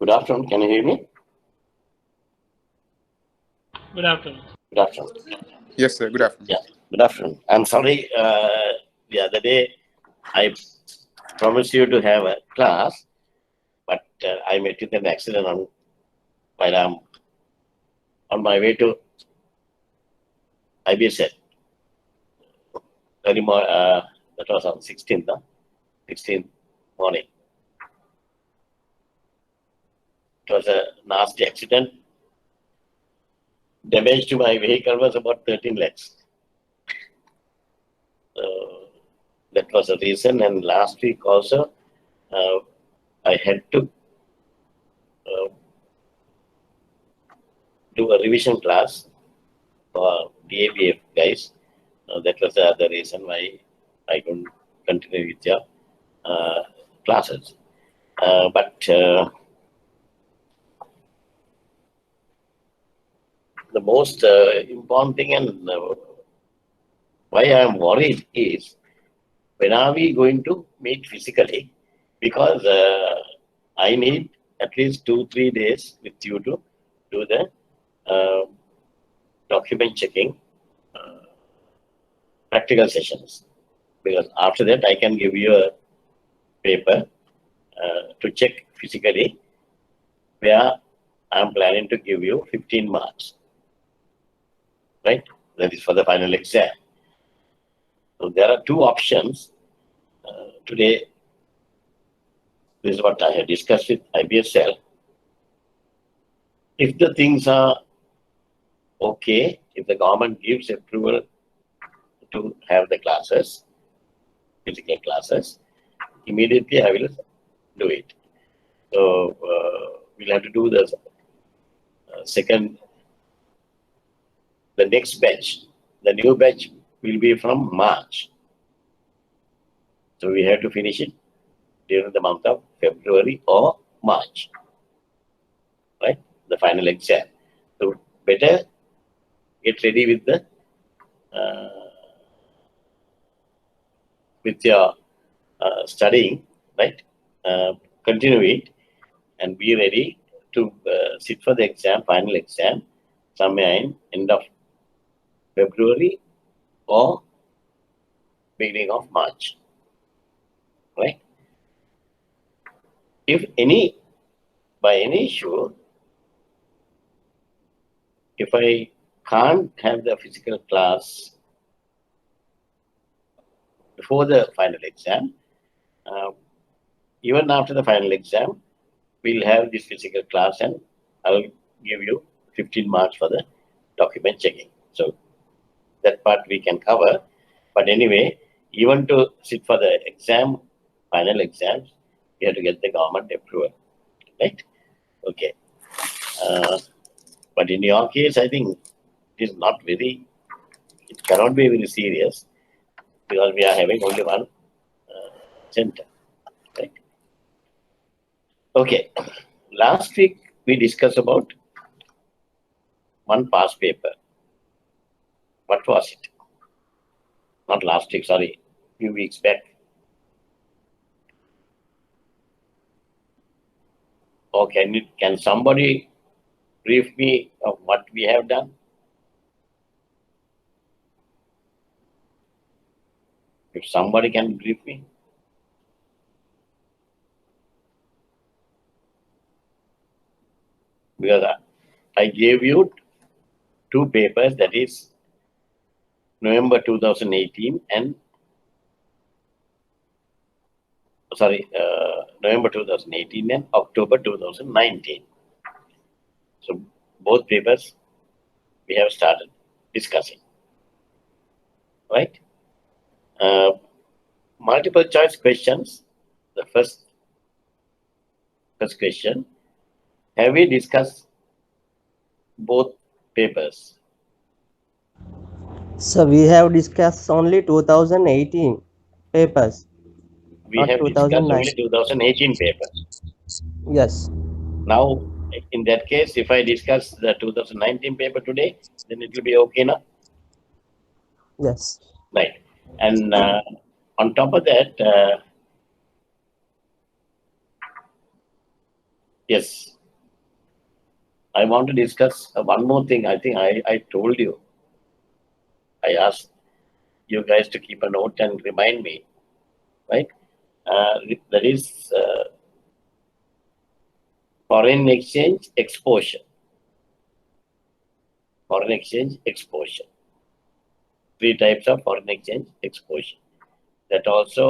Good afternoon. Can you hear me? Good afternoon. Good afternoon. Yes, sir. Good afternoon. Yeah. Good afternoon. I'm sorry. The other day I promised you to have a class, but I met with an accident while I'm on my way to IBSL. That was on 16th, 16th morning. It was a nasty accident. Damage to my vehicle was about 13 lakhs. That was the reason. And last week also, I had to do a revision class for DABF guys. That was the other reason why I couldn't continue with your classes. But the most important thing and why I am worried is, when are we going to meet physically? Because I need at least 2-3 days with you to do the document checking practical sessions. Because after that, I can give you a paper to check physically, where I'm planning to give you 15 marks. Right? That is for the final exam. So there are two options. Today, this is what I had discussed with IBSL. If the things are okay, if the government gives approval to have the classes, physical classes, immediately I will do it. So we'll have to do the the next batch. The new batch will be from March. So we have to finish it during the month of February or March, right? The final exam. So better get ready with the with your studying, right? Continue it and be ready to sit for the exam, final exam, somewhere in end of February or beginning of March, right? If by any issue, if I can't have the physical class before the final exam, even after the final exam, we'll have this physical class and I'll give you 15 marks for the document checking. So that part we can cover. But anyway, even to sit for the exam, final exams, you have to get the government approval, right? Okay. But in your case, I think it is not very, it cannot be very serious because we are having only one center, right? Okay. Last week, we discussed about one past paper. What was it? Not last week, sorry, few weeks back. Or can somebody brief me of what we have done? If somebody can brief me. Because I gave you two papers, that is November 2018 and November 2018 and October 2019. So both papers we have started discussing, right? Multiple choice questions. The first question, have we discussed both papers? So we have discussed only 2018 papers. We Not have discussed 2009. only 2018 papers. Yes. Now, in that case, if I discuss the 2019 paper today, then it will be okay now? Yes. Right. And on top of that, Yes. I want to discuss one more thing. I think I told you. I asked you guys to keep a note and remind me, right? That is foreign exchange exposure. Foreign exchange exposure. 3 types of foreign exchange exposure. That also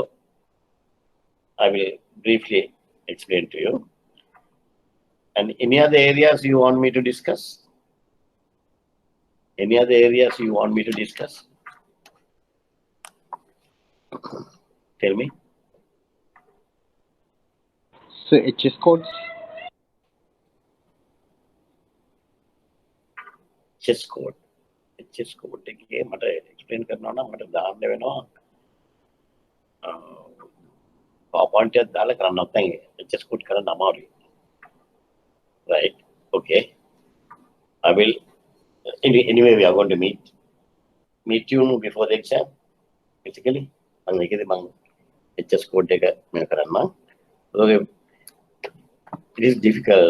I will briefly explain to you. And any other areas you want me to discuss? Any other areas you want me to discuss? Tell me. So HS codes. Chess code. Chess code එකේ මට explain කරනවා නම් මට දාන්න වෙනවා PowerPoint එකක් දාලා කරන්න නැත්නම් chess code කරන්න අමාරුයි. Right. Okay. I will anyway we are going to meet you before the exam physically. මම ඒකේදී මම HS code එක මෙහෙම කරන්න. Okay. It is difficult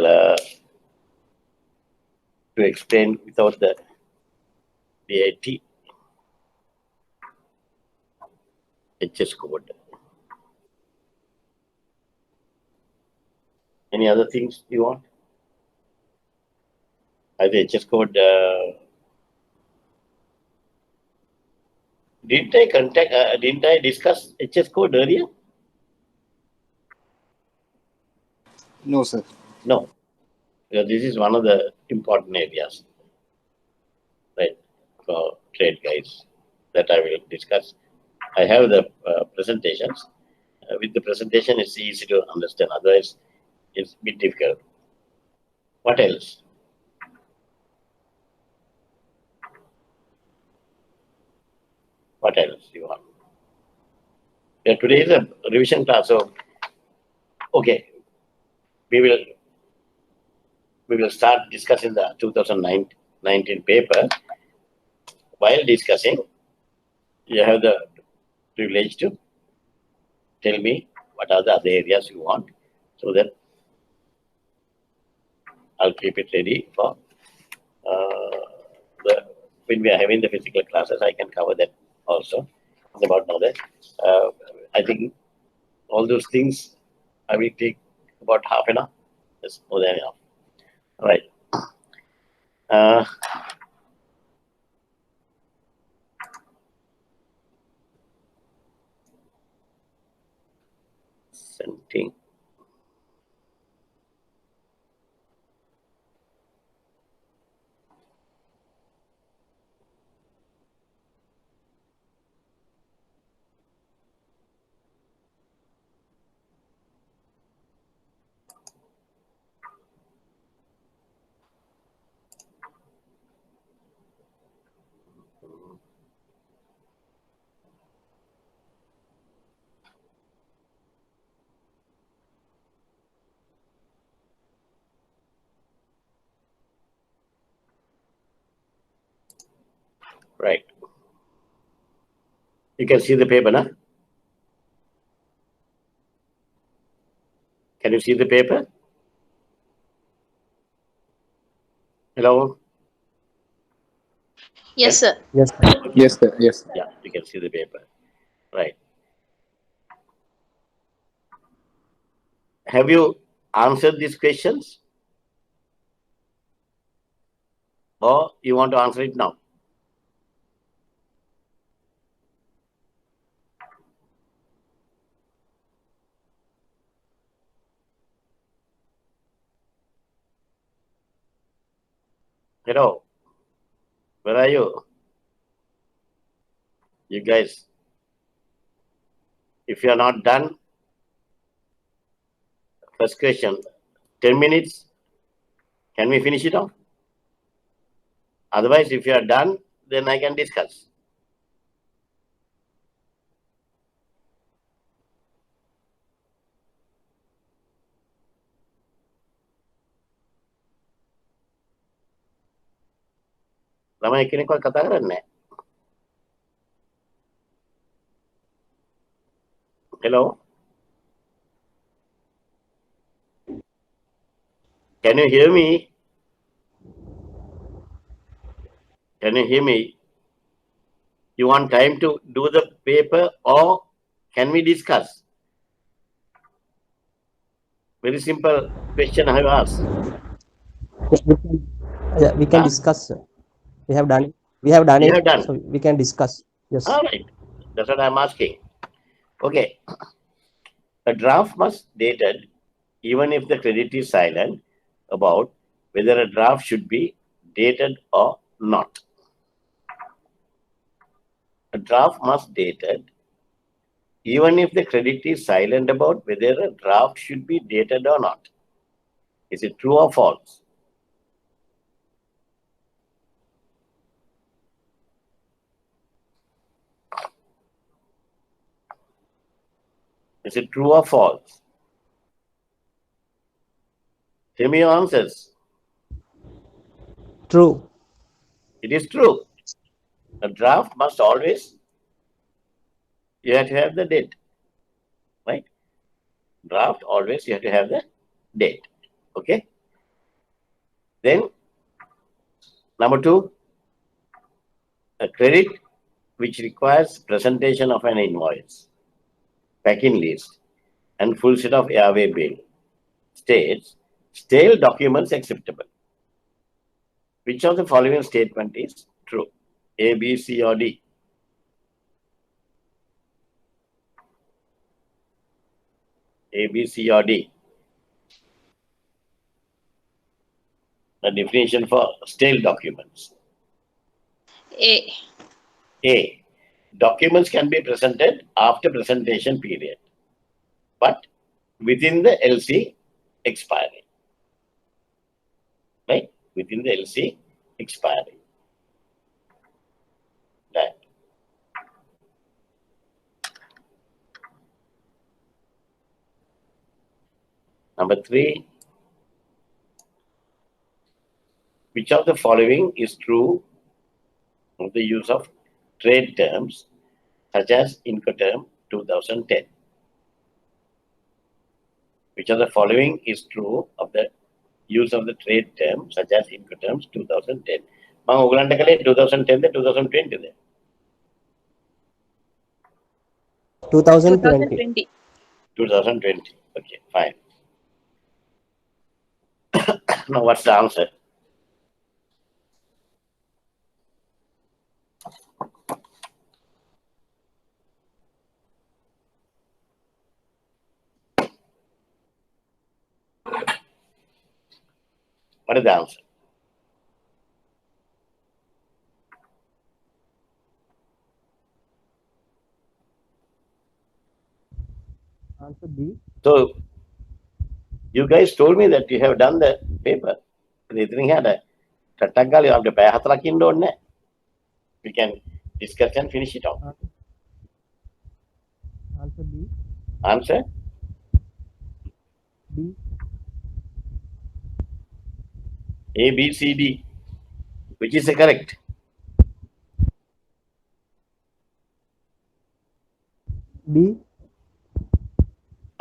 to explain without the DIT HS code. Any other things you want? I think HS code. Didn't I discuss HS code earlier? No, sir. No. Because this is one of the important areas, right, for trade guys that I will discuss. I have the presentations. With the presentation, it's easy to understand. Otherwise, it's a bit difficult. What else? What else you want? Yeah, today is a revision class, so okay, we will start discussing the 2019 paper. While discussing, you have the privilege to tell me what are the other areas you want, so that I'll keep it ready for when we are having the physical classes. I can cover that also. About now that I think all those things I will take about half an hour. That's more than enough. All right. Something. Right. You can see the paper, na? Can you see the paper? Hello? Yes, sir. Yes. Yes, sir. Yes. Yeah, you can see the paper. Right. Have you answered these questions? Or you want to answer it now? Hello? Where are you? You guys, if you are not done, first question, 10 minutes, can we finish it off? Otherwise, if you are done, then I can discuss. ළමයි කෙනෙක්වත් කතා කරන්නේ නැහැ. Hello? Can you hear me? Can you hear me? You want time to do the paper or can we discuss? Very simple question I have asked. Yeah, we can Huh? discuss, sir. We have done it. We have done You it, have done. so we can discuss. Yes. All right. That's what I'm asking. Okay. A draft must dated even if the credit is silent about whether a draft should be dated or not. A draft must dated even if the credit is silent about whether a draft should be dated or not. Is it true or false? Is it true or false? Tell me your answers. True. It is true. A draft must always, you have to have the date, right? Draft always you have to have the date. Okay. Then number two, a credit which requires presentation of an invoice, packing list, and full set of airway bill states stale documents acceptable. Which of the following statement is true? A, B, C, or D? A, B, C, or D? The definition for stale documents. A. A. Documents can be presented after presentation period, but within the LC expiry. Right? Within the LC expiry. Right. Number three, which of the following is true of the use of trade terms such as Incoterm 2010? Which of the following is true of the use of the trade term such as Incoterms 2010? මම ඔයගලන්ට කලේ 2010 ද 2020 ද? 2020. 2020. 2020. Okay, fine. Now what's the answer? What is the answer? Answer B. So you guys told me that you have done the paper. ඉතින් එහාට ටට්ටක් ගාලා අපිට පැය 4ක් ඉන්න ඕනේ නැහැ. We can discuss and finish it off. Answer B. Answer? B. A, B, C, D. Which is the correct? B.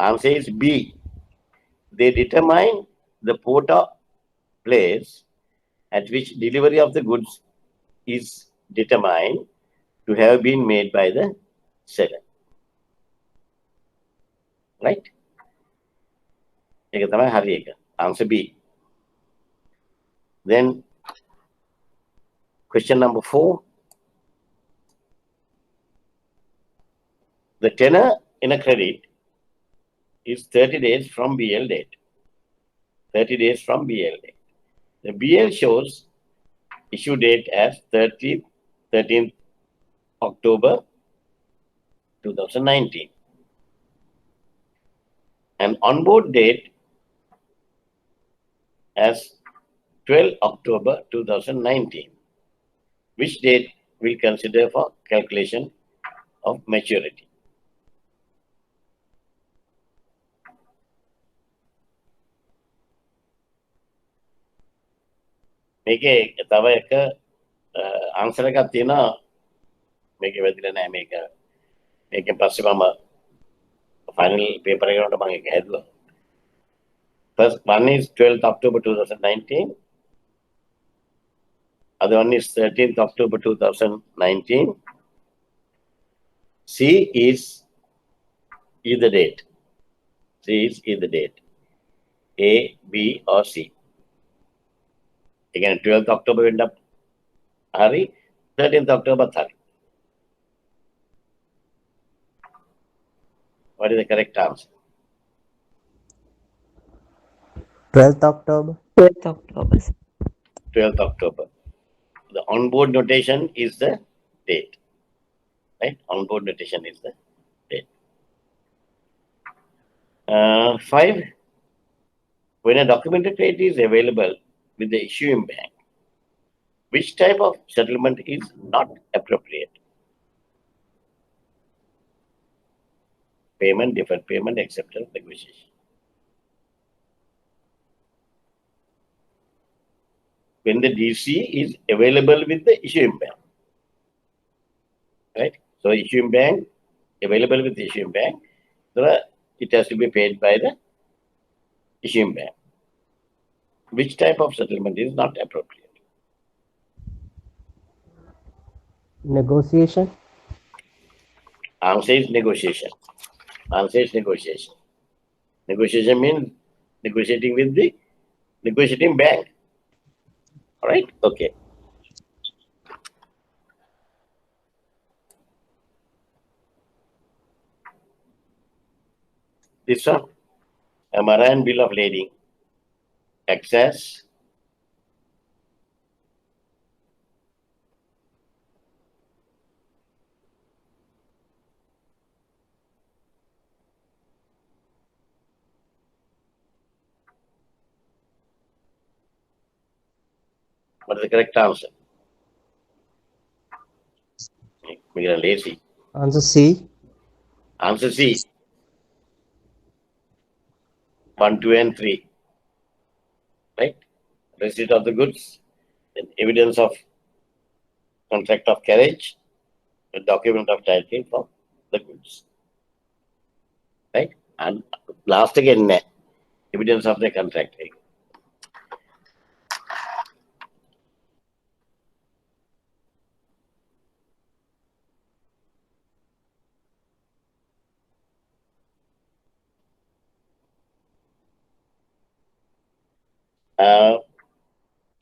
Answer is B. They determine the port of place at which delivery of the goods is determined to have been made by the seller. Right? ඒක තමයි හරි එක. Answer B. Then question number 4. The tenor in a credit is 30 days from BL date. 30 days from BL date. The BL shows issue date as 13th October 2019. And onboard date as 12 October 2019. Which date we consider for calculation of maturity? මේකේ තව එක answer එකක් තියෙනවා මේකේ වැදිලා නැහැ මේකෙන් පස්සේ මම ෆයිනල් පේපර් එක කරනකොට මම ඒක හැදුවා First one is 12th October 2019. Other one is 13th October 2019. C is either date. C is either date. A, B, or C. Again, 12th October end up Hari, 13th October Hari. What is the correct answer? 12th October. 12th October. 12th October. The onboard notation is the date. Right? Onboard notation is the date. 5. When a documented credit is available with the issuing bank, which type of settlement is not appropriate? Payment, deferred payment, acceptance, negotiation. When the DC is available with the issuing bank, right? So issuing bank, available with the issuing bank, it has to be paid by the issuing bank. Which type of settlement is not appropriate? Negotiation. Answer is negotiation. Answer is negotiation. Negotiation means negotiating with the negotiating bank. All right? Okay. This one, a marine bill of lading, access, what is the correct answer? We are lazy. Answer C. Answer C. 1, 2, and 3. Right? Receipt of the goods, then evidence of contract of carriage, the document of title for the goods. Right? And last again, evidence of the contract.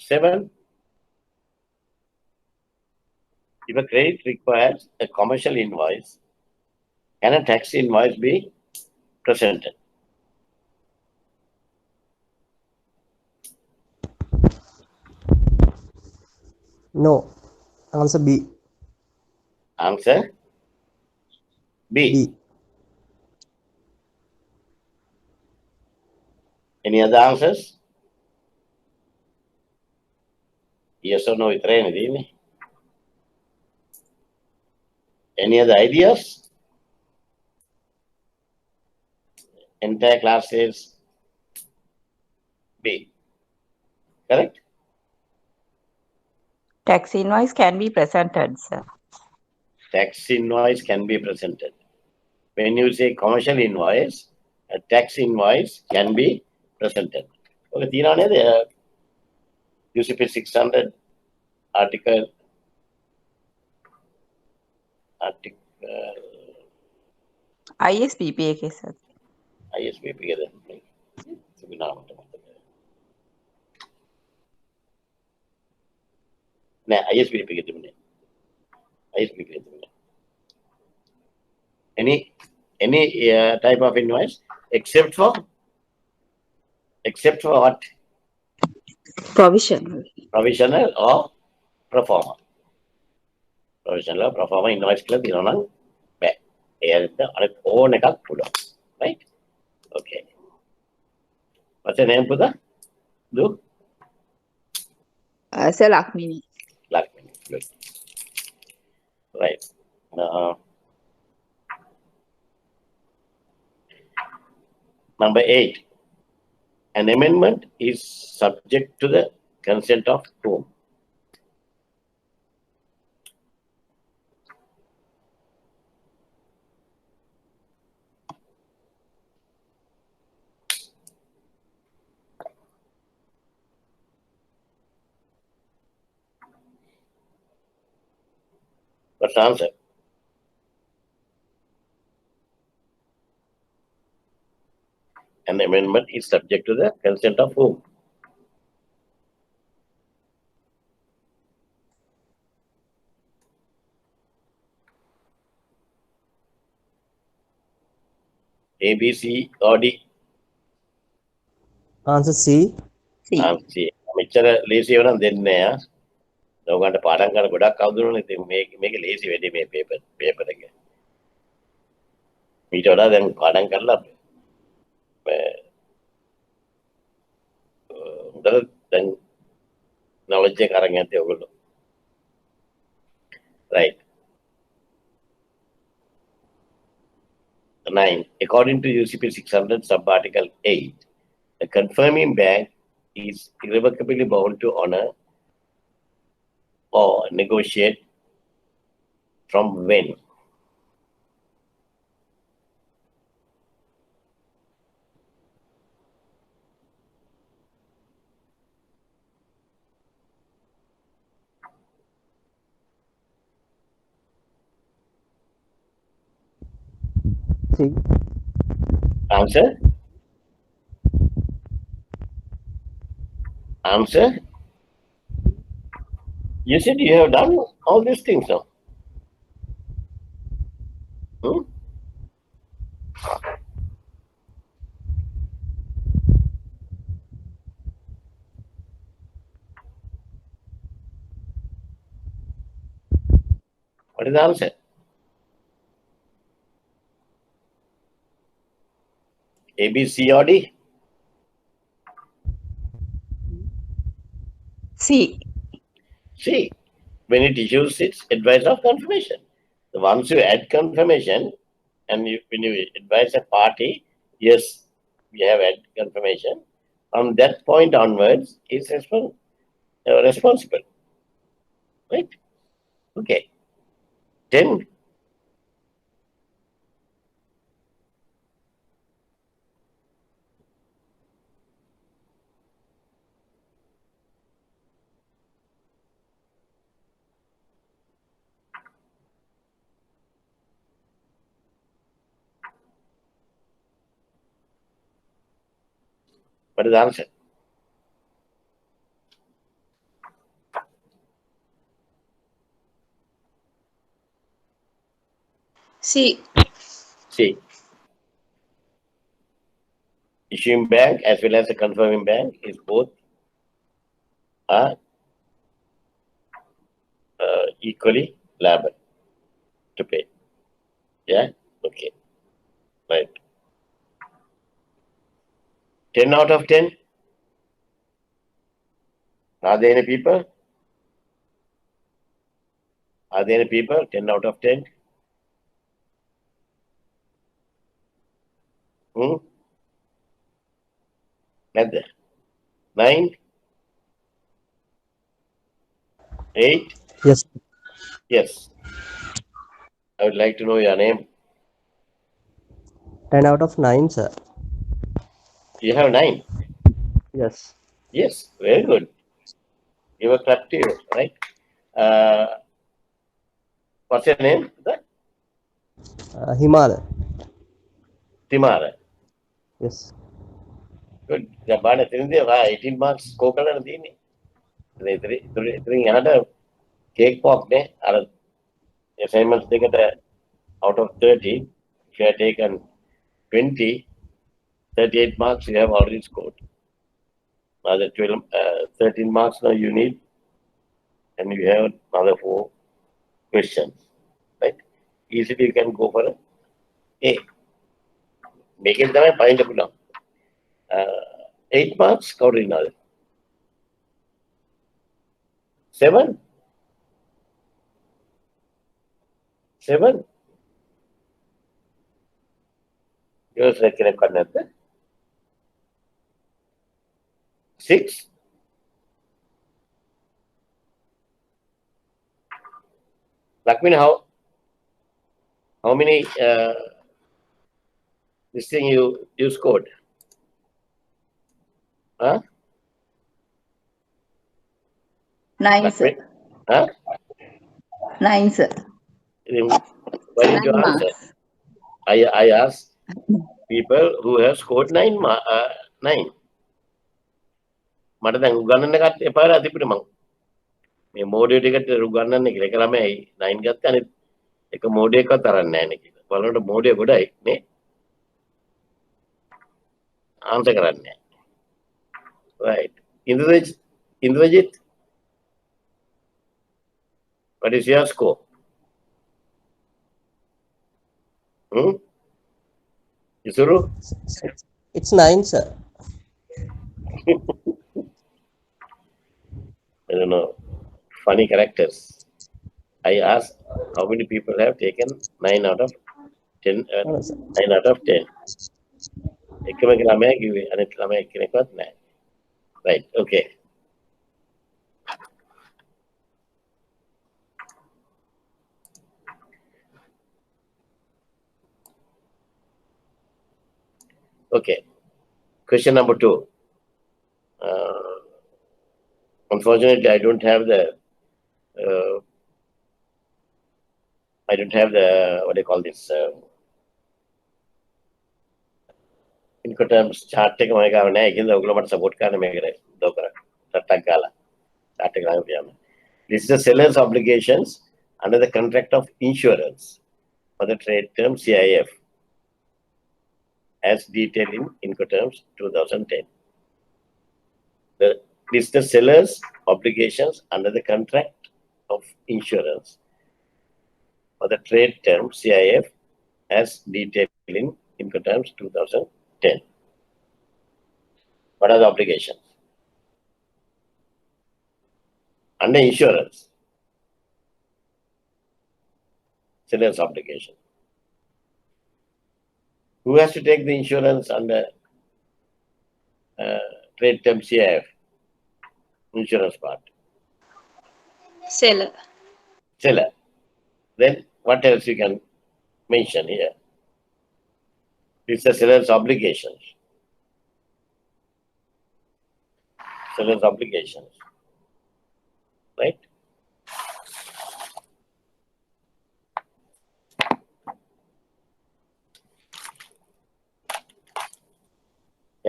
7. If a credit requires a commercial invoice, can a tax invoice be presented? No. Answer B. Answer B. B. Any other answers? Yes or no? Any other ideas? Entire class says B. Correct? Tax invoice can be presented, sir. Tax invoice can be presented. When you say commercial invoice, a tax invoice can be presented. Okay, UCP 600 article ISPPA case, sir. ISBP any type of invoice except for what? Provisional. Provisional or pro forma. Provisional or pro forma invoice club right? Okay. What's the name for the do? Sir, Lakmini. Lakmini. Good. Right. Number 8. An amendment is subject to the consent of whom? What's the answer? An amendment is subject to the consent of whom? A, B, C, or D? Answer C. C. C. මෙච්චර ලේසි වුණා දෙන්නේ නෑ. ඔයගොල්ලන්ට පාඩම් කරන ගොඩක් අවුරුදුනේ ඉතින් මේක ලේසි වෙන්නේ මේ පේපර් එක. ඊට වඩා දැන් පාඩම් කරලා හොඳට දැන් knowledge එක අරන් යන්නේ ඔයගොල්ලෝ. Right. 9. According to UCP 600 sub-article 8, the confirming bank is irrevocably bound to honor or negotiate from when? C. Answer? Answer? You said you have done all these things now. Hmm? What is the answer? A, B, C, or D? C. C. When it issues its advice of confirmation. So once you add confirmation and when you advise a party, yes, we have had confirmation. From that point onwards, is responsible. Right? Okay. 10. What is the answer? C. C. Issuing bank as well as a confirming bank is both are equally liable to pay. Yeah? Okay. Right. 10 out of 10. Are there any people? Are there any people? 10 out of 10. Not there. 9. 8. Yes. Yes. I would like to know your name. 10 out of 9, sir. You have 9. Yes. Yes. Very good. Give a clap to you, right? What's your name? Himala. Timara. Yes. Good. දැන් බලන්න එතනදී 18 marks score කරලා තියෙන්නේ. ඉතින් යහට cake pop නේ අර assignments දෙකට out of 30 if you have taken 20 38 marks you have already scored. Another 13 marks now you need and you have another 4 questions, right? Easily you can go for A. Make it the find up now. 8 marks covered in other. 7. 7. Yours like 6. Lakshmi, how many this thing you scored? Huh? 9, sir. Huh? 9, sir. Why did you 9 answer? marks. I asked people who have scored 9. මට දැන් උගන්නන්න එකත් එපාර තිබුණේ මං මේ මෝඩියෝ ටිකට උගන්නන්න කියලා. ඒක ළමයි 9 ගත්ත අනිත් එක මෝඩියෙක්වත් අරන් නැහැ නේ කියලා. බලනකොට මෝඩිය ගොඩයි නේ. ආන්සර් කරන්නේ. Right. Indrajit, what is your score? Isuru? It's 9, sir. I don't know. Funny characters. I asked how many people have taken 9 out of 10. No, sir. 9 out of 10. එකම ළමයා කිව්වේ අනිත් ළමයා එක්කෙනෙක්වත් නැහැ. Right. Okay. Okay. Question number 2. Unfortunately, I don't have the what do you call this? Incoterms chart එක මම ගාව නැහැ. ඒකෙන්ද ඔයගොල්ලෝ මට සපෝට් කරන්න මේකට උදව් කරන්න. ටට්ටක් ගාලා. chart එක ගාව පියාම. This is the seller's obligations under the contract of insurance for the trade term CIF as detailed in Incoterms 2010. This is the seller's obligations under the contract of insurance for the trade term CIF as detailed in Incoterms 2010. What are the obligations? Under insurance, seller's obligation. Who has to take the insurance under trade term CIF? Insurance part. Seller. Seller. Then what else you can mention here? It's the seller's obligations. Seller's obligations. Right?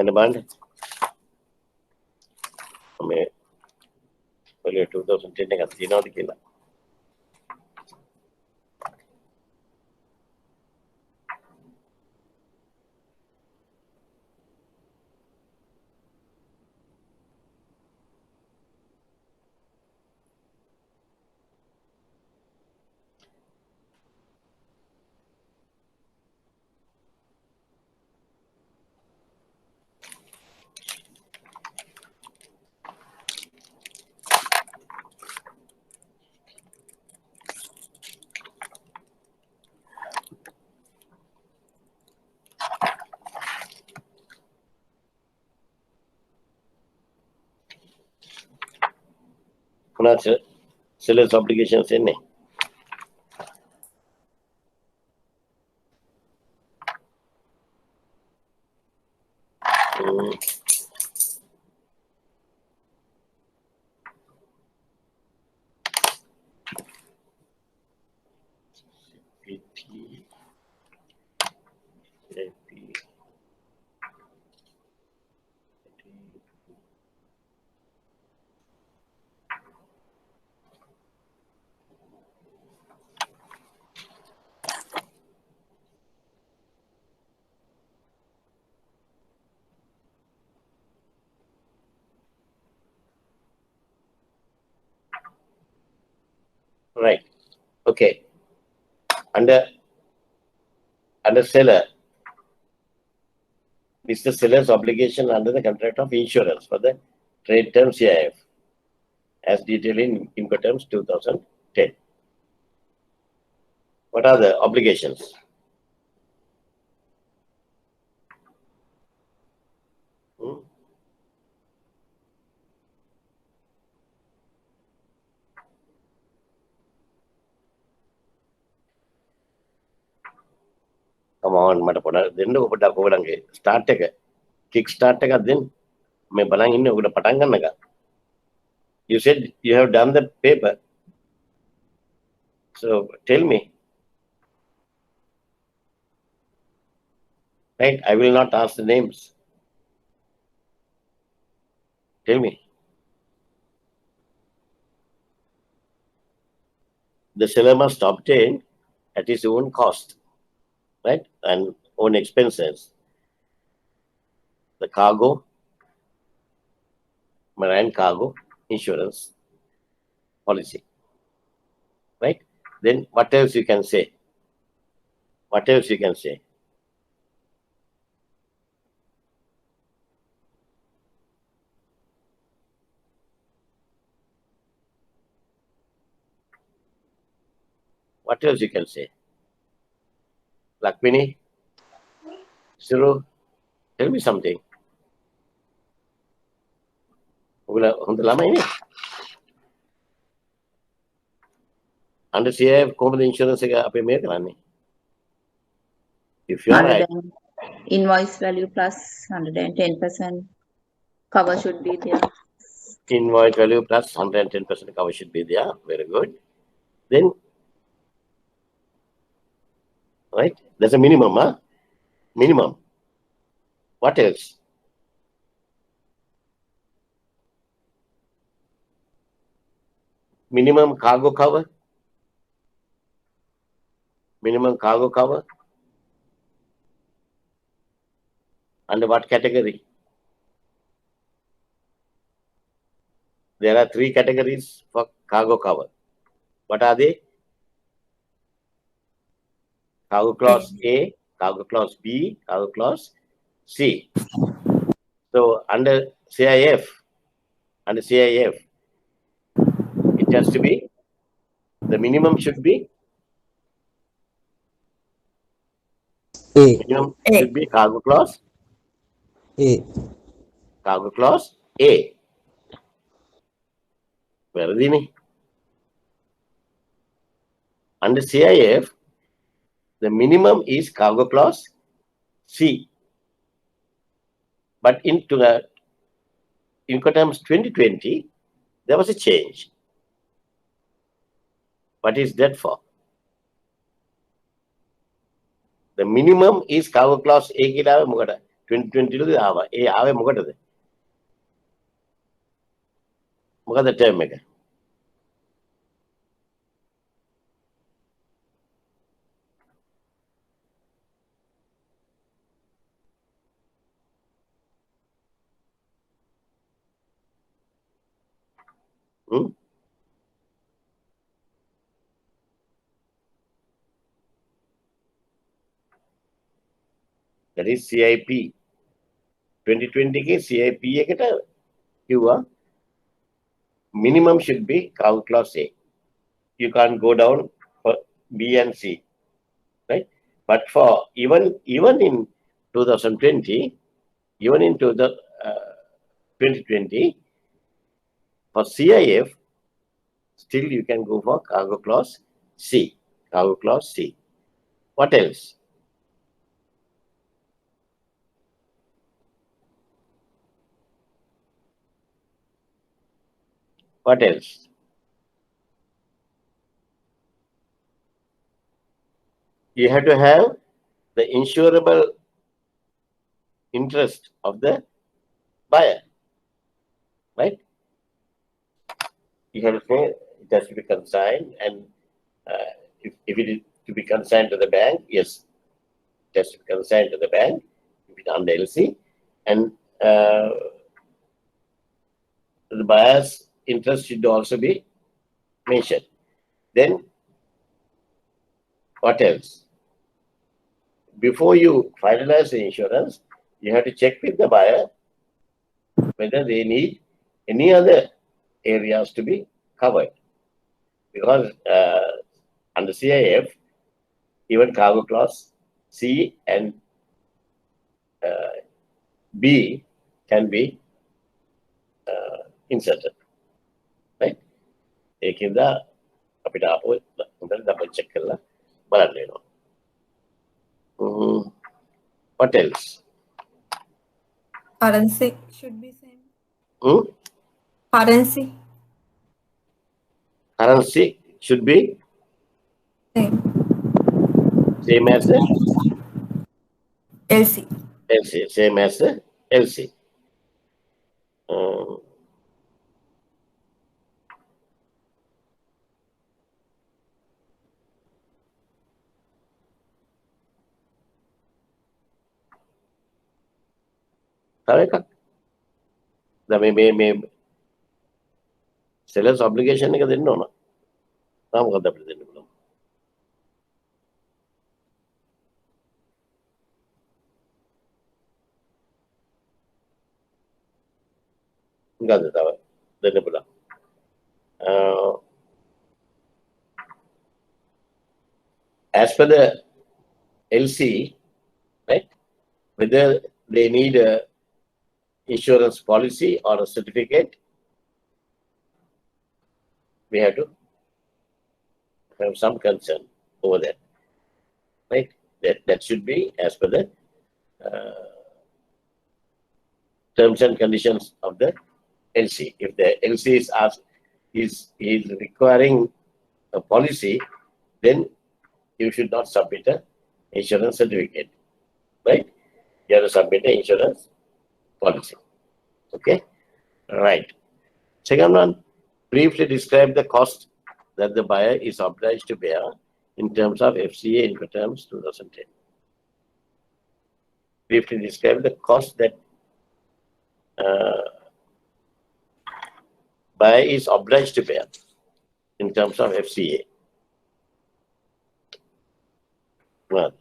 Understand? මේ ඔය 2010 එකක් තියෙනවද කියලා. මොනවාද seller's obligations එන්නේ? Right. Okay. Under seller, this is the seller's obligation under the contract of insurance for the trade term CIF as detailed in Incoterms 2010. What are the obligations? Come on, මට පොඩක් දෙන්න ඔබට ඔයගොල්ලන්ගේ start එක kick start එකක් දෙන්න. මේ බලන් ඉන්නේ ඔයගොල්ලෝ පටන් ගන්න එක. You said you have done the paper. So tell me, Right? I will not ask the names. Tell me. The seller must obtain at his own cost, right? And own expenses. The cargo, marine cargo insurance policy, right? Then what else you can say? What else you can say? What else you can say? Lakmini, Suru, tell me something. Untuk lama ini. Anda CIF කොහොමද insurance එක අපේ මේ කරන්නේ? If you are right, Invoice value plus 110% cover should be there. invoice value plus 110% cover should be there. Very good. Then, right? There's a minimum, huh? Minimum. What else? Minimum cargo cover. Minimum cargo cover. Under what category? There are 3 categories for cargo cover. What are they? Cargo clause A, cargo clause B, cargo clause C. So under CIF, it has to be, the minimum should be, A. minimum should be cargo clause A. Cargo clause A. Veradini. Under CIF, the minimum is cargo clause C. But into the Incoterms 2020, there was a change. What is that for? The minimum is cargo clause A කියලා මොකද 2020 ද ආවා. ඒ ආවේ මොකටද? මොකද term එක? That is CIP. 2020 के CIP එකට කිව්වා minimum should be cargo clause A. You can't go down for B and C, right? But for even in 2020, even into the 2020, for CIF, still you can go for cargo clause C. Cargo clause C. What else? What else? You have to have the insurable interest of the buyer, right? You have to say it has to be consigned, and if it is to be consigned to the bank, yes, it has to be consigned to the bank if it's under LC, and the buyer's interest should also be mentioned. Then, what else? Before you finalize the insurance, you have to check with the buyer whether they need any other areas to be covered. Because under CIF, even cargo clause C and B can be inserted. Right? ඒකෙන්ද අපිට ආපහු හොඳට double check කරලා බලන්න වෙනවා. What else? Currency should be same. Hmm? Currency Currency should be same. same as the LC. LC, same as the LC. තව එකක්. දැන් මේ sellers obligation එක දෙන්න ඕන. තාම මොකද අපිට දෙන්න පුළුවන්. මොකද තව දෙන්න පුළුවන්. As per the LC, right, whether they need a insurance policy or a certificate, we have to have some concern over that, right? That should be as per the terms and conditions of the LC. If the LC is requiring a policy, then you should not submit an insurance certificate, right? You have to submit an insurance policy. Okay, right. Second one, briefly describe the cost that the buyer is obliged to bear in terms of FCA Incoterms 2010. Briefly describe the cost that buyer is obliged to bear in terms of FCA. Well,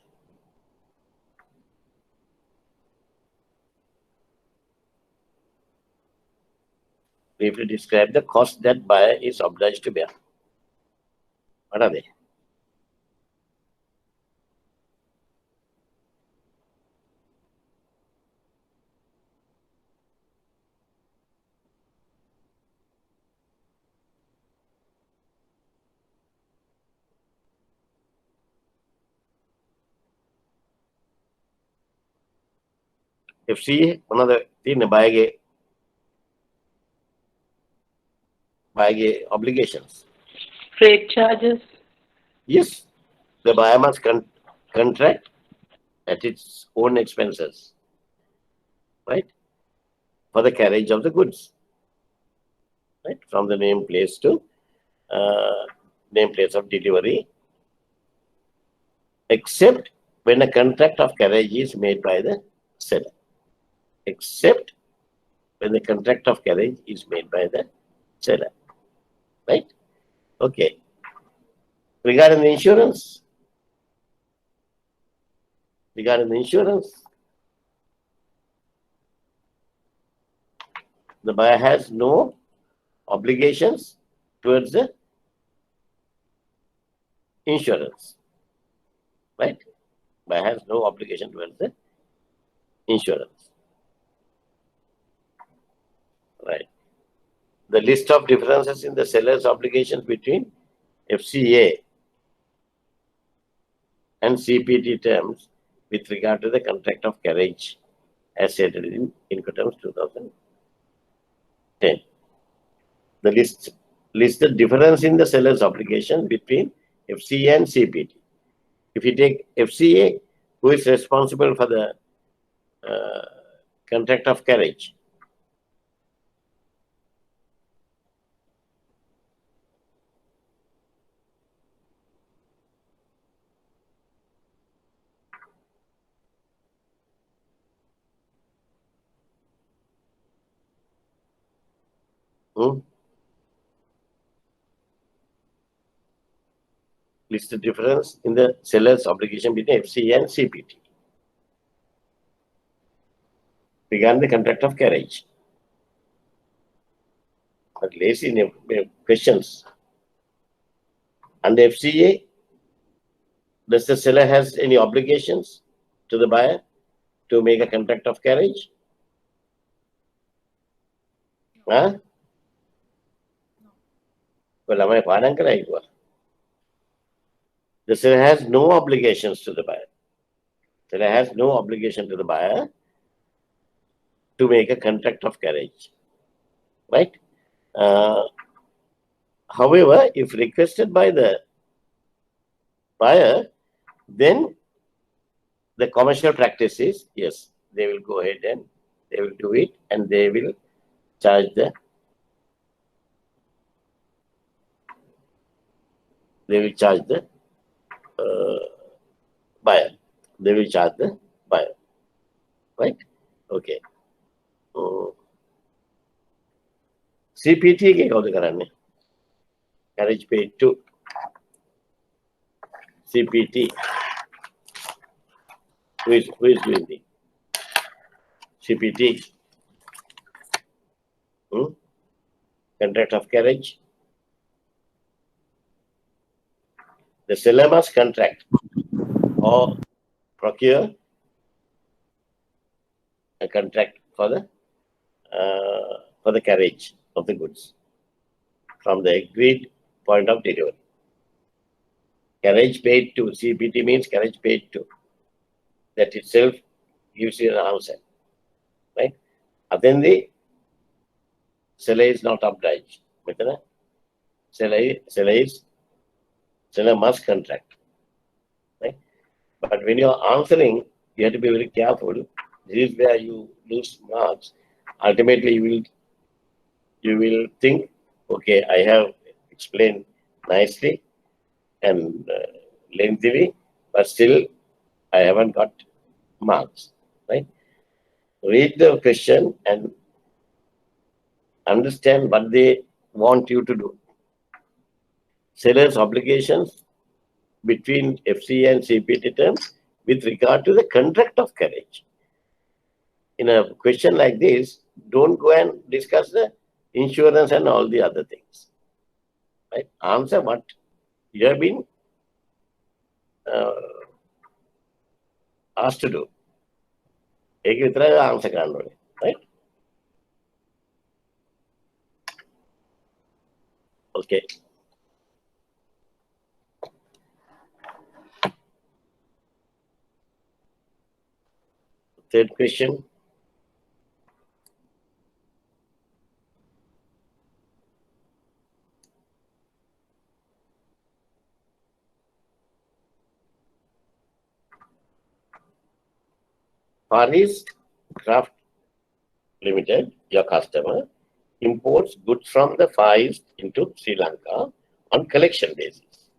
briefly describe the cost that buyer is obliged to bear. What are they? FCA, මොනවද තියෙන්නේ buyerගේ obligations? Freight charges. Yes, the buyer must contract at its own expenses, right, for the carriage of the goods, right, from the name place to name place of delivery, except when a contract of carriage is made by the seller. Except when the contract of carriage is made by the seller, right? Okay. Regarding the insurance, the buyer has no obligations towards the insurance, right? Buyer has no obligation towards the insurance, right? The list of differences in the seller's obligations between FCA and CPT terms with regard to the contract of carriage as stated in Incoterms 2010. The list the difference in the seller's obligation between FCA and CPT. If you take FCA, who is responsible for the contract of carriage? List the difference in the seller's obligation between FCA and CPT regarding the contract of carriage. But lazy questions. Under FCA, does the seller has any obligations to the buyer to make a contract of carriage? Huh? Well, am I pardon correct? The seller has no obligations to the buyer. The seller has no obligation to the buyer to make a contract of carriage, right? However, if requested by the buyer, then the commercial practices, yes, they will go ahead and they will do it, and they will charge the buyer. They will charge the buyer, right? Okay. CPT के कौन कराने? Carriage paid to CPT. Who is doing the CPT? Contract of carriage. The seller must contract or procure a contract for the carriage of the goods from the agreed point of delivery. Carriage paid to, CPT means carriage paid to. That itself gives you an answer, right? And then the seller is not obliged. Seller must contract, right? But when you are answering, you have to be very careful. This is where you lose marks. Ultimately, you will think, okay, I have explained nicely and lengthily, but still I haven't got marks, right? Read the question and understand what they want you to do. Seller's obligations between FCA and CPT terms with regard to the contract of carriage. In a question like this, don't go and discuss the insurance and all the other things, right? Answer what you have been asked to do. Answer, right? Okay. Third question. Far East Craft Limited, your customer, imports goods from the Far East into Sri Lanka on collection basis.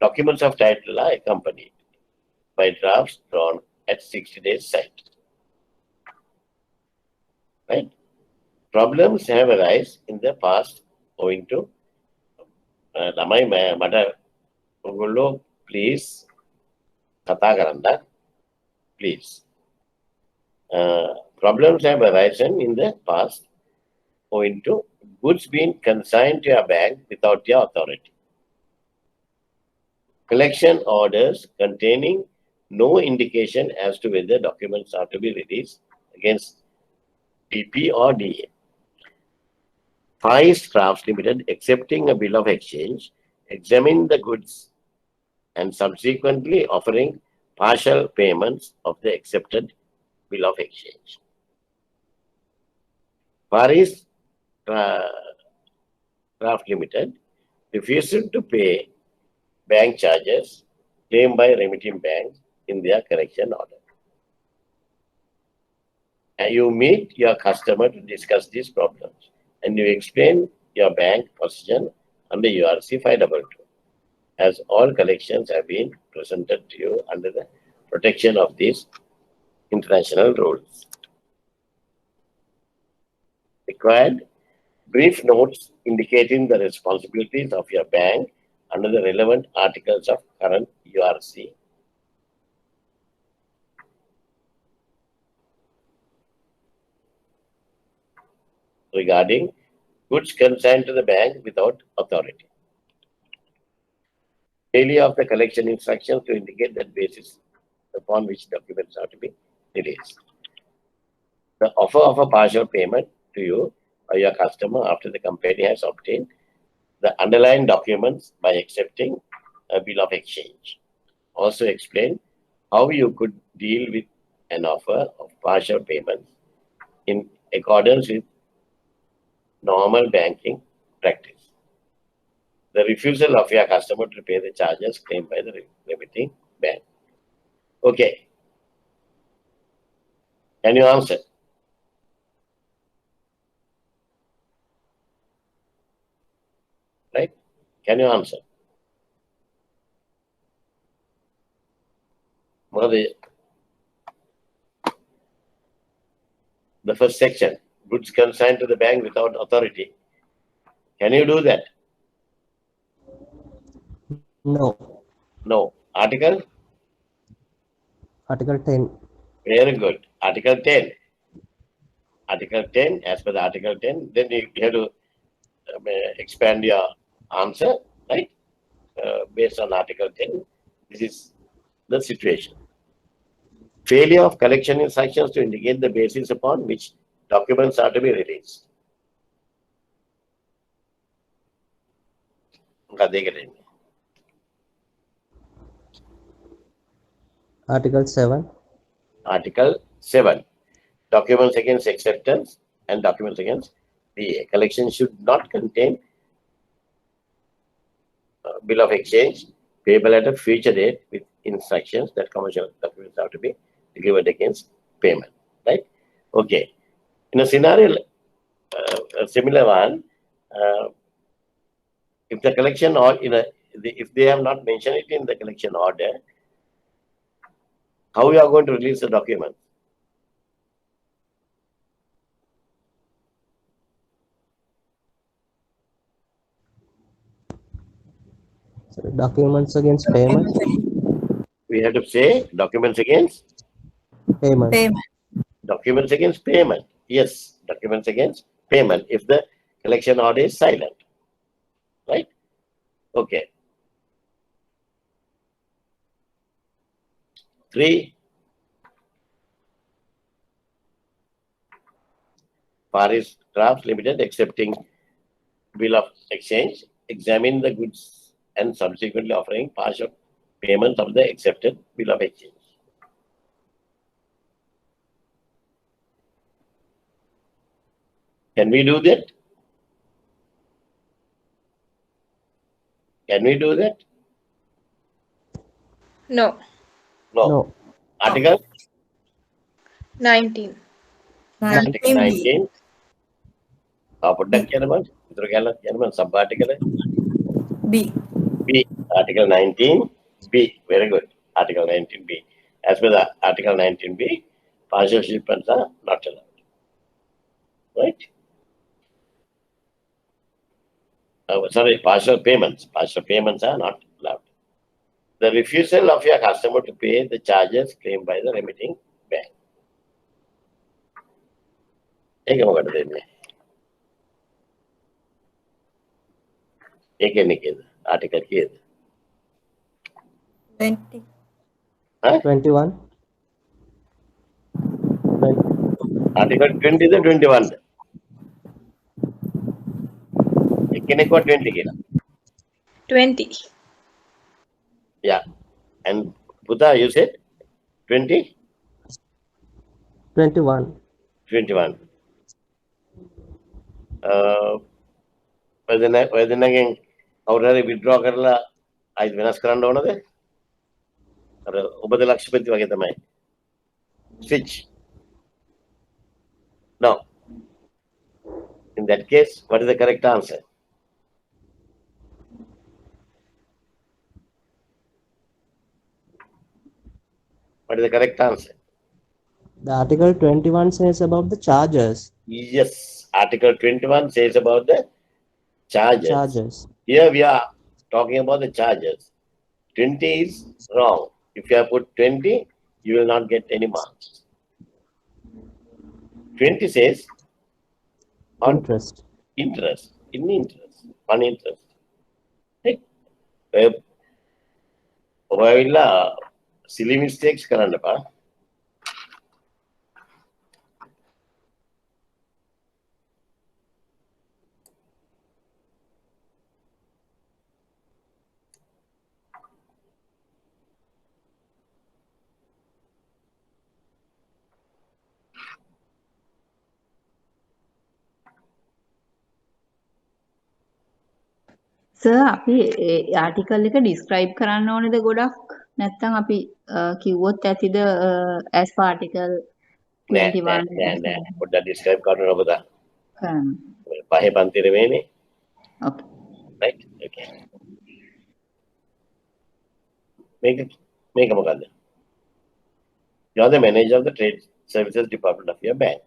Documents of title are accompanied by drafts drawn at 60 days site. Right? Problems have arisen in the past owing to please please. Problems have arisen in the past owing to goods being consigned to your bank without your authority. Collection orders containing no indication as to whether documents are to be released against PP or DA. Far East Crafts Limited, accepting a bill of exchange, examined the goods and subsequently offering partial payments of the accepted bill of exchange. Far East Craft Limited refused to pay bank charges claimed by remitting banks in their collection order. And you meet your customer to discuss these problems, and you explain your bank position under URC 522, as all collections have been presented to you under the protection of these international rules. Required brief notes indicating the responsibilities of your bank under the relevant articles of current URC. Regarding goods consigned to the bank without authority. Failure of the collection instructions to indicate that basis upon which documents are to be released. The offer of a partial payment to you or your customer after the company has obtained the underlying documents by accepting a bill of exchange. Also explain how you could deal with an offer of partial payments in accordance with normal banking practice. The refusal of your customer to pay the charges claimed by the remitting bank. Okay. Can you answer? Right? Can you answer? What are the first section? Goods consigned to the bank without authority. Can you do that? No. No. Article? Article 10. Very good. Article 10. Article 10, as per the Article 10, then you have to expand your answer, right? Based on Article 10. This is the situation. Failure of collection instructions to indicate the basis upon which documents are to be released. Article 7. Article 7. Documents against acceptance and documents against the collection should not contain bill of exchange payable at a future date with instructions that commercial documents have to be delivered against payment. Right? Okay. In a scenario, a similar one, if the collection or if they have not mentioned it in the collection order, how you are going to release the document? So documents against payment. We have to say documents against Payment. Payment. documents against payment. Yes, documents against payment if the collection order is silent. Right? Okay. 3. Paris Drafts Limited accepting bill of exchange, examine the goods and subsequently offering partial payment of the accepted bill of exchange. Can we do that? Can we do that? No. No. No. Article? 19. Article 19B. 19. Sub-article? B. B. Article 19. B. Very good. Article 19B. As per the Article 19B, partial shipments are not allowed. Right? Sorry, partial payments. Partial payments are not allowed. The refusal of your customer to pay the charges claimed by the remitting bank. Article here. 20. 21. 20. Article 20 the 21. 20 20. Yeah. And Buddha, you said 20? 21. 21. Then again, already withdraw කරලා ආයෙත් වෙනස් කරන්න ඕනද? අර ඔබද ලක්ෂපති වගේ තමයි. Switch. No. In that case, what is the correct answer? What is the correct answer? The Article 21 says about the charges. Yes. Article 21 says about the charges. Charges. Here we are talking about the charges. 20 is wrong. If you have put 20, you will not get any marks. 20 says on Interest. interest, in interest, on interest. Right? ඔයලා silly mistakes කරන්න එපා. Sir අපි ඒ ආටිකල් එක describe කරන්න ඕනේද ගොඩක්? නැත්තම් අපි කිව්වොත් ඇතිද as per article නෑ 21 පොඩ්ඩක් describe කරන්න ඔබ දා. කරන්න. පහේ පන්තියේ නෙමෙයිනේ. Okay. Right? Okay. මේක මොකද්ද? You are the manager of the trade services department of your bank.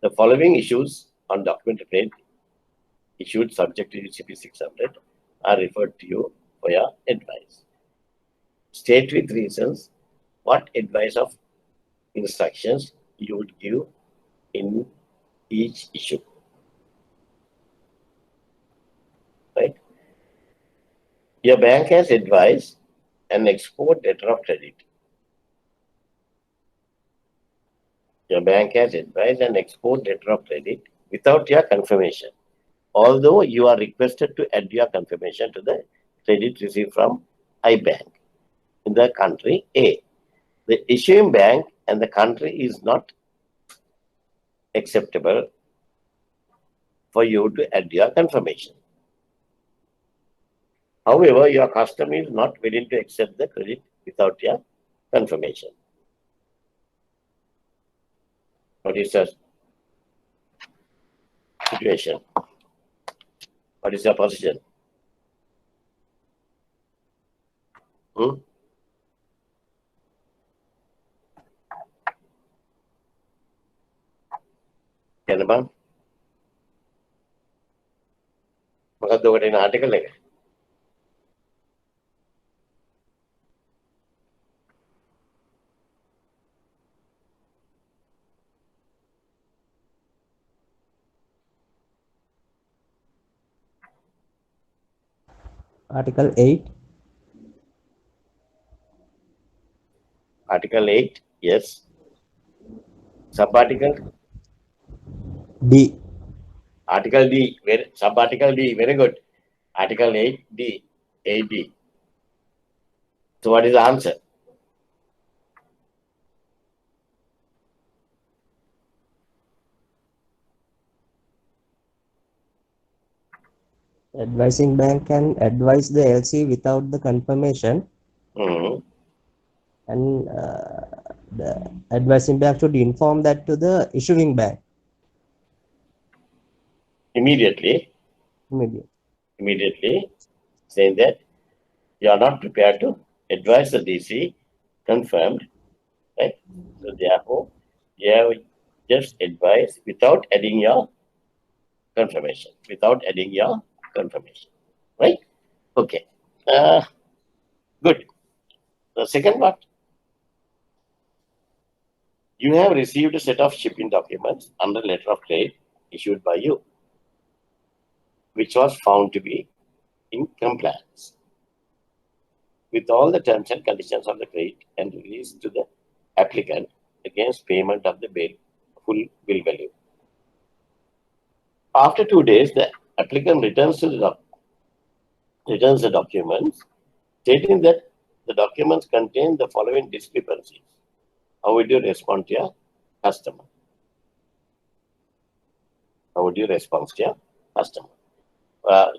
The following issues on document trade issued subject to UCP 600 are referred to you for your advice. State with reasons what advice of instructions you would give in each issue. Right? Your bank has advised an export letter of credit. Your bank has advised an export letter of credit without your confirmation, although you are requested to add your confirmation to the credit received from iBank in the country A. The issuing bank and the country is not acceptable for you to add your confirmation. However, your customer is not willing to accept the credit without your confirmation. What is the situation? What is your position? කියන්න බං. මොකද්ද ඔකට එන ආටිකල් එක? Article 8. Article 8, yes. Sub-article? D. Article D, sub-article D, very good. Article 8D, 8D. So what is the answer? Advising bank can advise the LC without the confirmation, and the advising bank should inform that to the issuing bank Immediately, saying that you are not prepared to advise the DC confirmed, right? So therefore, you have just advise without adding your confirmation, right? Okay. Good. The second part, you have received a set of shipping documents under letter of credit issued by you, which was found to be in compliance with all the terms and conditions of the credit and released to the applicant against payment of the full bill value. After 2 days, the applicant returns the documents, stating that the documents contain the following discrepancies. How would you respond to your customer?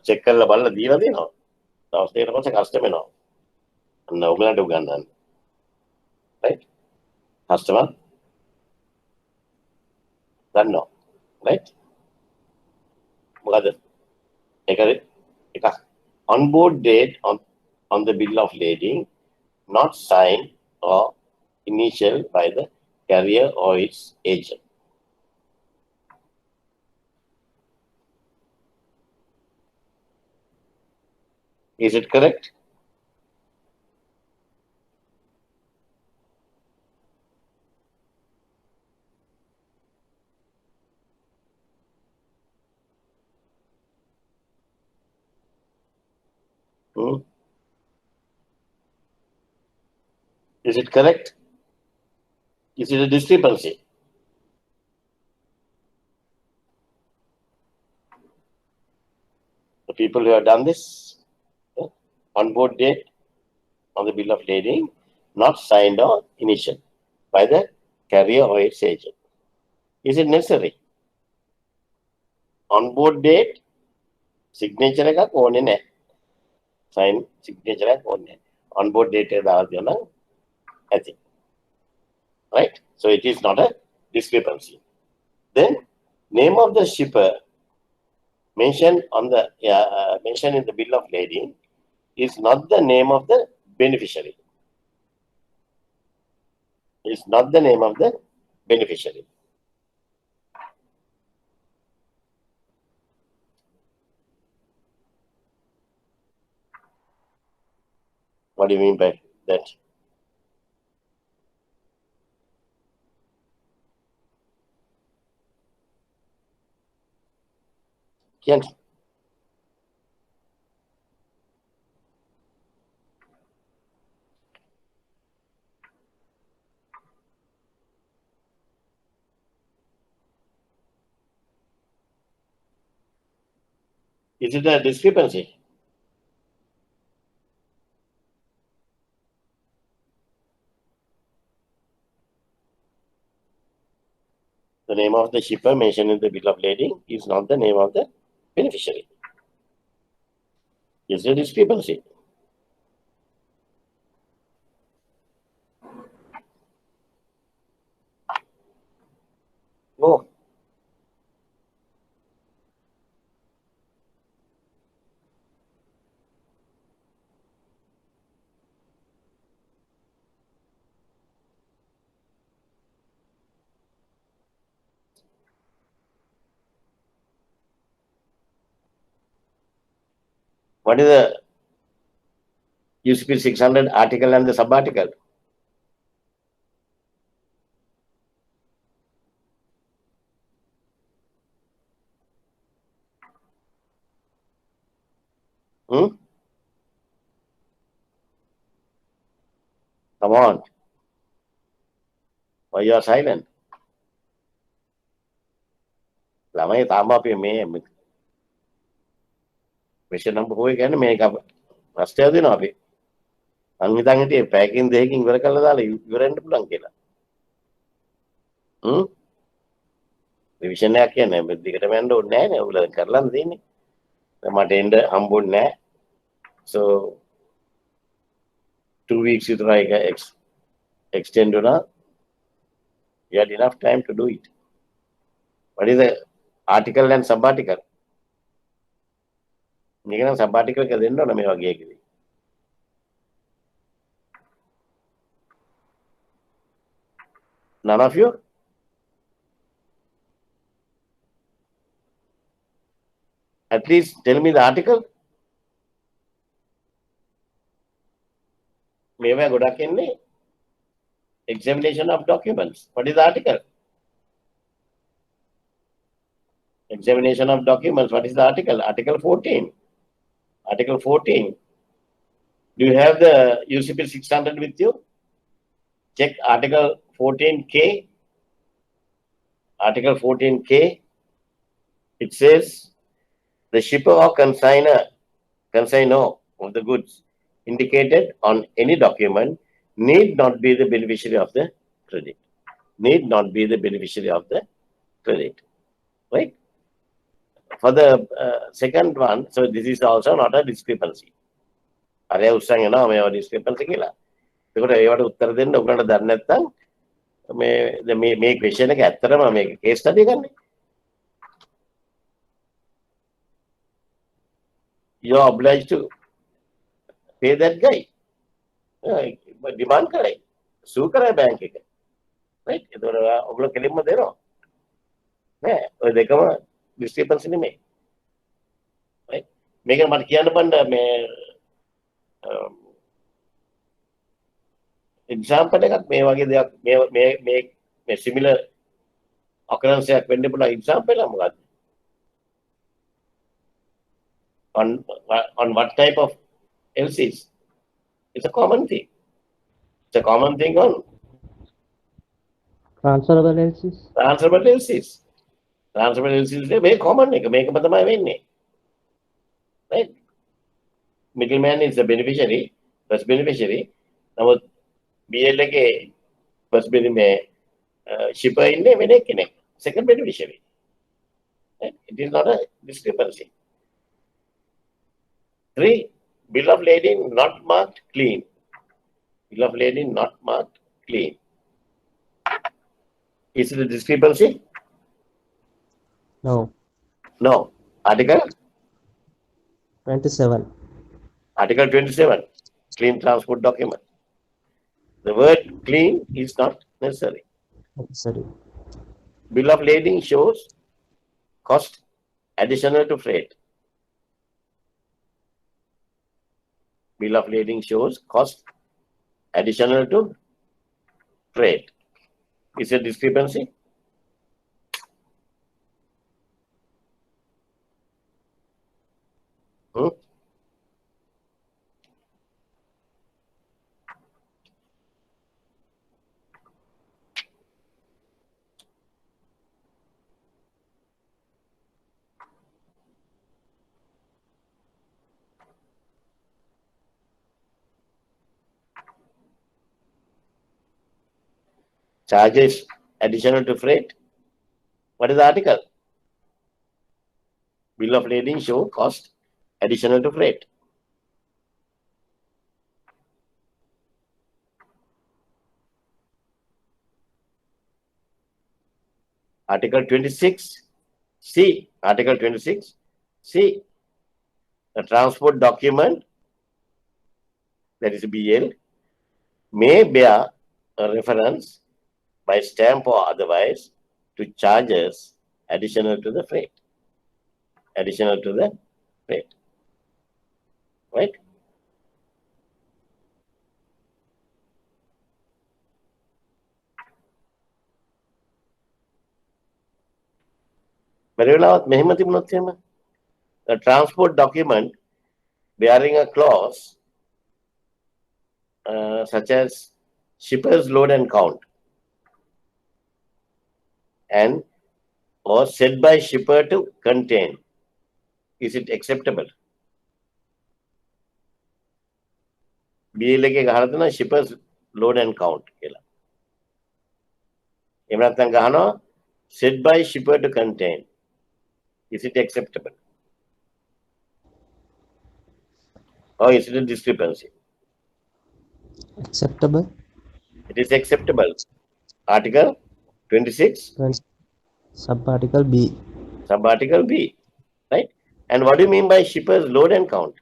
Check කරලා බලලා දීලා දෙනවා. දවස් දෙකකට පස්සේ customer එනවා. අන්න ඔයගලන්ට උගන්වන්න. Right? Customer දන්නවා. Right? මොකද? එකක් on-board date on the bill of lading not signed or initialed by the carrier or its agent. Is it correct? Is it correct? Is it a discrepancy? The people who have done this, on-board date on the bill of lading, not signed or initialed by the carrier or its agent. Is it necessary? On-board date, signature එකක් ඕනේ නැහැ. Sign signature එකක් ඕනේ නැහැ. onboard data දාලා තියෙනවා ඇති. Right? So it is not a discrepancy. Then name of the shipper mentioned in the bill of lading is not the name of the beneficiary. It's not the name of the beneficiary. What do you mean by that? Can Is it a discrepancy? The name of the shipper mentioned in the bill of lading is not the name of the beneficiary. Is it a discrepancy? No. What is the UCP 600 article and the sub-article? Hmm? Come on. Why you are silent? ළමයි තාම අපි මේ විෂය number 4 කියන්නේ මේක ප්‍රශ්නයක් දෙනවා අපි. මං හිතන් හිටියේ පැයකින් දෙකකින් ඉවර කරලා දාලා ඉවරෙන්න පුළුවන් කියලා. රිවිෂන් එකක් කියන්නේ මේ දිගටම යන්න ඕනේ නැහැ නේ. ඔයගොල්ලෝ කරලාම තියෙන්නේ. මට එන්න හම්බුන්නේ නැහැ. So 2 weeks විතරයි extend වුණා. You had enough time to do it. What is the article and sub-article? මේක නම් sub-article එක දෙන්න ඕන මේ වගේ එකදී. None of you? At least tell me the article. මේවා ගොඩක් එන්නේ examination of documents. What is the article? Examination of documents. What is the article? Article 14. Article 14. Do you have the UCP 600 with you? Check Article 14K. Article 14K. It says the shipper or consignor of the goods indicated on any document need not be the beneficiary of the credit. Need not be the beneficiary of the credit. Right? For the second one, so this is also not a discrepancy. අරය උස්සන් යනවා මේ discrepancy කියලා. ඒකට ඒවට උත්තර දෙන්න උගලන්ට දන්නේ නැත්නම් මේ question එක ඇත්තටම මේ case study එකනේ. You are obliged to pay that guy. Demand කරයි. sue කරයි bank එක. Right? ඒතකොට ඔයගොල්ලෝ කෙලින්ම දෙනවා. නෑ ඔය දෙකම discrepancy නෙමෙයි. Right? මේක මට කියන්න බන්න මේ example එකක් මේ වගේ දෙයක් මේ similar occurrence එකක් වෙන්න පුළුවන් example එක මොකක්ද? On what type of LCs? It's a common thing. It's a common thing on transferable LCs. Transferable LCs. Transferable LCs is very common. මේකම තමයි වෙන්නේ. Right? Middleman is the beneficiary, first beneficiary. නමුත් BL එකේ first shipper ඉන්නේ වෙන කෙනෙක්. Second beneficiary. Right? It is not a discrepancy. 3. Bill of lading not marked clean. Bill of lading not marked clean. Is it a discrepancy? No. No. Article? 27. Article 27. Clean transport document. The word clean is not necessary. Sorry. Bill of lading shows cost additional to freight. Bill of lading shows cost additional to freight. Is a discrepancy? Hmm? Charges additional to freight. What is the article? Bill of lading show cost additional to freight. Article 26. C. Article 26. C. The transport document, that is BL, may bear a reference by stamp or otherwise to charges additional to the freight. Additional to the freight. Right? The transport document bearing a clause such as shipper's load and count and or set by shipper to contain. Is it acceptable? BL එකේ ගහලා තියෙනවා shippers load and count කියලා. එහෙම නැත්නම් ගහනවා set by shipper to contain. Is it acceptable? Or is it a discrepancy? Acceptable. It is acceptable. Article 26, Subarticle B. subarticle B. Right? And what do you mean by shipper's load and count?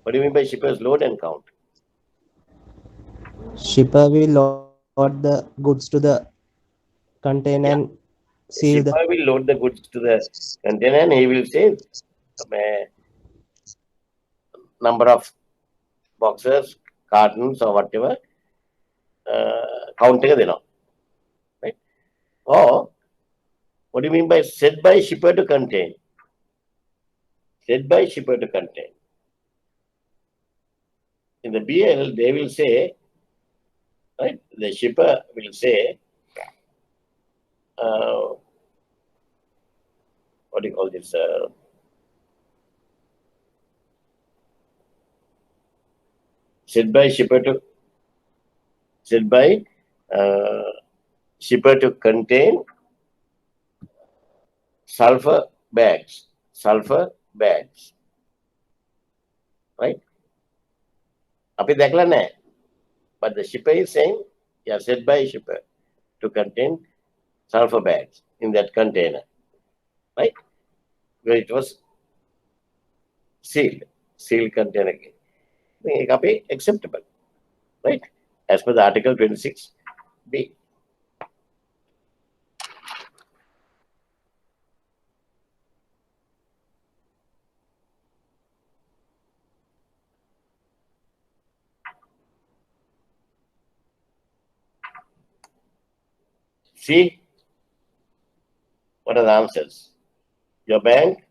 What do you mean by shipper's load and count? Shipper will load the goods to the container and seal the. Shipper will load the goods to the container and he will say number of boxes, cartons or whatever, count එක දෙනවා. Right? Or what do you mean by set by shipper to contain? Set by shipper to contain. In the BL, they will say, right? The shipper will say, what do you call this? Set by shipper to contain sulfur bags. Sulfur bags. Right? අපි දැකලා නැහැ. But the shipper is saying, yeah, set by shipper to contain sulfur bags in that container. Right? Where it was sealed. Sealed container. It can be acceptable. Right? As per the Article 26B. See, what are the answers? Your bank,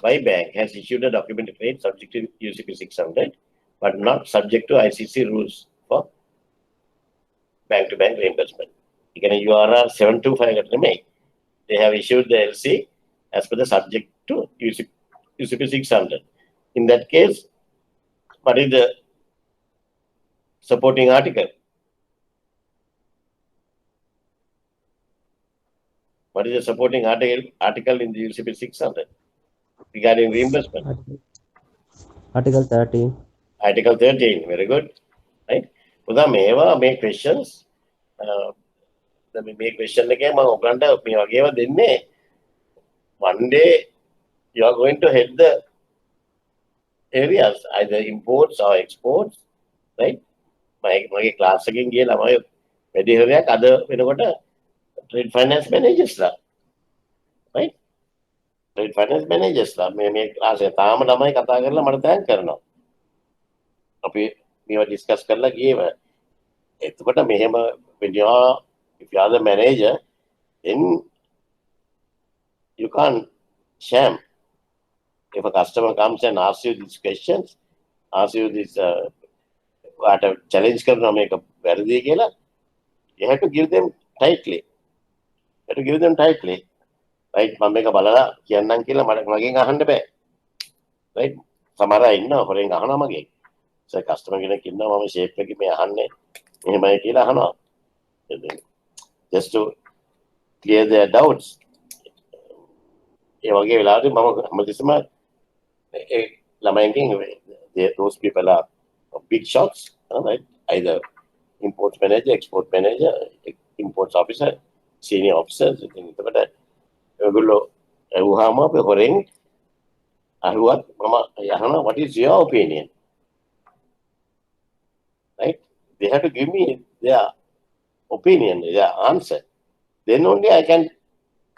my bank, has issued a document rate subject to UCP 600, but not subject to ICC rules for bank-to-bank reimbursement. You can URR 725 they have issued the LC as per the subject to UCP 600. In that case, what is the supporting article? What is the supporting article in the UCP 600 regarding reimbursement? Article 13. Article 13, very good. Right? Uda meva make questions. Make question again, one day you are going to head the areas, either imports or exports, right? My class again, other trade finance managers, right? Trade finance managers, මේ class එක තාම ළමයි කතා කරලා මට thank කරනවා. අපි මේවා discuss කරලා ගියේම. එතකොට මෙහෙම when you are, if you are the manager, then you can't sham. If a customer comes and asks you these questions, asks you this challenge කරනවා මේක වැරදි කියලා, you have to give them tightly. You have to give them tightly. Right? මම මේක බලලා කියන්නම් කියලා මගෙන් අහන්න බෑ. Right? සමහර අය ඉන්නවා හොරෙන් අහනවා මගෙන්. ඒ කස්ටමර් කෙනෙක් ඉන්නවා මම ෂේප් එකේ මේ අහන්නේ මෙහෙමයි කියලා අහනවා. Just to clear their doubts. ඒ වගේ වෙලාවදී මම හැමතිස්සම ළමයින්ගෙන් those people are big shots, right? Either import manager, export manager, imports officer, senior officers. එතකොට ඒගොල්ලෝ එවුවාම අපි හොරෙන් අහුවත් මම අහනවා what is your opinion? Right? They have to give me their opinion, their answer. Then only I can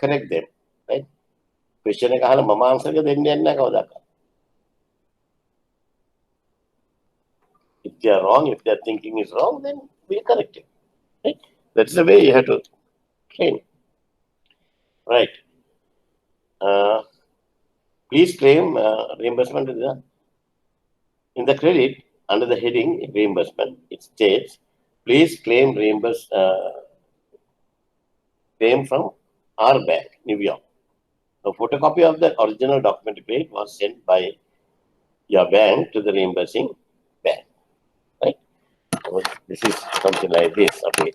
correct them. Right? Question එක අහලා මම answer එක දෙන්න යන්නේ නැහැ කවදාවත්. If they are wrong, if their thinking is wrong, then we correct it. Right? That's the way you have to train. Right. Please claim reimbursement in the credit under the heading reimbursement. It states, please claim claim from our bank, New York. A photocopy of the original document page was sent by your bank to the reimbursing bank. Right? So this is something like this. Okay.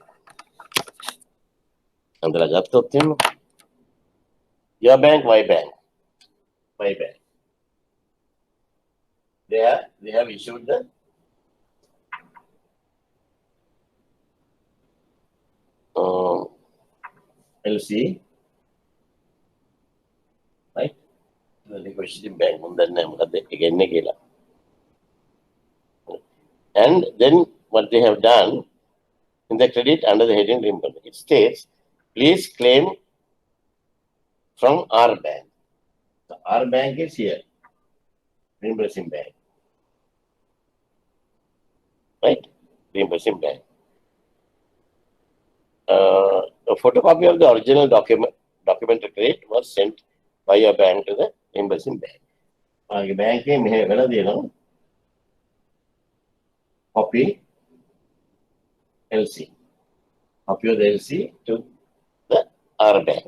Your bank, my bank. My bank. They have issued the LC, right? The negotiating bank, and then what they have done in the credit under the heading reimbursement, it states, please claim from our bank. So our bank is here, reimbursing bank, right? Reimbursing bank. A photocopy of the original document credit was sent by your bank to the reimbursing bank. Bank copy LC. Copy of the LC to the R bank.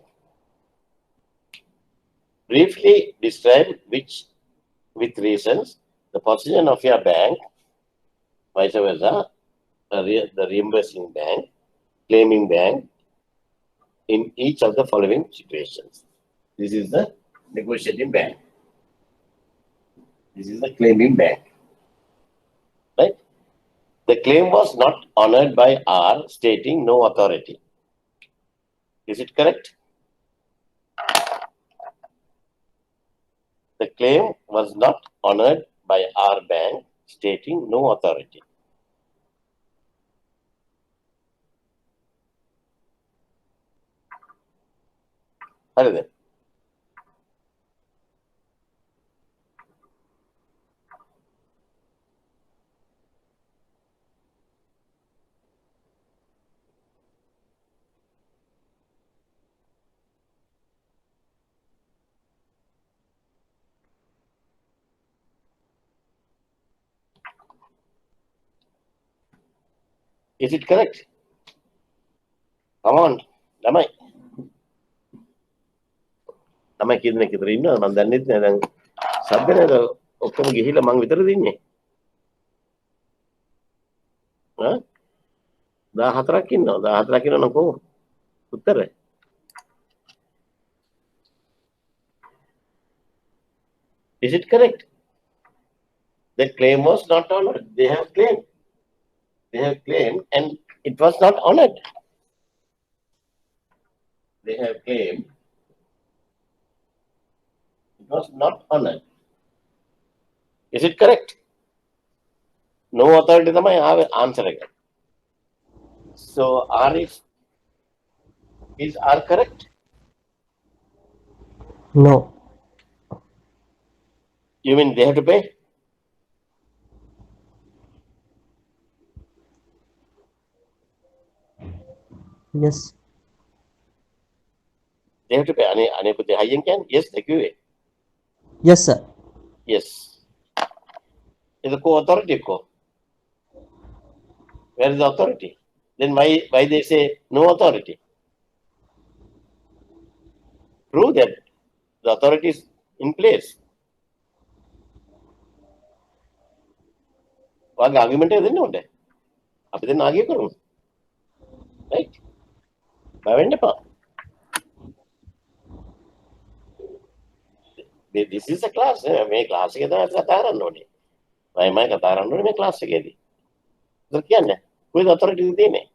Briefly describe with reasons, the position of your bank, vice versa, the reimbursing bank, claiming bank, in each of the following situations. This is the negotiating bank. This is the claiming bank. Right? The claim was not honored by R, stating no authority. Is it correct? The claim was not honored by our bank, stating no authority. Hariද? Is it correct? Come on, ළමයි. ළමයි කී දෙනෙක් විතර ඉන්නවද? මම දන්නේ නැහැ දැන්. සබ්බ නේද ඔක්කොම ගිහිල්ලා මං විතරද ඉන්නේ? ඈ? 14ක් ඉන්නවා. 14ක් ඉන්නවනම් කොහොමද? උත්තරය. Is it correct? The claim was not honored. They have claimed. They have claimed and it was not honored. They have claimed it was not honored. Is it correct? No authority is my answer again. So R is R correct? No. You mean they have to pay? Yes. They have to pay. Yes, they give it. Yes, sir. Yes. Is the co-authority co? Where is the authority? Then why they say no authority? Prove that the authority is in place. What argument is in there? After then argue karo. Right? This is a class. मैं class के तो ऐसा कतार अन्नोने. मैं कतार अन्नोने मैं class के दी. तो क्या ने? कोई authority नहीं ने.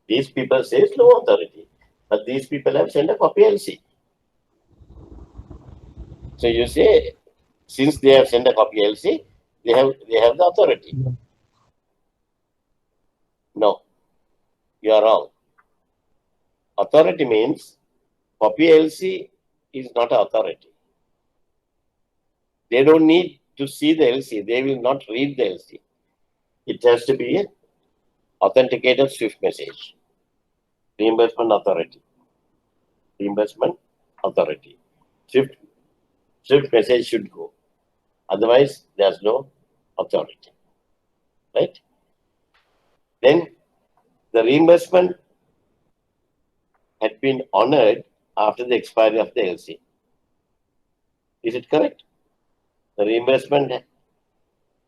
These people says no authority, but these people have sent a copy LC. So you say, since they have sent a copy LC, they have the authority. No, you are wrong. Authority means copy LC is not authority. They don't need to see the LC. They will not read the LC. It has to be an authenticated Swift message. Reimbursement authority. Reimbursement authority. Swift message should go. Otherwise, there's no authority. Right? Then the reimbursement had been honored after the expiry of the LC. Is it correct? The reimbursement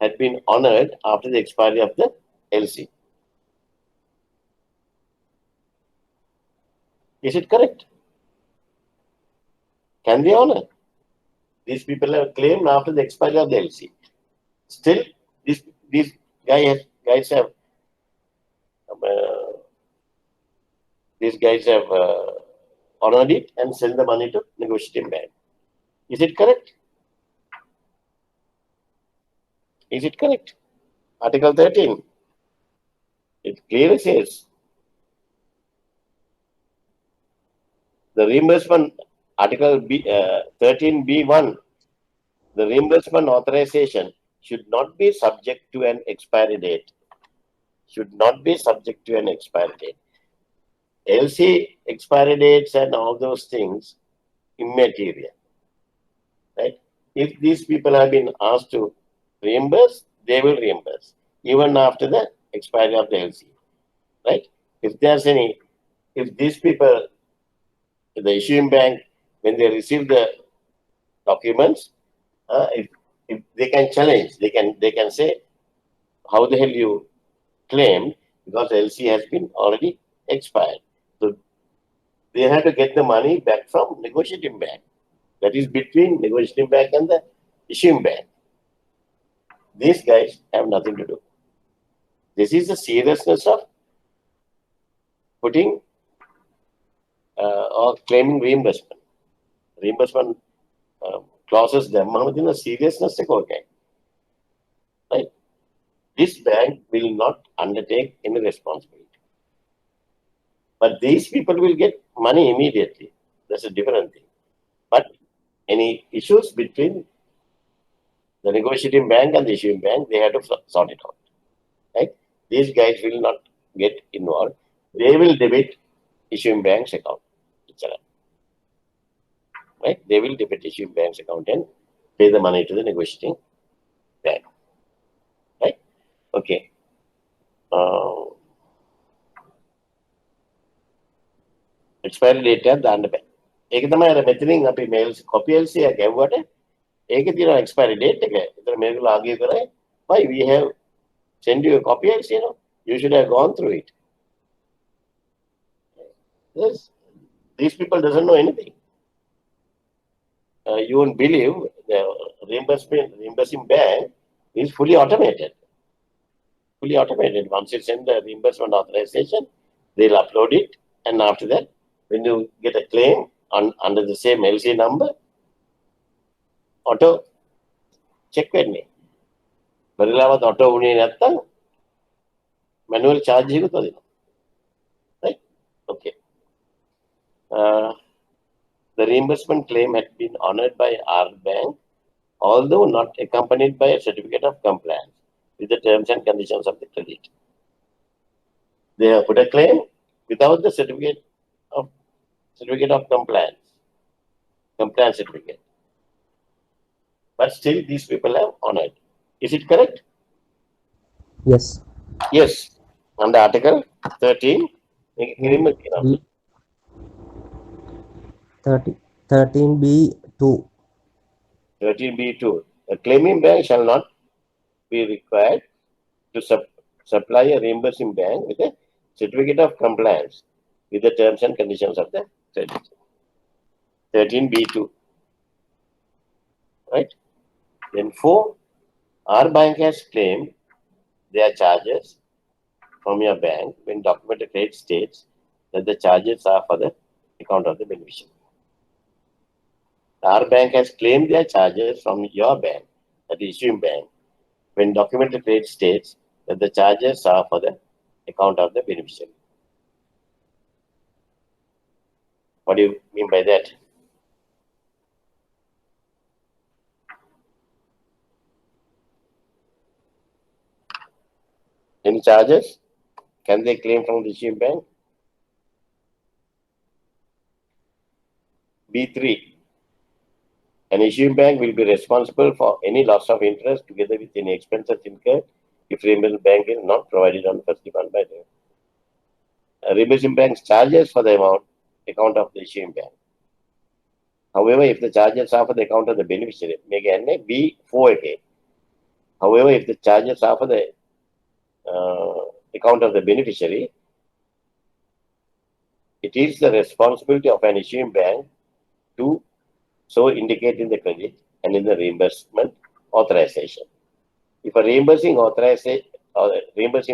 had been honored after the expiry of the LC. Is it correct? Can they honor? These people have claimed after the expiry of the LC. Still, these guys have honored it and sent the money to negotiating bank. Is it correct? Is it correct? Article 13. It clearly says the reimbursement, Article 13B1, the reimbursement authorization should not be subject to an expiry date. Should not be subject to an expiry date. LC expiry dates and all those things, immaterial. Right? If these people have been asked to reimburse, they will reimburse, even after the expiry of the LC. Right? If these people, the issuing bank, when they receive the documents, if they can challenge, they can say, how the hell you claimed, because LC has been already expired. So they have to get the money back from negotiating bank. That is between negotiating bank and the issuing bank. These guys have nothing to do. This is the seriousness of putting or claiming reimbursement. Reimbursement clauses them in the seriousness of okay. Right? This bank will not undertake any responsibility. But these people will get money immediately. That's a different thing. But any issues between the negotiating bank and the issuing bank, they have to sort it out. Right? These guys will not get involved. They will debit issuing bank's account. Right? They will debit issuing bank's account and pay the money to the negotiating bank. Right? Okay. Expiry date and the underpay. ඒක තමයි අර මෙතනින් අපි මේල්ස් copy LC එක ගැව්වට ඒකේ තියෙන expiry date එක. ඒතර මේගොල්ලෝ ආගිය කරේ why we have send you a copy LC, you should have gone through it. Yes. These people doesn't know anything. you won't believe the reimbursing bank is fully automated. Fully automated. Once you send the reimbursement authorization, they'll upload it, and after that, when you get a claim under the same LC number, auto check වෙන්නේ. බරිලාවත් auto වුණේ නැත්තම් manual charge එකක් දෙනවා. Right? Okay. The reimbursement claim had been honored by our bank, although not accompanied by a certificate of compliance with the terms and conditions of the credit. They have put a claim without the certificate of compliance certificate. But still, these people have honored. Is it correct? Yes. Yes. Under Article 13, B 13B2. 13B2. A claiming bank shall not be required to supply a reimbursing bank with a certificate of compliance with the terms and conditions of the credit. 13B2. Right? Then 4, our bank has claimed their charges from your bank when documented credit states that the charges are for the account of the beneficiary. Our bank has claimed their charges from your bank, that is issuing bank, when documented credit states that the charges are for the account of the beneficiary. What do you mean by that? Any charges? Can they claim from the issuing bank? B3. An issuing bank will be responsible for any loss of interest together with any expenses incurred if reimbursing bank is not provided on first demand by them. Reimbursing bank's charges for the account of the issuing bank. However, if the charges are for the account of the beneficiary, make B4 again. However, if the charges are for the account of the beneficiary, it is the responsibility of an issuing bank to so indicate in the credit and in the reimbursement authorization. If a reimbursing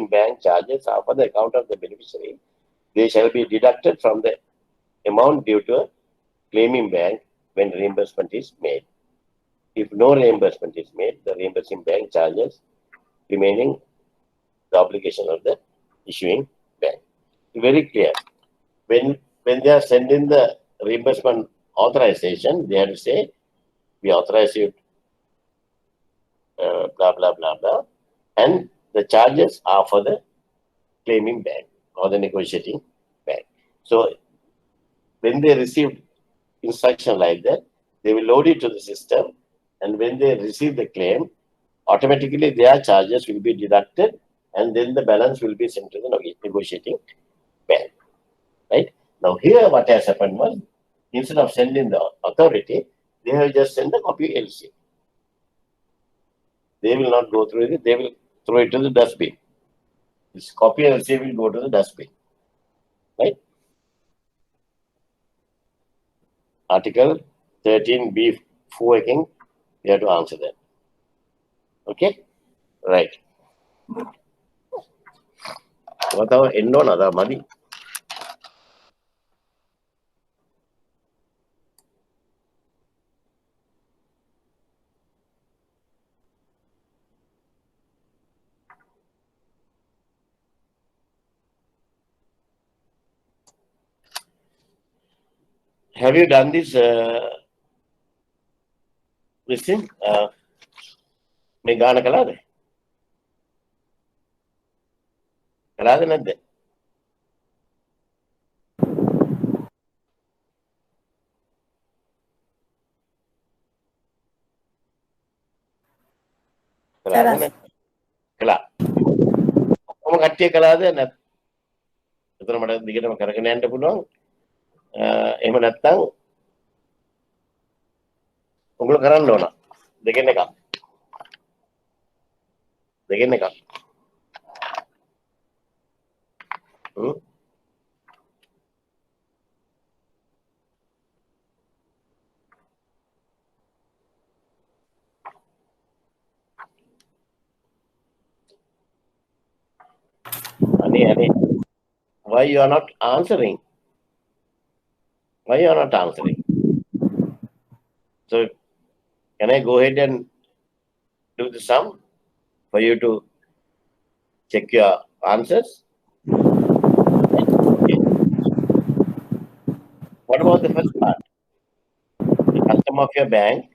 bank charges are for the account of the beneficiary, they shall be deducted from the amount due to a claiming bank when reimbursement is made. If no reimbursement is made, the reimbursing bank charges remaining the obligation of the issuing bank. Very clear. When they are sending the reimbursement authorization, they have to say, we authorize you, blah, blah, blah, blah. And the charges are for the claiming bank or the negotiating bank. So when they receive instruction like that, they will load it to the system. And when they receive the claim, automatically their charges will be deducted. And then the balance will be sent to the negotiating bank. Right? Now here what has happened was, instead of sending the authority, they have just sent the copy LC. They will not go through it, they will throw it to the dustbin. This copy LC will go to the dustbin. Right? Article 13B4 again, you have to answer that. Okay? Right. Whatever end on other money. Have you done this thing? මේ ගාන කළාද? කළාද නැද්ද? කළාද නැද්ද? කළා. කොහොම කට්ටිය කළාද නැත්? එතන මට දිගටම කරගෙන යන්න පුළුවන්. එහෙම නැත්නම් උගල කරන්න ඕන. දෙකෙන් එකක්. දෙකෙන් එකක්. Why you are not answering? Why you are not answering? So can I go ahead and do the sum for you to check your answers? Okay. What about the first part? The customer of your bank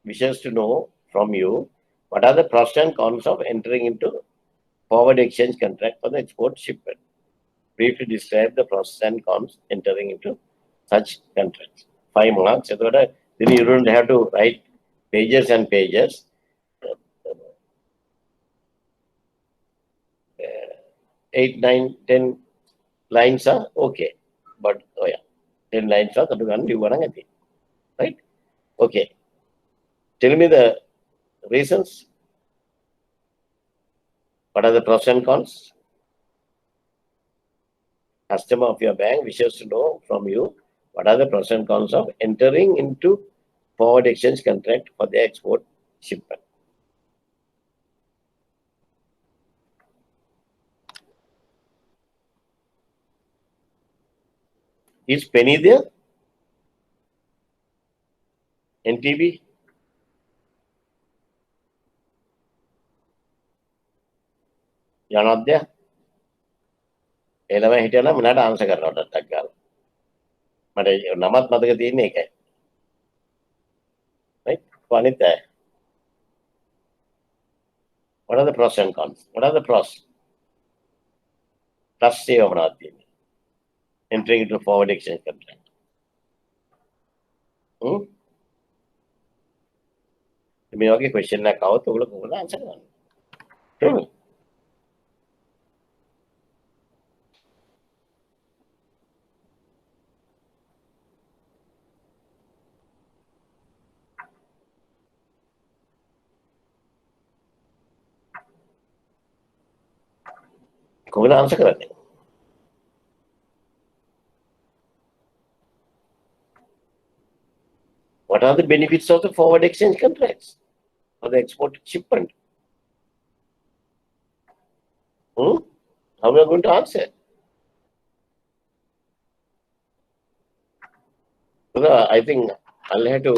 wishes to know from you what are the pros and cons of entering into forward exchange contract for the export shipment. Briefly describe the pros and cons entering into such contracts. 5 marks. Then you don't have to write pages and pages. 8, 9, 10 lines are okay. But 10 lines are right? Okay. Tell me the reasons. What are the pros and cons? Customer of your bank wishes to know from you what are the pros and cons of entering into forward exchange contract for the export shipment. Is Penny there? NTB? You are not there? එළම හිටියනම් මට answer කරනවා ටක් ගාලා. මට නමත් මතක තියෙන්නේ ඒකයි. Right? අනිත් අය. What are the pros and cons? What are the pros? Plus ඒව මොනවද තියෙන්නේ? Entering into forward exchange contract. මේ වගේ question එකක් આવුත් ඔයගොල්ලෝ කොහොමද ආන්සර් කරන්නේ? කොහොමද ආන්සර් කරන්නේ? What are the benefits of the forward exchange contracts for the export shipment? How are you going to answer? So I think I'll have to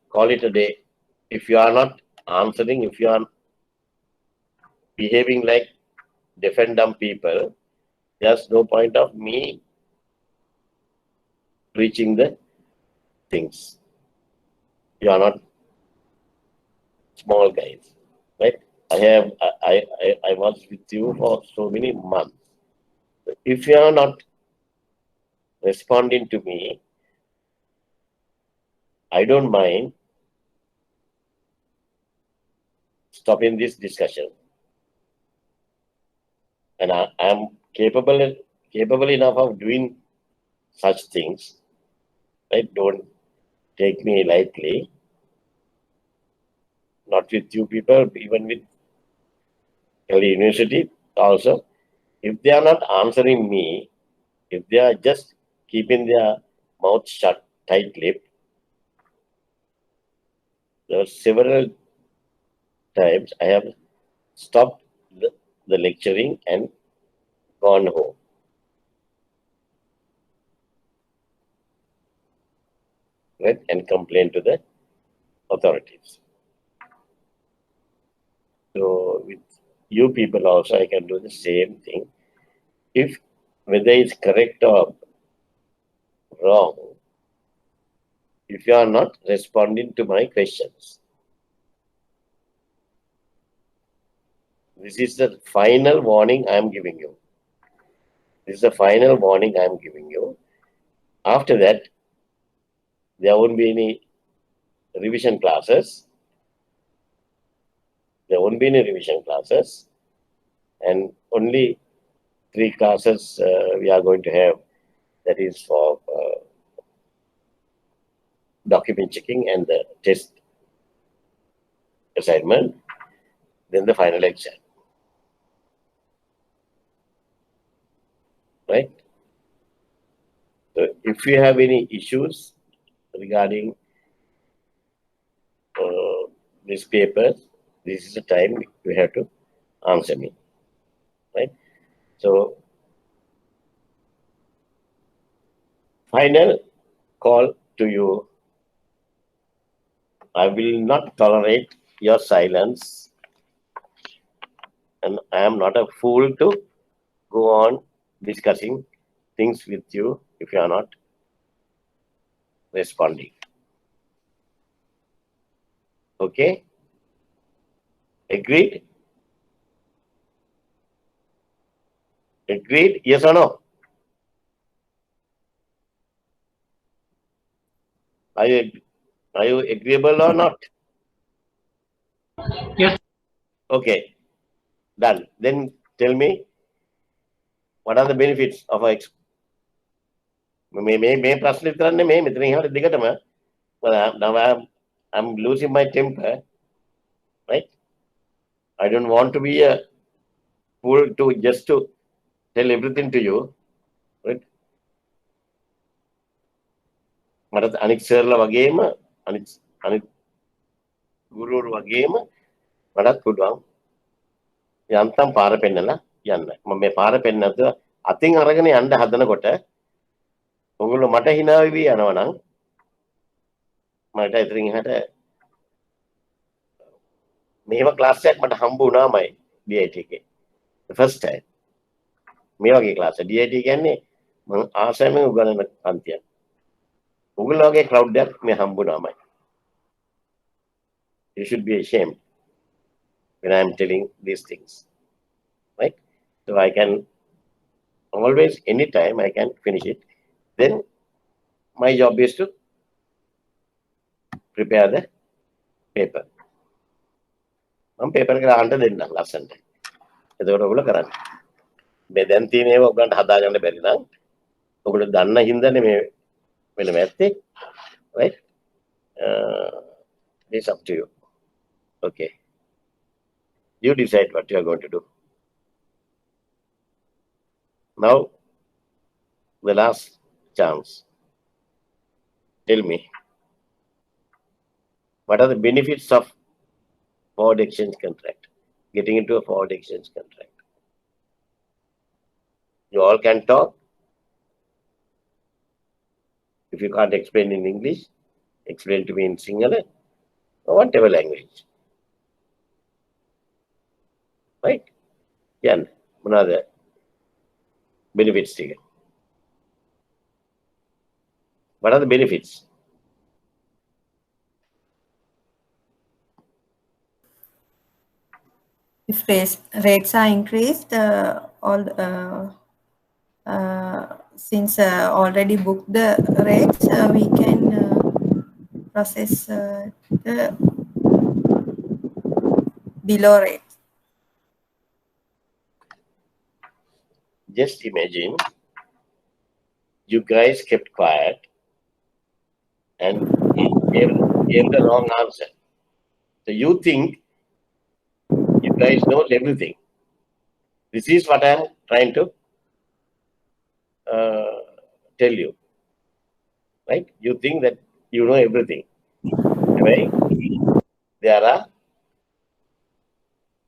call it a day. If you are not answering, if you are behaving like deaf and dumb people, there's no point of me preaching the things. You are not small guys, right? I was with you for so many months. If you are not responding to me, I don't mind stopping this discussion. And I am capable enough of doing such things. Right? Don't take me lightly. Not with you people, even with Delhi University also. If they are not answering me, if they are just keeping their mouth shut, tight-lipped, there were several times I have stopped the lecturing and gone home. Right? And complained to the authorities. So with you people also, I can do the same thing. If whether it's correct or wrong, if you are not responding to my questions, this is the final warning I am giving you. This is the final warning I am giving you. After that, there won't be any revision classes. There won't be any revision classes. And only 3 classes we are going to have. That is for document checking and the test assignment. Then the final exam. Right? So if you have any issues regarding these papers, this is the time you have to answer me. Right? So, final call to you. I will not tolerate your silence, and I am not a fool to go on discussing things with you if you are not responding. Okay? Agreed? Agreed? Yes or no? Are you agreeable or not? Yes. Okay, done. Then tell me what are the benefits of a මේ ප්‍රශ්න විතරන්නේ මේ මෙතන ඉහට දෙකටම now I'm losing my temper, right? I don't want to be a fool to just to tell everything to you, right? මට අනික් සර්ලා වගේම අනිත් ගුරුවරු වගේම මටත් පුළුවන් යන්තම් පාර පෙන්නලා යන්න. මම මේ පාර පෙන්න නැතුව අතින් අරගෙන යන්න හදනකොට ඔයගොල්ලෝ මට hina වෙවි යනවා නම් මට ඉතින් එහාට මේව ක්ලාස් එකක් මට හම්බ වුණාමයි DIT එකේ. the first time මේ වගේ ක්ලාස් එක DIT කියන්නේ මම ආසයෙන් උගන්වන පන්තියක්. ඔයගොල්ලෝ වගේ ක්ලවුඩ් එකක් මේ හම්බුනාමයි. You should be ashamed when I am telling these things, right? So I can always, anytime I can finish it. Then my job is to prepare the paper. මම paper එක අහන්න දෙන්නම් ලස්සනට. එතකොට ඔයගොල්ලෝ කරන්න. මේ දැන් තියෙන ඒවා ඔයගලන්ට හදාගන්න බැරි නම් ඔයගොල්ලෝ දන්න හින්දානේ මේ වෙනම ඇත්තේ. Right? It's up to you. Okay. You decide what you are going to do. Now, the last chance. Tell me, what are the benefits of forward exchange contract? Getting into a forward exchange contract. You all can talk. If you can't explain in English, explain to me in Sinhala or whatever language. Right? Yeah. Another benefits here. What are the benefits? If rates are increased, since already booked the rates, we can process the below rate. Just imagine you guys kept quiet and gave the wrong answer. So you think you guys know everything. This is what I am trying to tell you. Right? You think that you know everything. Right? There are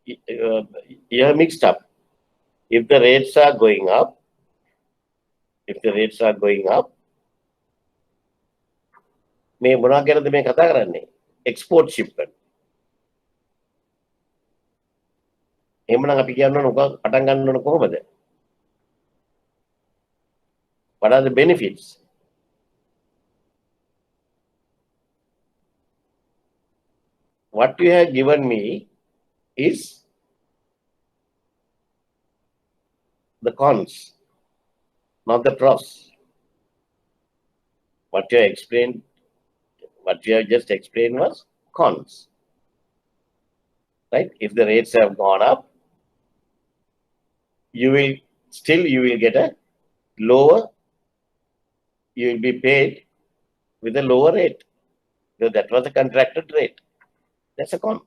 you are mixed up. If the rates are going up, මේ මොනවා ගැනද මේ කතා කරන්නේ? Export shipment. එහෙමනම් අපි කියන්න ඕන පටන් ගන්න ඕන කොහොමද? What are the benefits? What you have given me is the cons, not the pros. What you have just explained was cons. Right? If the rates have gone up, you will get a lower, you will be paid with a lower rate. Because that was a contracted rate. That's a con.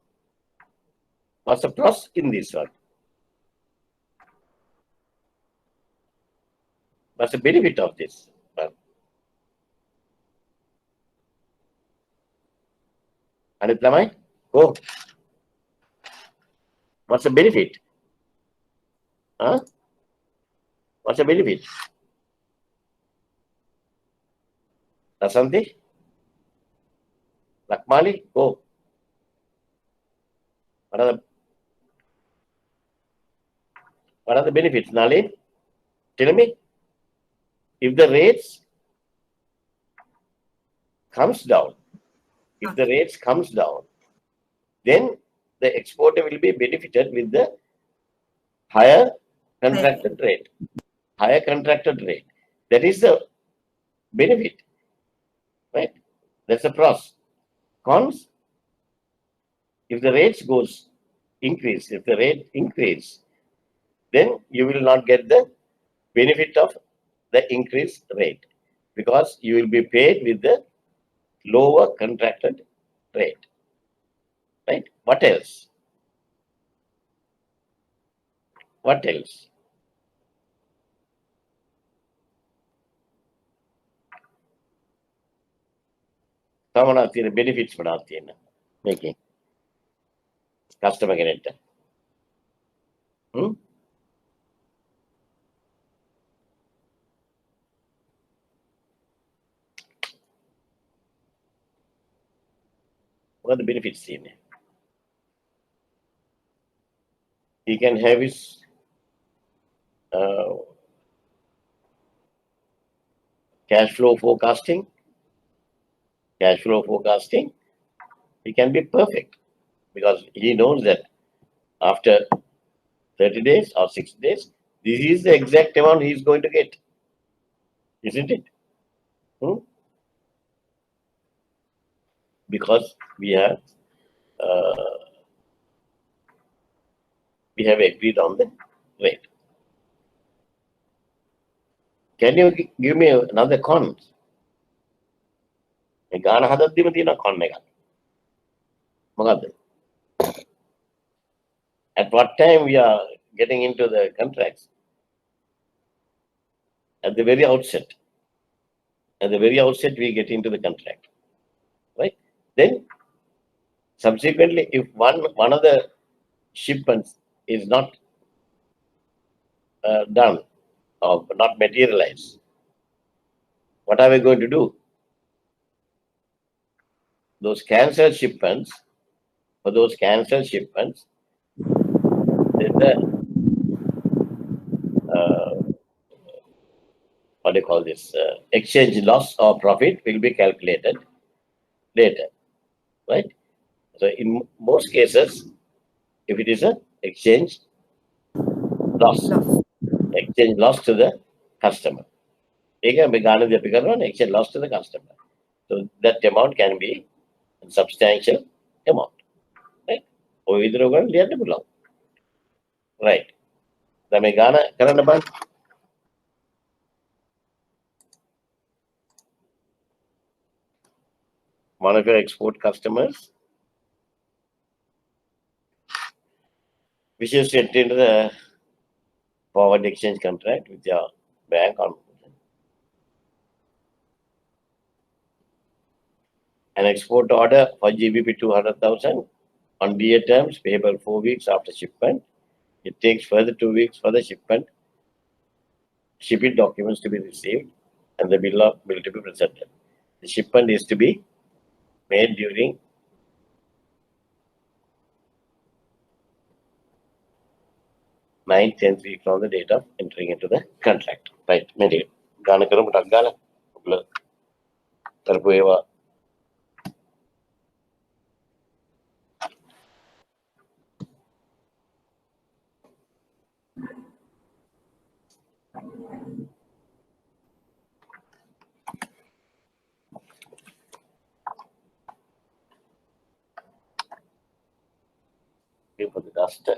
What's the pros in this one? What's the benefit of this? Anit Lamai? Go. What's the benefit? Huh? What's the benefit? Rasanti? Lakmali? Go. What are the benefits? Nalin? Tell me. If the rates comes down, then the exporter will be benefited with the higher contracted rate. That is the benefit, right? That's the pros. Cons, if the rates increase, then you will not get the benefit of the increased rate because you will be paid with the lower contracted rate, right? What else? Samanathiya benefits Manathiya making customer connect. What are the benefits seen? He can have his cash flow forecasting. He can be perfect because he knows that after 30 days or 60 days, this is the exact amount he is going to get. Isn't it? Because we have agreed on the rate. Can you give me another con? At what time we are getting into the contracts? At the very outset. We get into the contract. Right? Then subsequently, if one of the shipments is not done or not materialized, what are we going to do? Those cancelled shipments, there's a what do you call this? Exchange loss or profit will be calculated later, right? So in most cases, if it is a exchange loss to the customer. Exchange loss to the customer. So that amount can be a substantial amount. Right? Right. One of your export customers wishes to enter into the forward exchange contract with your bank on an export order for GBP 200,000 on DA terms payable 4 weeks after shipment. It takes further 2 weeks for the shipping documents to be received and the bill to be presented. The shipment is to be made during 9th week from the date of entering into the contract. Right. Maybe. For the dust.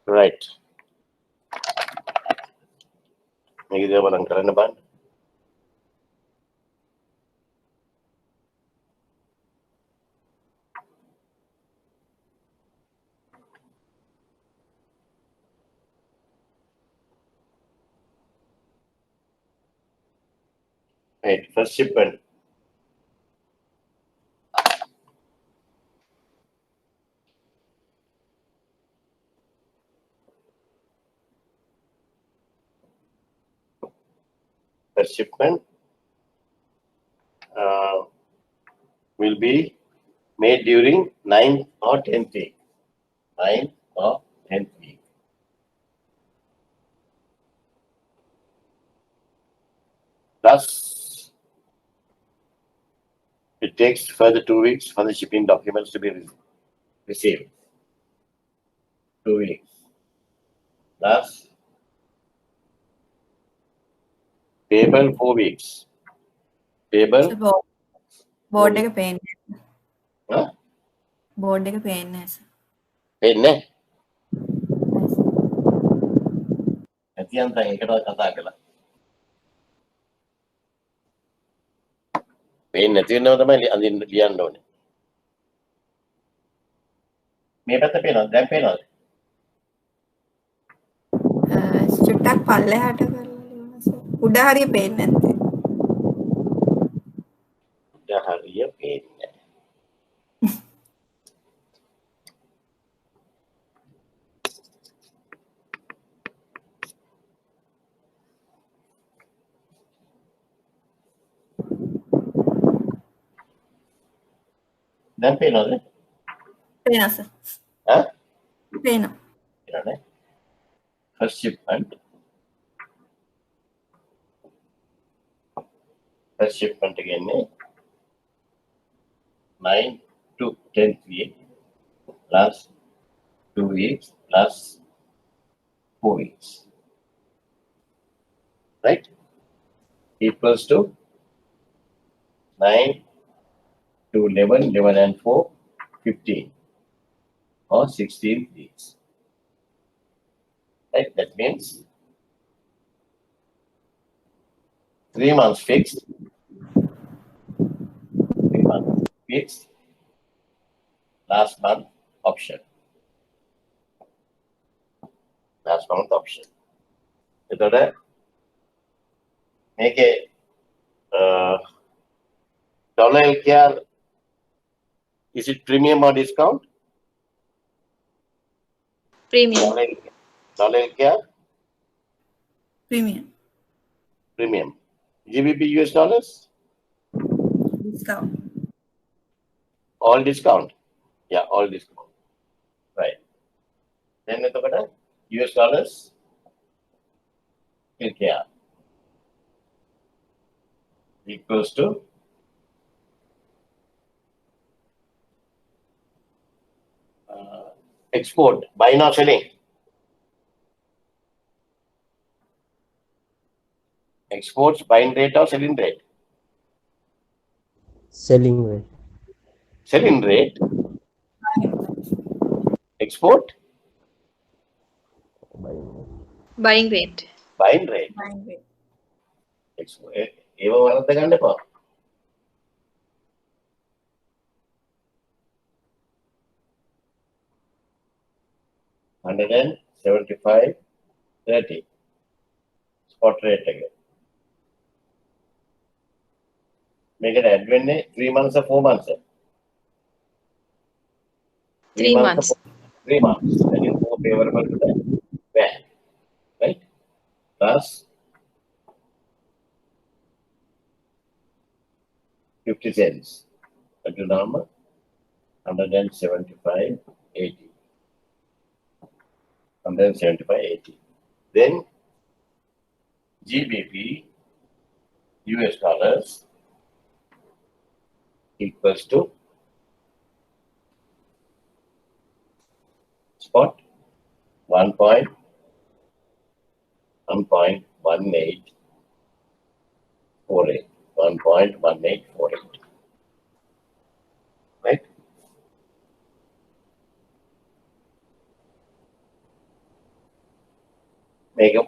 Right. Right. First shipment first shipment will be made during 9th or 10th week. 9th or 10th week. Thus, it takes further 2 weeks for the shipping documents to be received. 2 weeks. Thus, payable 4 weeks. Payable. board එක පේන්නේ. Huh? board එක පේන්නේ නැහැ sir. පේන්නේ ඇතියන්තන් එකට කතා කළා. පේන්නේ නැති වෙනව තමයි අඳින්න ලියන්න ඕනේ. මේ පැත්ත පේනවද? දැන් පේනවද? චුට්ටක් පල්ලෙහාට කරලා ලියන්න sir. උඩ හරිය පේන්නේ නැත්තේ. හරිය පේන්නේ. දැන් පේනවද? පේනවා sir. ඈ? පේනවා. පේනවනේ. First shipment. First shipment again. 9 to 10th week plus 2 weeks plus 4 weeks. Right? Equals to 9 to 11, 11 and 4, 15 or 16 weeks. Right? That means 3 months fixed. 3 months fixed. Last month option. Last month option. එතකොට මේකේ dollar LKR, is it premium or discount? Premium. Dollar LKR? premium. Premium. GBP US dollars? discount. All discount? Yeah, all discount. Right. Then එතකොට US dollars LKR equals to export, buying or selling? Exports, buying rate or selling rate? selling rate. Selling rate. Export, Buying rate. buying rate. Buying rate. ඒව වරද්ද ගන්න එපා. $175.30 spot rate එක. මේකට add වෙන්නේ 3 months or 4 months? 3 months. 3 months. That is more favorable to the bank. Right? Plus 50 cents. That is number 175.80. 175.80. Then GBP US dollars equals to spot 1.1848. 1.1848. Right? Make a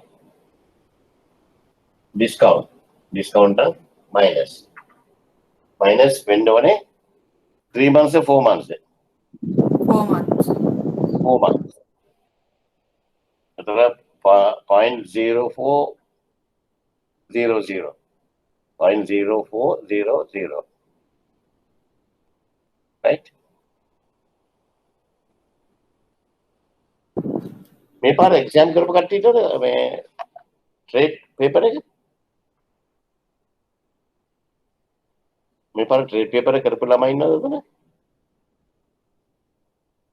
discount. Discount minus. Minus when 3 months or 4 months? 4 months. 4 months. That's 0.0400. 0.0400. Right? මේ පාර exam කරපු කට්ටියටද මේ trade paper එක? මේ පාර trade paper එක කරපු ළමයි ඉන්නවද එතන?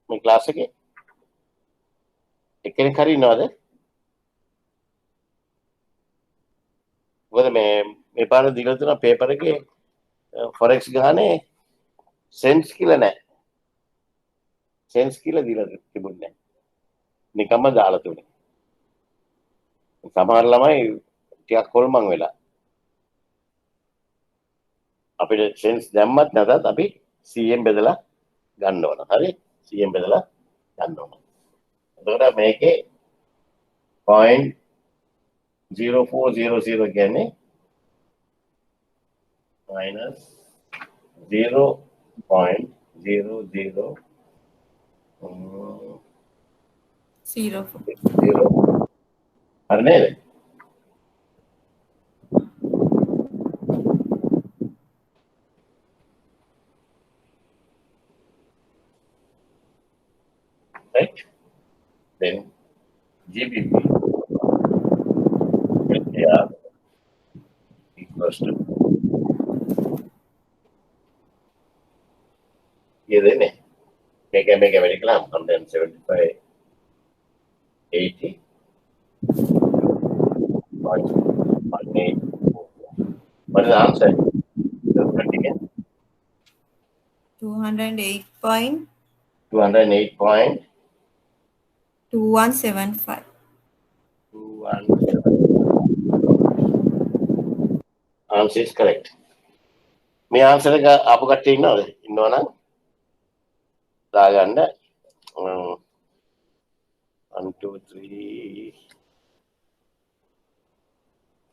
මේ ක්ලාස් එකේ එක්කෙනෙක් හරි ඉන්නවද? මොකද මේ පාර දීලා තියෙන පේපර් එකේ ෆොරෙක්ස් ගානේ සෙන්ස් කියලා නැහැ. සෙන්ස් කියලා දීලා තිබුණේ නැහැ. නිකම්ම දාලා තුනේ. සමහර ළමයි ටිකක් කොල්මන් වෙලා. අපිට සෙන්ස් දැම්මත් නැතත් අපි 100ෙන් බෙදලා ගන්න ඕන. හරි? 100ෙන් බෙදලා ගන්න ඕන. එතකොට මේකේ 0.0400 කියන්නේ minus 0.00 0. හරි නේද? Right? Then GBP LKR equals to ये देने make a very clam 175 80 what is the answer? 208.2175 answer is correct. මේ answer එක ආපු කට්ටිය ඉන්නවද? ඉන්නවනම් දාගන්න 1 2 3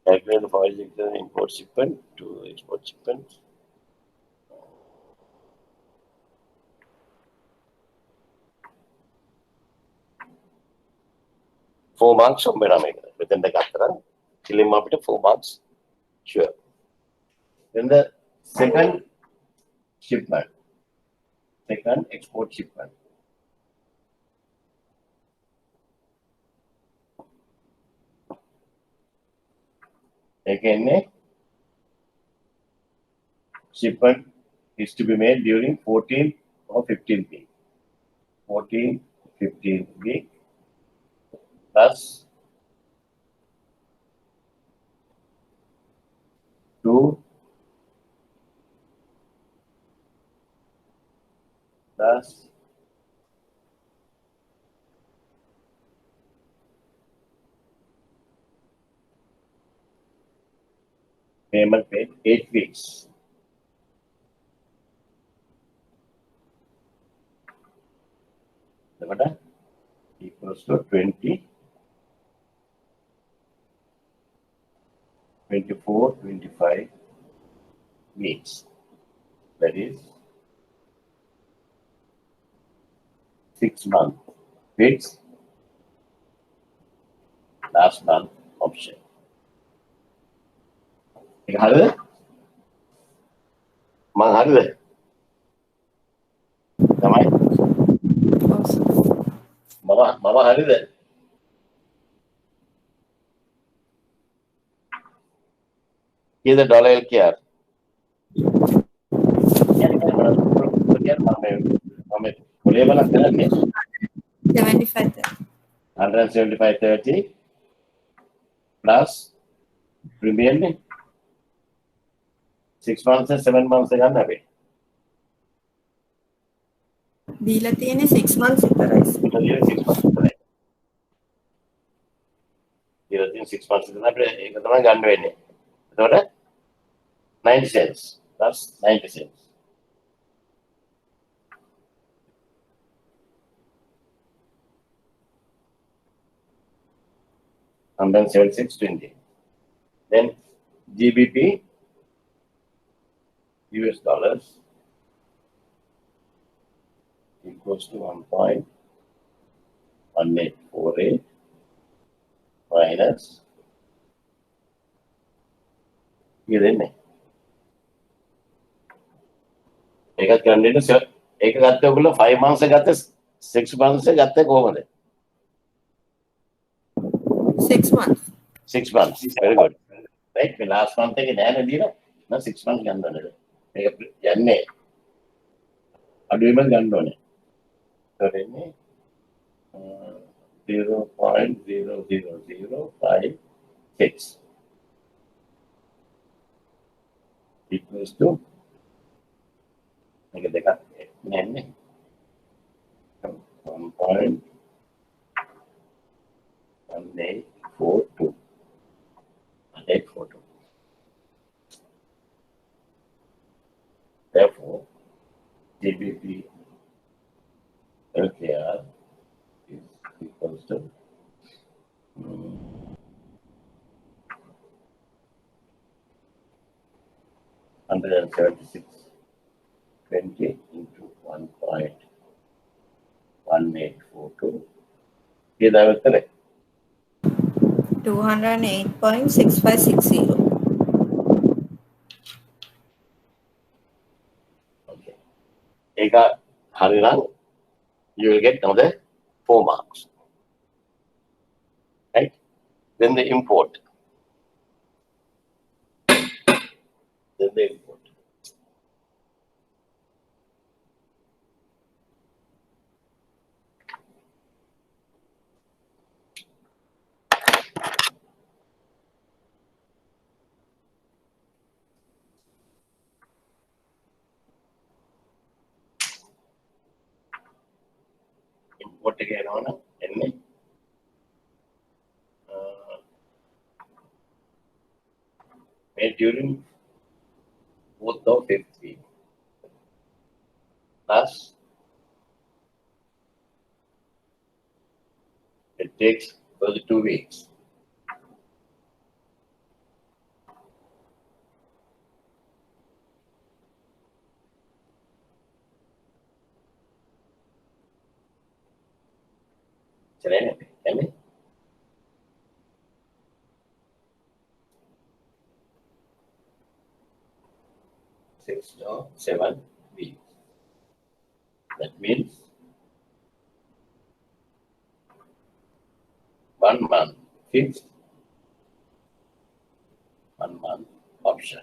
calculate the foreign import shipment to export shipment. Four marks හම්බෙනවා මේක. මෙතෙන්ද ගත්තා නම් කිලින්ම අපිට 4 marks sure. Then the second shipment, second export shipment. Again, shipment is to be made during 14th or 15th week. 14th, 15th week plus 2 plus payment paid 8 weeks. Equals to 20, 24, 25 weeks. That is 6 months. Weeks. Last month option. ඒක හරිද? මං හරිද? තමයි. මම හරිද? කීයද dollar LKR? මම කොලේ බලක් කරන්නේ 175.30 plus premium නේ 6 months and 7 months ගන්න අපි. දීලා තියෙන්නේ 6 months විතරයි. 6 months විතරයි. දීලා තියෙන 6 months විතරයි අපිට ඒක තමයි ගන්න වෙන්නේ. එතකොට 90 cents plus 90 cents. And then 76.20. Then GBP US dollars equals to 1.1848 minus ये देने एक कैंडिडेट से एक गत्ते को 5 months से गत्ते 6 months से गत्ते को मरे 6 months. 6 months very good right the last month के नया नहीं दिया ना 6 months के अंदर है යන්නේ අඩුවෙන් ගන්න ඕනේ. කරන්නේ 0.00056 equals to මේක දෙකක් නෑනේ 1.1842 1842. Therefore, GBP LKR is equals to 176.20 into 1.1842. Is that correct? 208.6560. Okay. Eka Harinang, you will get another 4 marks. Right? Then the import. Then the import. Import again on made during 4th or 5th week. Plus, it takes for the 2 weeks. Can I? 6 or 7 weeks. That means 1 month fixed, 1 month option.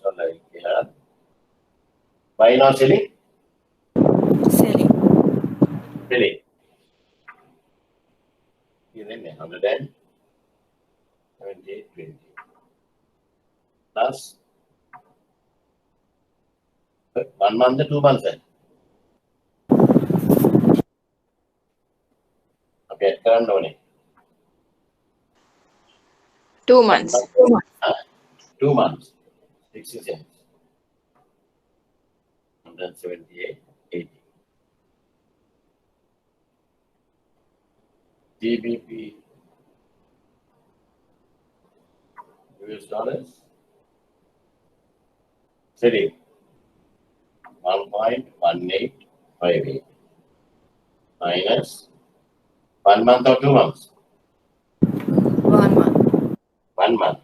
So like here, buy now selling? Selling. Selling. Here then 178.20 plus 1 month or 2 months. Okay, current only. 2 months. 2 months. 60 cents. 178.80. GBP US dollars. Selling 1.1858 minus 1 month or 2 months. 1 month. 1 month.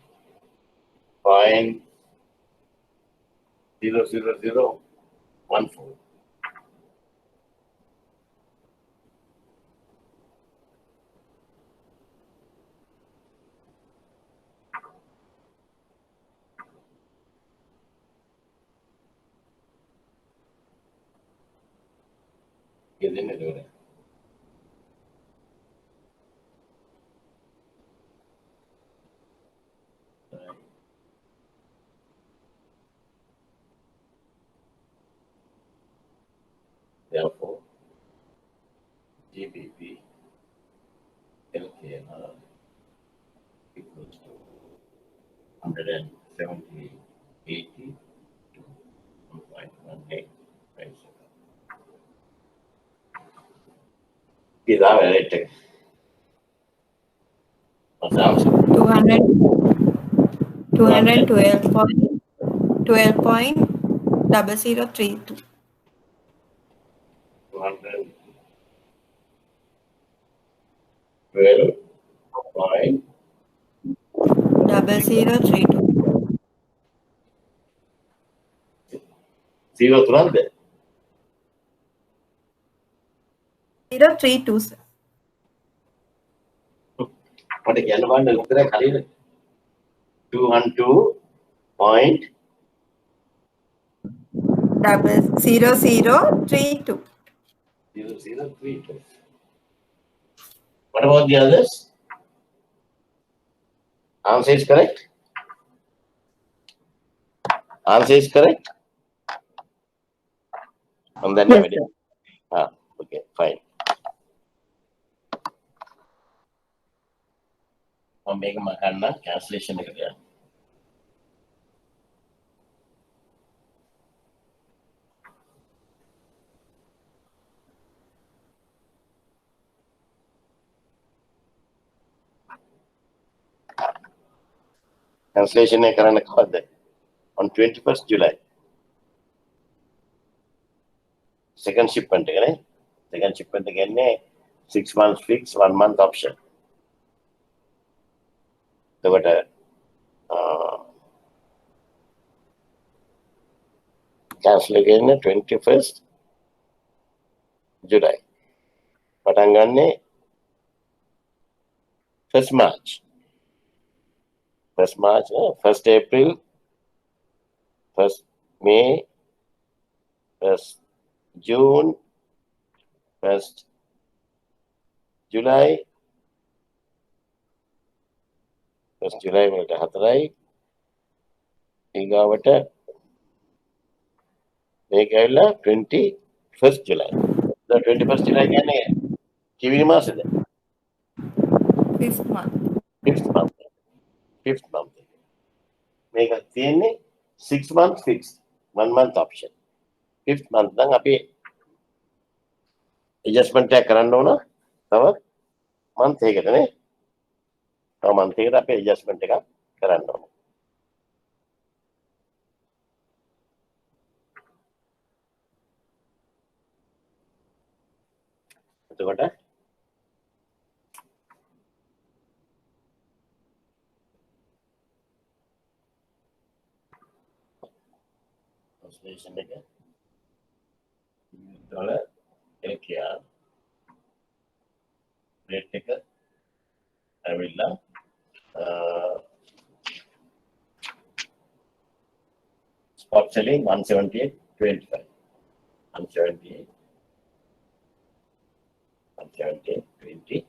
0.00014. Isn't it? Therefore, GBP LKR equals to 170.80 to 1.1857. Is our rate. What's the answer? 212.0032. 212.0032. 0032. 0 තුනක්ද? 032, sir. But again, one look at 212.0032. 0032. What about the others? Answer is correct. Answer is correct. And then Yes, sir. Okay, fine. I'll make my cancellation again. Cancellation on 21st July. Second shipment again. Second shipment again. 6 months fixed, 1 month option. So what cancel again 21st July. But I'm going 1st March. 1st March, 1st April, 1st May, 1st June, 1st July, 1st July වලට 4යි ඊගාවට මේක ඇවිල්ලා 21st July. The 21st July කියන්නේ කිවිලි මාසෙද? 5th month. 5th month. 5th month. මේක තියෙන්නේ 6 months fixed, 1 month option. 5th month නම් අපි adjustment එක කරන්න ඕන තව month එකකටනේ. තව month එකකට අපි adjustment එකක් කරන්න ඕන. එතකොට translation එක $LKR rate එක ඇවිල්ලා spot selling 178.25 178 178.25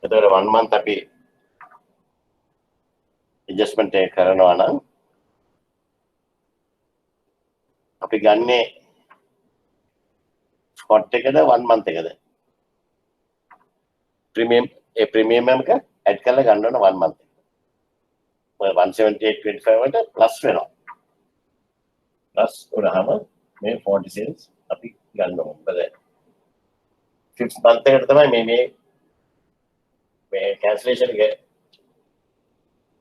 එතකොට 1 month අපි adjustment එක කරනවා නම් අපි ගන්නේ spot එකද 1 month එකද premium එක add කරලා ගන්න ඕන 1 month එක. ඔය 178.25 වලට plus වෙනවා. plus උනහම මේ 40 cents අපි ගන්න ඕන. මොකද 5th month එකට තමයි මේ cancellation එක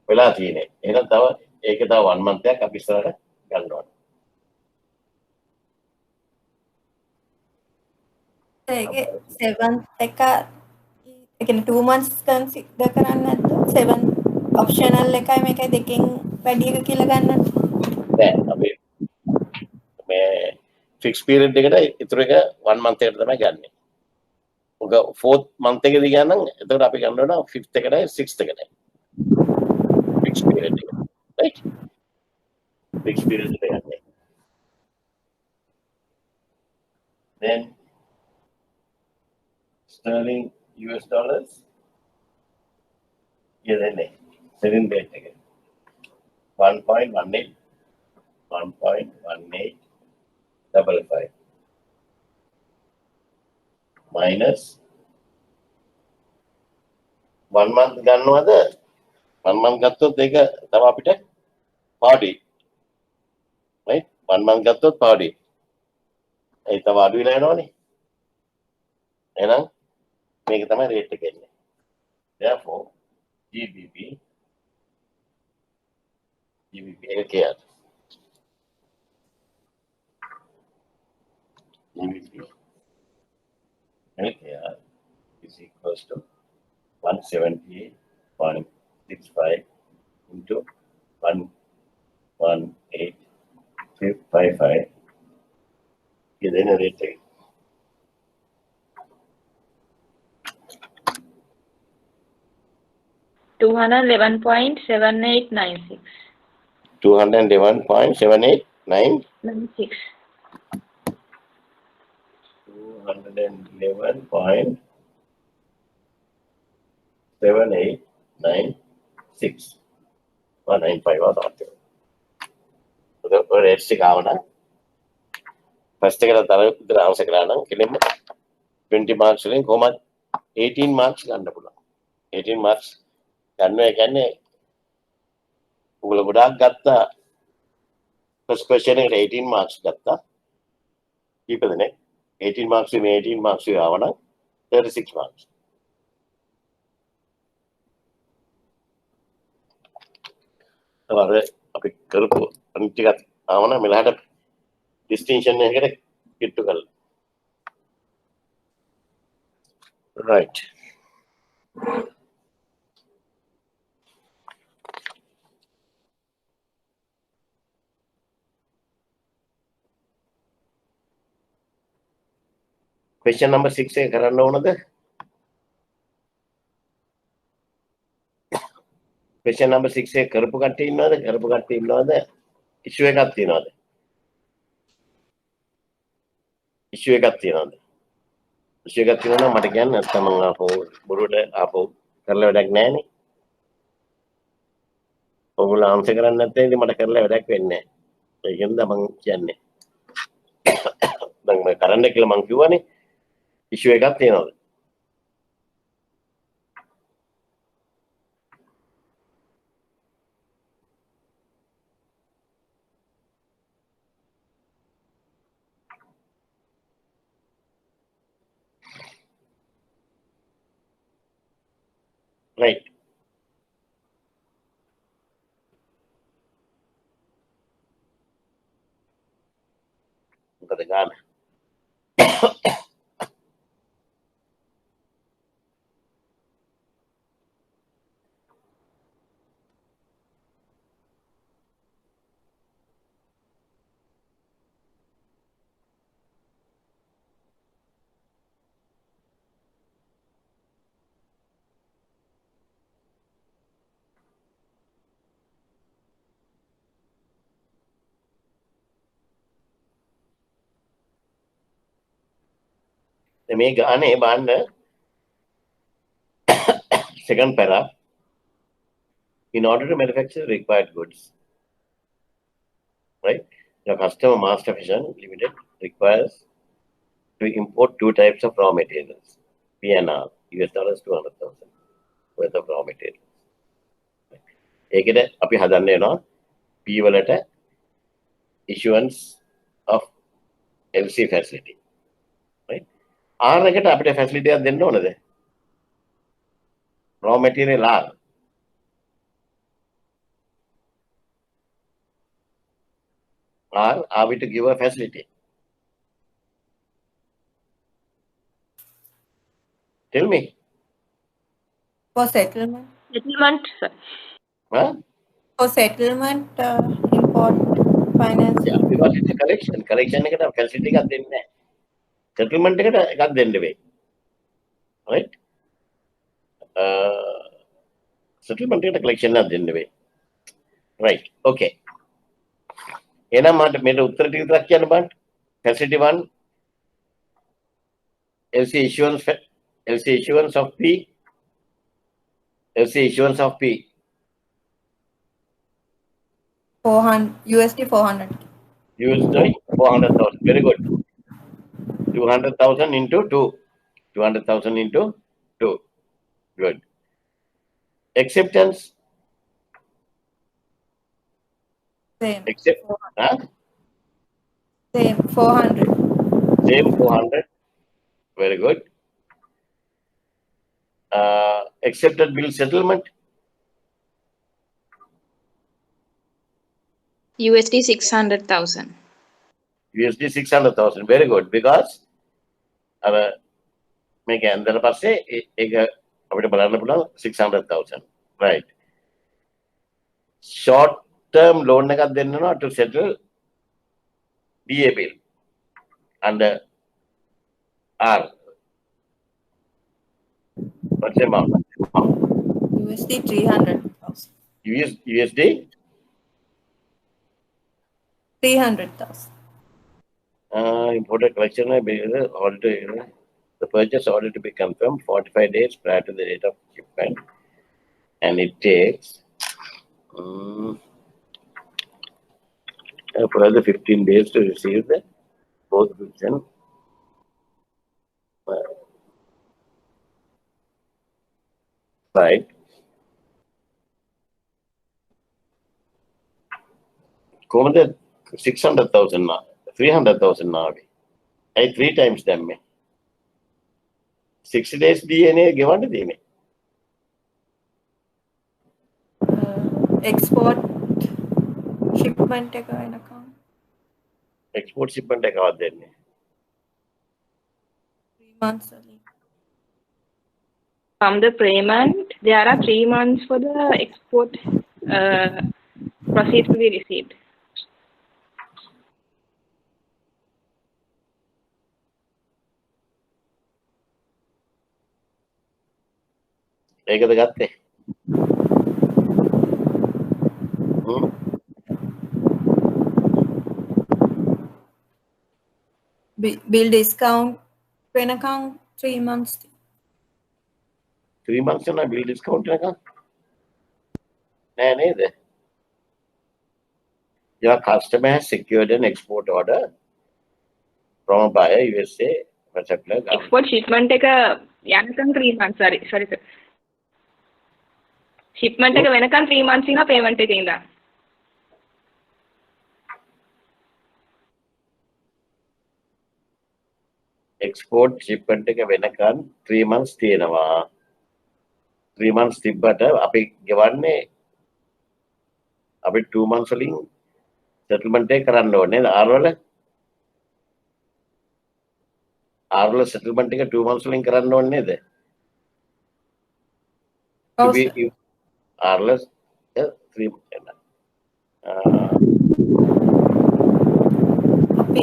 වෙලා තියෙන්නේ. එහෙනම් තව ඒක තව 1 month එකක් අපි ඉස්සරහට ගන්න ඕන. ඒකේ 7th එක ඒ කියන්නේ 2 months consider කරන්නේ නැද්ද? 7th optional එකයි මේකයි දෙකෙන් වැඩි එක කියලා ගන්නවද? නෑ අපි මේ fixed period එකට ඉතුරු එක 1 month එකට තමයි ගන්නෙ. ඔක 4th month එකේදී ගියා නම් එතකොට අපි ගන්න ඕන 5th එකටයි 6th එකටයි. fixed period එක. right? fixed period එක ගන්න. Then sterling US dollars ये देने selling rate එක 1.18 minus 1 month ගන්නවද 1 month ගත්තොත් ඒක තව අපිට පාඩි right 1 month ගත්තොත් පාඩි ඒ තව අඩු වෙලා යනවනේ එහෙනම් මේක තමයි රේට් එක එන්නේ therefore GBP LKR GBP LKR is equals to 178.65 into 118.55 ये देना रेट है 211.7896. 211.7896. 96. 211.7896. 195 or something. Let's take out. First, take the answer. 20 marks. 18 marks. 18 marks. First question 18 marks. Keep it 18 marks. 18 marks. 36 marks. Distinction right. Question number 6 question number 6 කරපු කට්ටිය ඉන්නවද? කරපු කට්ටිය ඉන්නවද? issue එකක් තියනවද? issue එකක් තියනවද? issue එකක් තියෙනවා මට කියන්න නැත්නම් මම ආපහු බොරුවට ආපහු කරලා වැඩක් නැහැ නේ. ඔයගොල්ලෝ ආන්සර් කරන්නේ නැත්නම් ඉතින් මට කරලා වැඩක් වෙන්නේ නැහැ. ඒකෙන්ද මම කියන්නේ. දැන් මම කරන්න කියලා මම කිව්වනේ. issue එකක් තියනවද? Right. මොකද ගන්න? මේ ගානේ බලන්න second para. In order to manufacture required goods, right? Your customer master vision limited requires to import two types of raw materials, PNR, US dollars 200,000 worth of raw materials. ඒකද අපි හදන්න වෙනවා P වලට issuance of LC facility, right? R එකට අපිට facility එකක් දෙන්න ඕනද? Raw material R. Are we to give a facility? Tell me. For settlement. Settlement, sir. Huh? For settlement, import finance. Yeah, because it's a collection. Collection එකට facility එකක් දෙන්නේ නැහැ. Settlement එකට එකක් දෙන්න වෙයි. Right? Settlement එකට collection එකක් දෙන්න වෙයි. Right. Okay. එහෙනම් මට මේකට උත්තර ටික විතරක් කියන්න බෑ. Facility 1 LC issuance of P. LC issuance of P. 400 USD 400. USD 400,000. Very good. 200,000 into 2. 200,000 into 2. Good. Acceptance. Same. Accept. Huh? Same 400. Same 400. Very good. Accepted bill settlement. USD 600,000. USD 600,000. Very good. Because මේක ඇන්දර පස්සේ ඒක අපිට බලන්න පුළුවන් 600,000. Right. Short term loan එකක් දෙන්නවා to settle DA bill under R. What's the amount? USD 300,000. USD 300,000. Imported collection the purchase order to be confirmed 45 days prior to the date of shipment, and it takes further 15 days to receive the both goods and right. කොහොමද 600,000 නා 300,000 නාවේ ඒ 3 times දැම්මේ 60 days DNA ගෙවන්න තියෙන්නේ Export shipment එක වෙනකම් export shipment එකවත් දෙන්නේ 3 months වලින්. From the payment, there are 3 months for the export proceeds to be received. ඒකද ගත්තේ Bill discount වෙනකම් 3 months. 3 months na bill discount එක නෑ නේද your customer has secured an export order from a buyer USA particular government. Export shipment එක යනකම් 3 months sorry sir. Shipment එක වෙනකම් 3 months ඉන්න payment එකේ ඉඳන්. export shipment එක වෙනකන් 3 months තියෙනවා 3 months තිබ්බට අපි ගෙවන්නේ අපි 2 months වලින් settlement එක කරන්න ඕනේ නේද R වල settlement එක 2 months වලින් කරන්න ඕනේ නේද ඔව් to be sir. R වල 3 අපි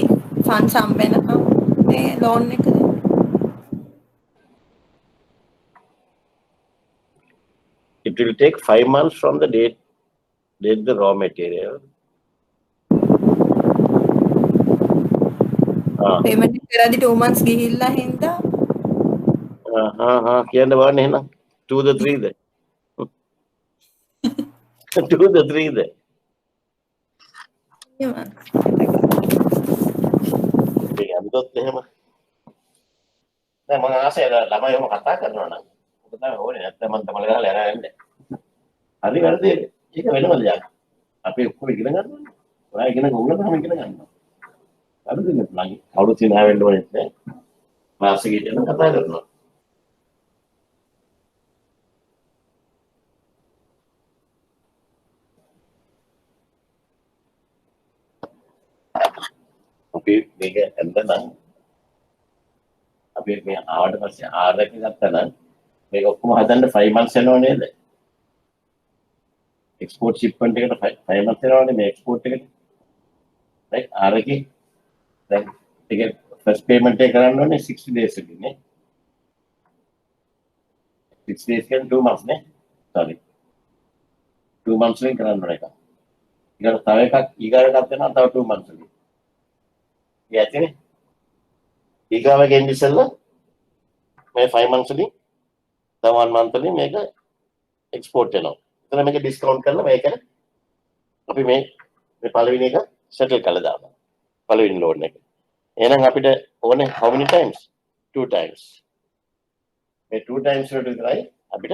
funds හම්බ වෙනකම් මේ loan එක දෙන්න. it will take 5 months from the date the raw material Payment එක කරද්දි 2 months ගිහිල්ලා හින්දා කියන්න බෑනේ එහෙනම් 2 the 3 the 2 the 3 the 3 months. ඒක අමුතොත් එහෙම දැන් මම ආසයි ළමයි ඔහොම කතා කරනවා නම් ඔබ තමයි ඕනේ නැත්නම් මම තමයි ගහලා යන්නේ හරි වැරදි ඒක වෙනම දෙයක් අපි ඔක්කොම ඉගෙන ගන්න ඕනේ ඔයා ඉගෙන ගන්න තමයි ඉගෙන ගන්නවා හරිද නැත්නම් කවුරුත් සිනා වෙන්න ඕනේ නැහැ ක්ලාස් එකේ යන කතා කරනවා අපි මේක ඇත්තනම් අපි මේ ආවට පස්සේ R එක ගත්තා නම් මේක ඔක්කොම හදන්න 5 months යනවා නේද export shipment එකට 5 months යනවානේ මේ export එකට right R එකේ දැන් ඒක first payment එක කරන්න ඕනේ 60 days එකකින් නේ 6 days කියන 2 months නේ sorry 2 months වලින් කරන්න ඕනේ එක ඊගොල්ලෝ තව එකක් ඊගාට දෙනවා තව 2 months වලින් ඇතිනේ ඊගාව ගෙන්න ඉස්සෙල්ලා මේ 5 months වලින් තව 1 month වලින් මේක export වෙනවා. එතන මේක discount කරලා මේක අපි මේ පළවෙනි එක settle කරලා දානවා. පළවෙනි loan එක. එහෙනම් අපිට ඕනේ how many times? 2 times. මේ 2 times වලට විතරයි අපිට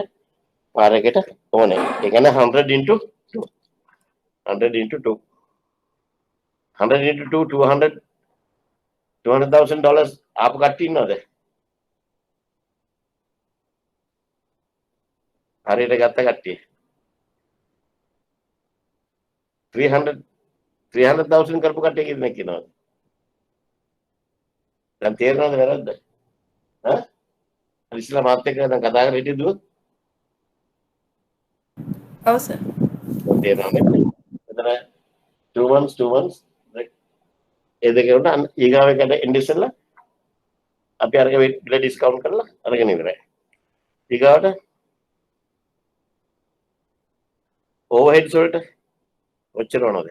පාරකට ඕනේ. ඒ කියන්නේ 100 into 2. 100 into 2. 100 into 2 $200,000 ආපු කට්ටිය ඉන්නවද? හරියට ගත්ත කට්ටිය. 300,000 කරපු කට්ටිය කෙනෙක් ඉන්නවද? දැන් තේරෙනවද වැරද්ද? ඈ? ඉස්ලා මාත් එක්ක දැන් කතා කරලා හිටියද? ඔව් සර්. තේරෙනවද? එතන 2 months ඒ දෙක උඩ ඊගාව එකට එන්න ඉස්සෙල්ලා අපි අරගෙන බිල ඩිස්කවුන්ට් කරලා අරගෙන ඉවරයි. ඊගාවට overheads වලට ඔච්චර ඕනද?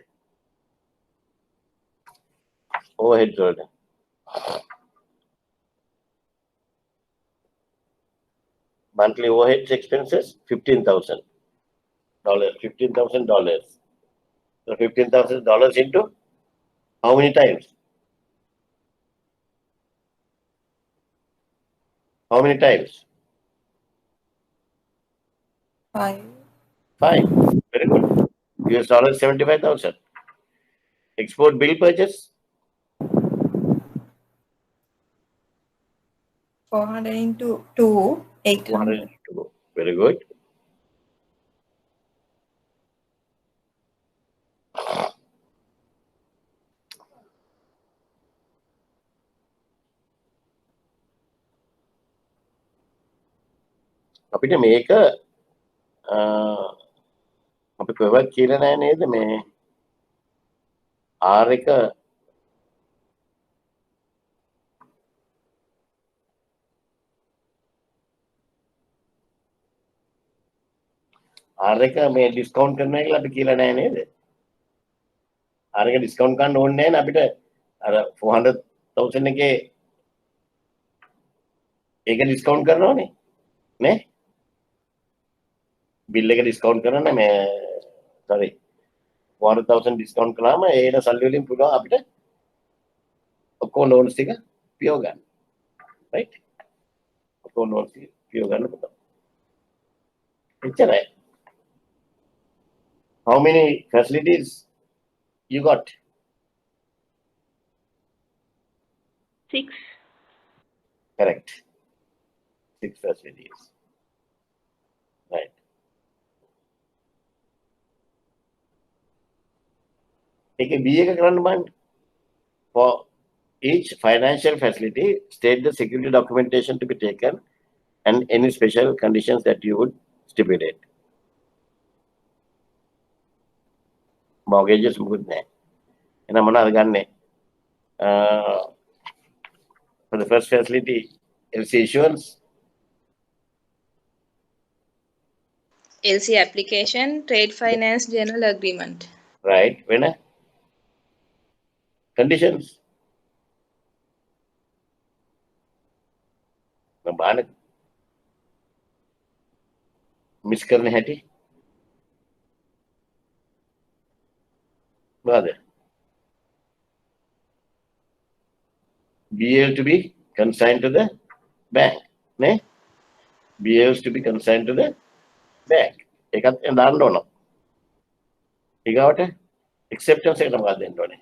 overheads වලට monthly overheads expenses $15,000. $15,000. So $15,000 into how many times? How many times? 5. 5. Very good. US dollars 75,000. Export bill purchase 400 into 2, 800. 202. Very good. අපිට මේක අපි කොහෙවත් කියලා නැහැ නේද මේ R එක R එක මේ ඩිස්කවුන්ට් කරනවා කියලා අපි කියලා නැහැ නේද? R එක ඩිස්කවුන්ට් ගන්න ඕනේ නැහැ නේ අපිට අර 400,000 එකේ ඒක ඩිස්කවුන්ට් කරනවනේ නේ? බිල් එක ඩිස්කවුන්ට් කරන්න මේ sorry 400,000 ඩිස්කවුන්ට් කළාම ඒන සල්ලි වලින් පුළුවන් අපිට ඔක්කොම ලෝන්ස් ටික පියව ගන්න. right? ඔක්කොම ලෝන්ස් ටික පියව ගන්න පුළුවන්. එච්චරයි. How many facilities you got? 6. Correct. 6 facilities. Right. Okay, B එක කරන්න බලන්න. For each financial facility, state the security documentation to be taken and any special conditions that you would stipulate. Mortgages මුකුත් නැහැ. එහෙනම් මොනවද ගන්නෙ? For the first facility, LC issuance, LC application, trade finance general agreement. right? When conditions. බලන්න miss කරන හැටි මොකද? BL to be consigned to the bank නේ? BLs to be consigned to the bank. ඒකත් දාන්න ඕන. ඊගාවට acceptance එකට මොකක්ද දෙන්න ඕනේ?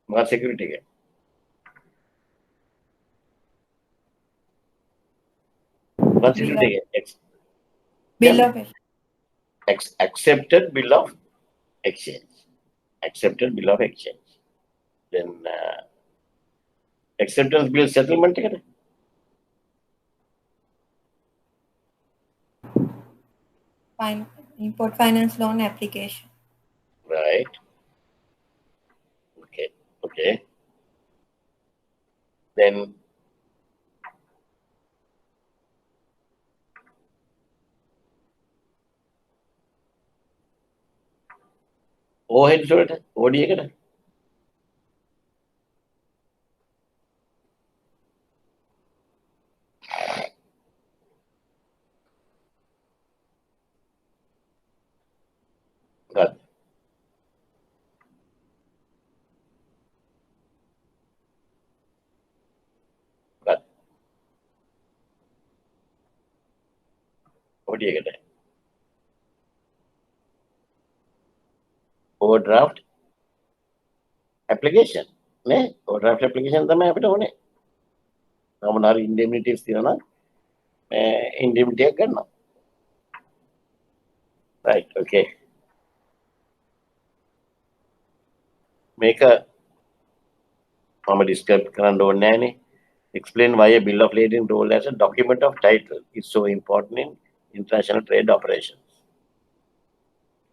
මොකක්ද security එක? මොකක්ද security එක? Bill of Accepted bill of exchange. Accepted bill of exchange. Then acceptance bill settlement එකට import finance loan application. right. Okay. Then overheads වලට OD එකට ගන්න. OD එකට overdraft application නේ? overdraft application තමයි අපිට ඕනේ. මොනවා හරි indemnities තියෙනවා නම් indemnity එක ගන්නවා. right. Okay. මේක මම ඩිස්ක්‍රයිබ් කරන්න ඕනේ නෑනේ. Explain why a bill of lading role as a document of title is so important in international trade operations.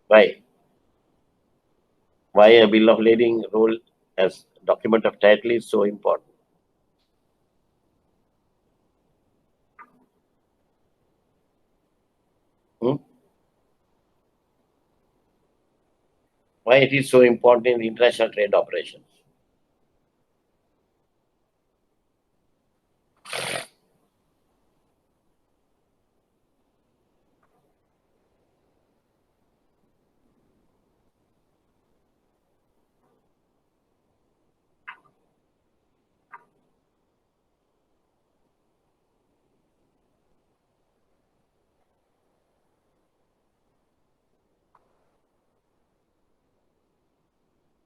Why? Why a bill of lading role as document of title is so important? why it is so important in international trade operations.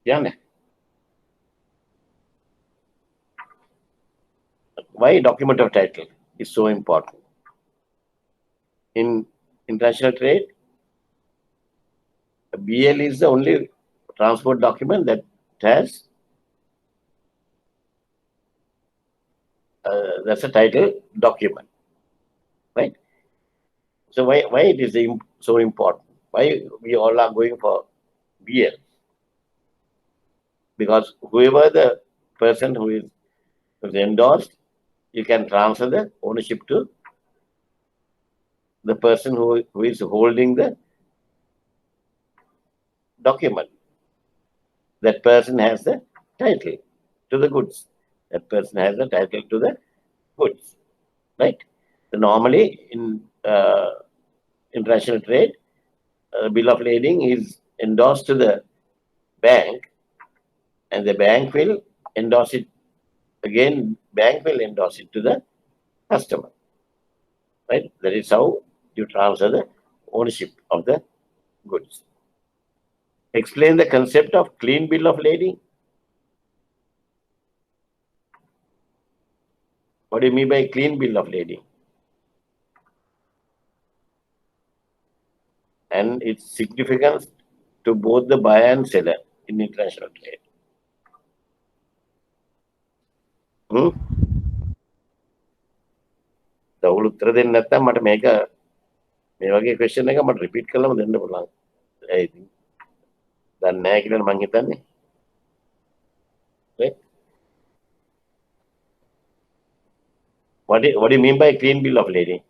Yeah. Why document of title is so important? In international trade, BL is the only transport document that has that's a title document, right? So why it is so important? Why we all are going for BL? Because whoever the person who is endorsed, you can transfer the ownership to the person who is holding the document. That person has the title to the goods. That person has the title to the goods, right? So normally in international trade, bill of lading is endorsed to the bank, and the bank will endorse it again. Bank will endorse it to the customer, right? That is how you transfer the ownership of the goods. Explain the concept of clean bill of lading. What do you mean by clean bill of lading? And its significance to both the buyer and seller in international trade. ඔවුන් උත්තර දෙන්න නැත්නම් මට මේක මේ වගේ question එක මට රිපීට් කරලම දෙන්න පුළුවන්. ඒ ඉතින් දන්නේ නැහැ කියලා මං හිතන්නේ. Right? What do you mean by clean bill of lading?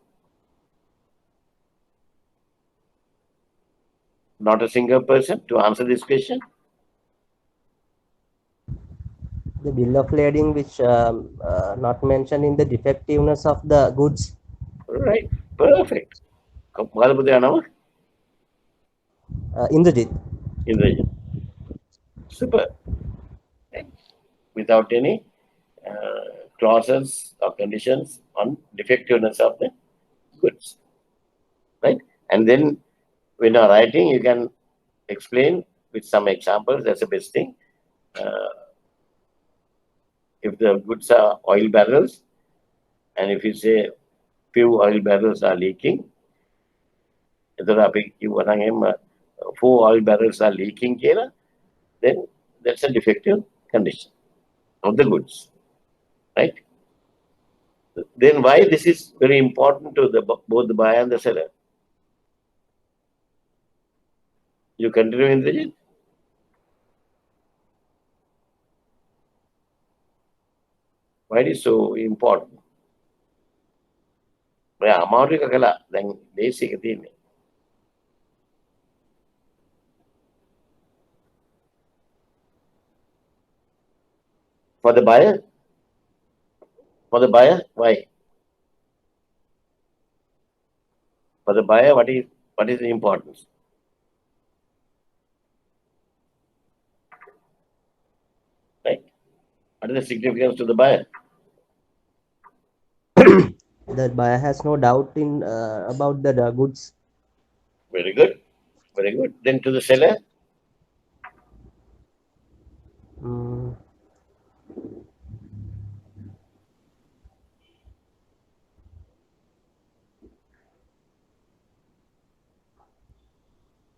Not a single person to answer this question. The bill of lading which not mentioned in the defectiveness of the goods. Right. Perfect. මොකද පුතේ නම? Indrajit. Indrajit. Super. Okay. Without any clauses or conditions on defectiveness of the goods, right? And then when you are writing, you can explain with some examples. That's the best thing. If the goods are oil barrels, and if you say few oil barrels are leaking, four oil barrels are leaking, then that's a defective condition of the goods, right? Then why this is very important to both the buyer and the seller? You continue, Indrajit? Why it is so important? අමාරු එක කළා. දැන් basic එක තියෙන්නේ. For the buyer? For the buyer, why? For the buyer, what is the importance? Right? What is the significance to the buyer? The buyer has no doubt in about the goods. Very good. Very good. Then to the seller?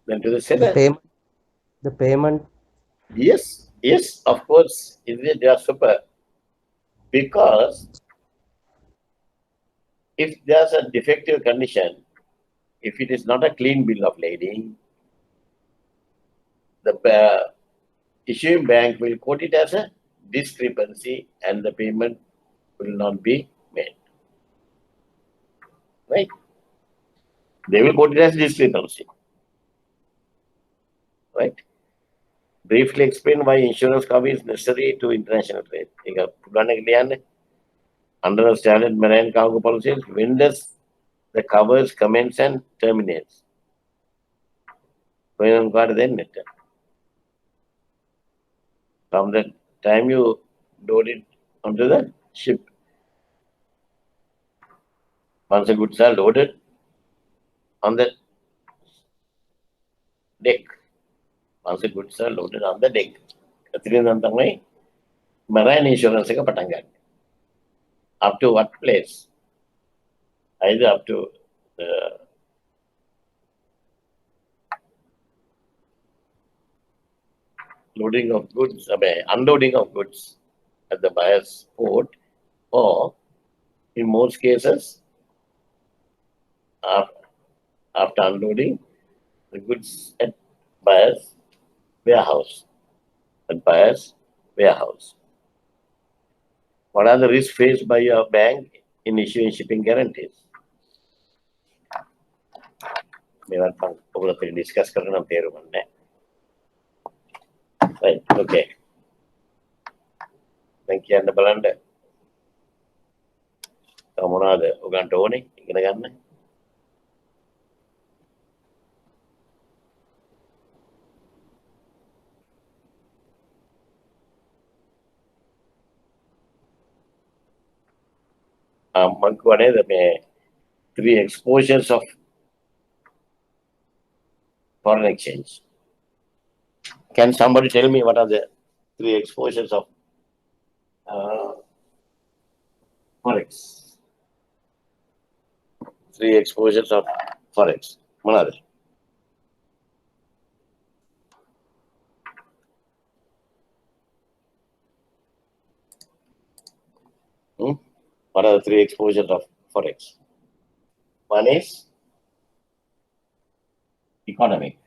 Then to the seller? The payment. Yes, of course. They are super. Because if there's a defective condition, if it is not a clean bill of lading, the issuing bank will quote it as a discrepancy and the payment will not be made. Right? They will quote it as discrepancy. Right? briefly explain why insurance cover is necessary to international trade. Under a standard marine cargo policies, when does the covers commence and terminates? From the time you load it onto the ship, once the goods are loaded on the deck, once the goods are loaded on the deck, marine insurance up to what place? Either up to the loading of goods, unloading of goods at the buyer's port, or in most cases, after unloading the goods at buyer's warehouse. At buyer's warehouse. What are the risks faced by your bank in issuing shipping guarantees? Discuss right, okay. Thank you. And the balanda. Kamunada, Ugantoni, Iganagan. The 3 exposures of foreign exchange. Can somebody tell me what are the 3 exposures of forex? 3 exposures of forex. What are they? What are the 3 exposures of forex? One is economic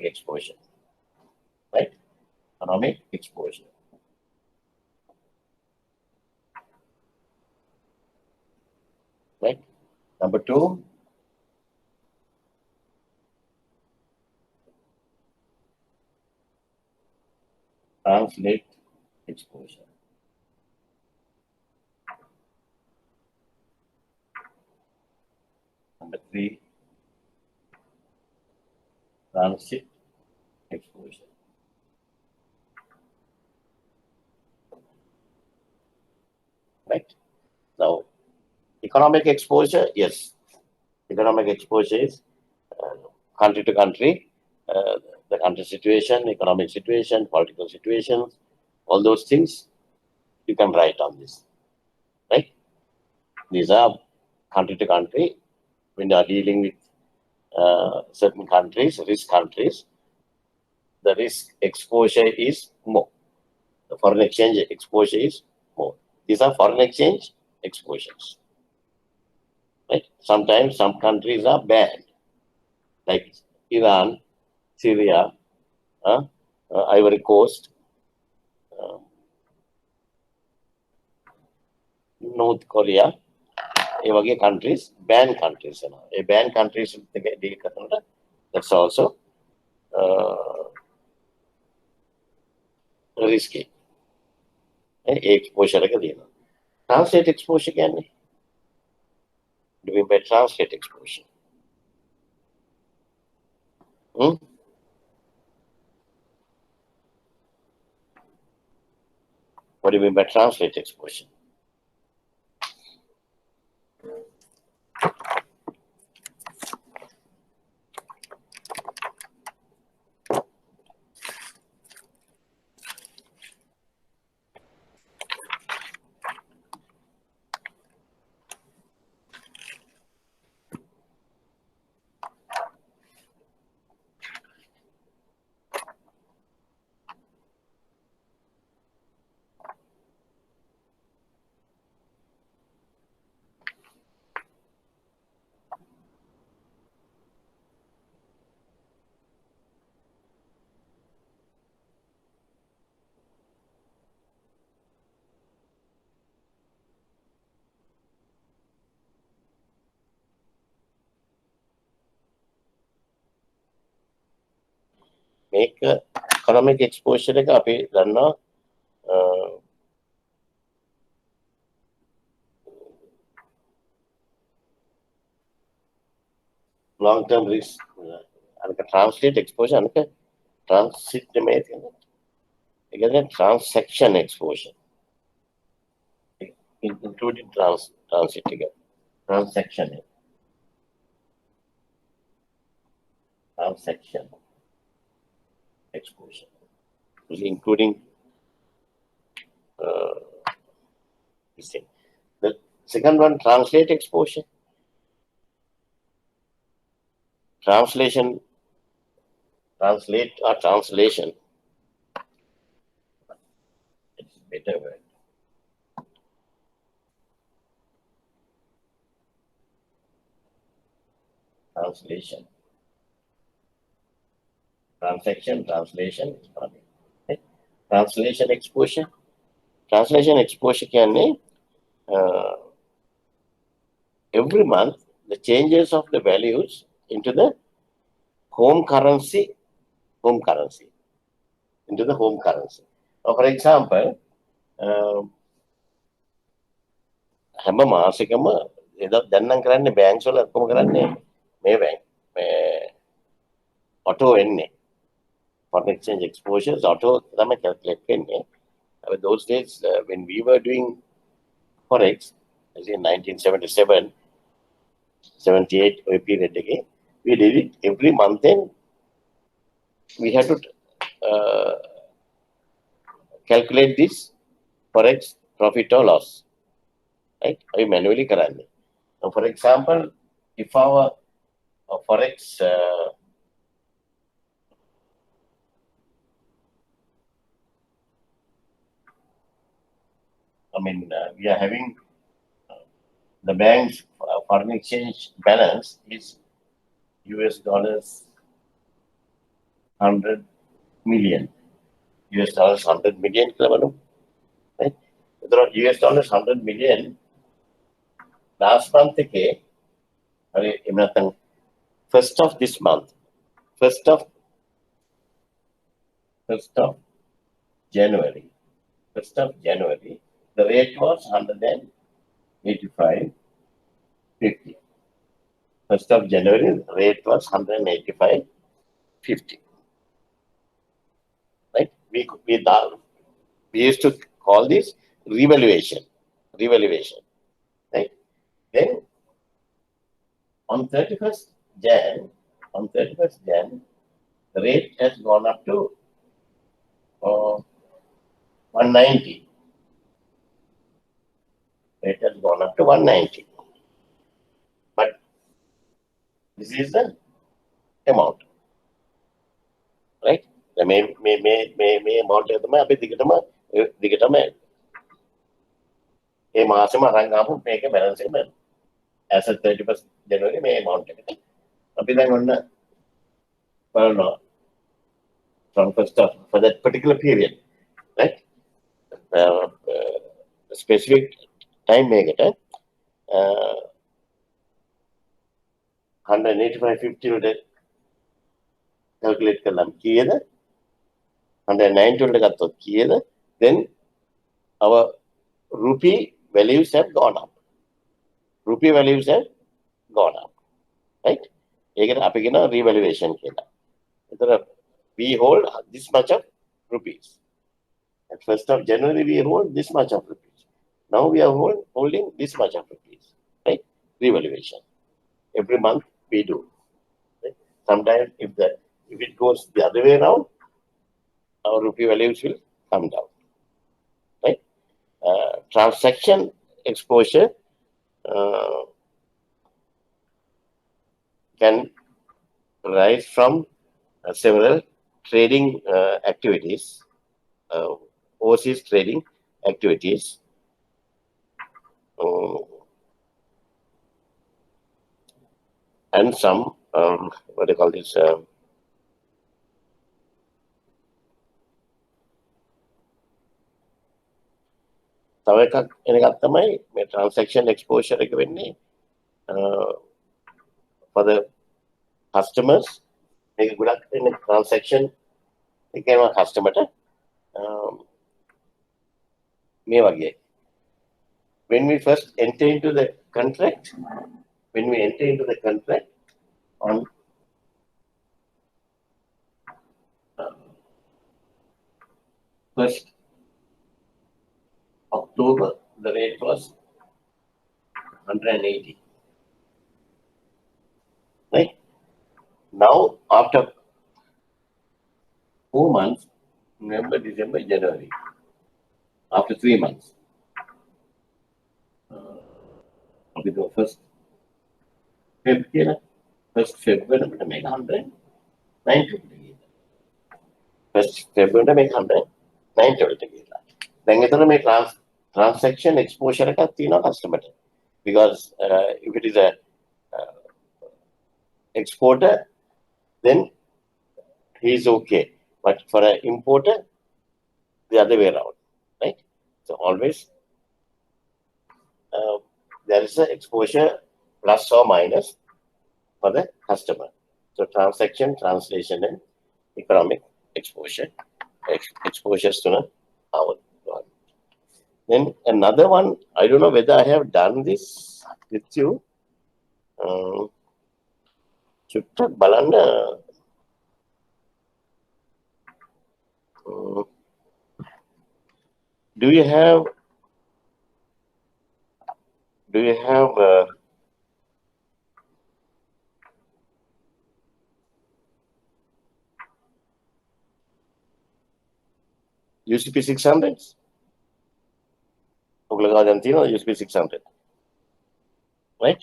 exposure, right? Economic exposure. Right? Number 2, translate exposure. Number 3, transit exposure. Right? Now, economic exposure, yes. Economic exposure is country to country, the country situation, economic situation, political situations, all those things you can write on this. Right? These are country to country. When you are dealing with certain countries, risk countries, the risk exposure is more. The foreign exchange exposure is more. These are foreign exchange exposures. Right? Sometimes some countries are banned, like Iran, Syria, Ivory Coast, North Korea. Countries, banned countries. A banned countries, that's also risky. Exposure. Translate exposure can be. Do we by translate exposure? What do you mean by translate exposure? මේක economic exposure එක අපි දන්නවා long term risk අනික translate exposure අනික transit නෙමෙයි තියෙන්නේ. ඒ කියන්නේ transaction exposure including transit එක transaction exposure including this thing. The second one, translate exposure. Translate or translation. It's a better word. Translation. Transaction, translation. Okay. Translation exposure. Translation exposure can be every month the changes of the values into the home currency. Into the home currency. For example, හැම මාසෙකම දැන් නම් කරන්නේ banks වල ඔක්කොම කරන්නේ මේ bank මේ auto එන්නේ foreign exchange exposures auto තමයි calculate වෙන්නේ. Those days when we were doing forex as in 1977 78 period again, we did it every month and we had to calculate this forex profit or loss, right? I manually karande. Now, for example, if our forex we are having the bank's foreign exchange balance is US dollars 100 million. US dollars 100 million, right? US dollars 100 million last month, first of this month, first of January, the rate was 185.50. 1st of January, the rate was 185.50. Right? We used to call this revaluation. Right? Then on 31st Jan, the rate has gone up to 190. Rate has gone up to 190. But this is the amount. Right? The may amount of the map is the a මාසෙම අරන් ගාමු මේක balance එක as at 31st January මේ amount එකට අපි දැන් ඔන්න බලනවා from first of for that particular period, right? Specific time මේකට 185.50 වලට calculate කරලා කීයද 190 වලට ගත්තොත් කීයද then our rupee values have gone up. Right? ඒකට අපි කියන revaluation කියලා. ඒතර we hold this much of rupees. At 1st of January we hold this much of rupees. Now we are holding this much of rupees. Right? Revaluation. Every month we do. Right? Sometimes if it goes the other way around, our rupee values will come down. Right? Transaction exposure can rise from several trading activities, overseas trading activities, and some what do you call this? තව එකක් තමයි මේ transaction exposure එක වෙන්නේ for the customers මේක ගොඩක් වෙන්නේ transaction එකම කස්ටමර්ට මේ වගේ when we first enter into the contract on first October, the rate was 180. Right? Now, after 4 months, November, December, January, after 3 months, with the first February, make 190. First February, make 190. Then it's going to make transaction exposure at the customer. Because if it is a exporter, then he is okay. But for an importer, the other way around, right? So always there is an exposure plus or minus for the customer. So transaction, translation, and economic exposure, exposures to our one. Then another one, I don't know whether I have done this with you. චුට්ටක් බලන්න do you have UCP 600s? ඔගොල්ලෝ දැන් තියෙනවා UCP 600, right?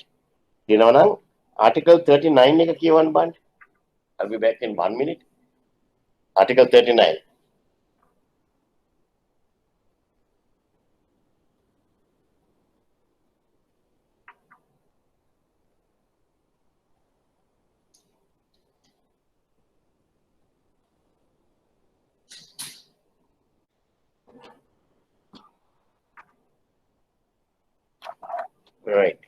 තියෙනවා නම් Article 39 එක කියවන්න බලන්න. I'll be back in 1 minute. Article 39. Right.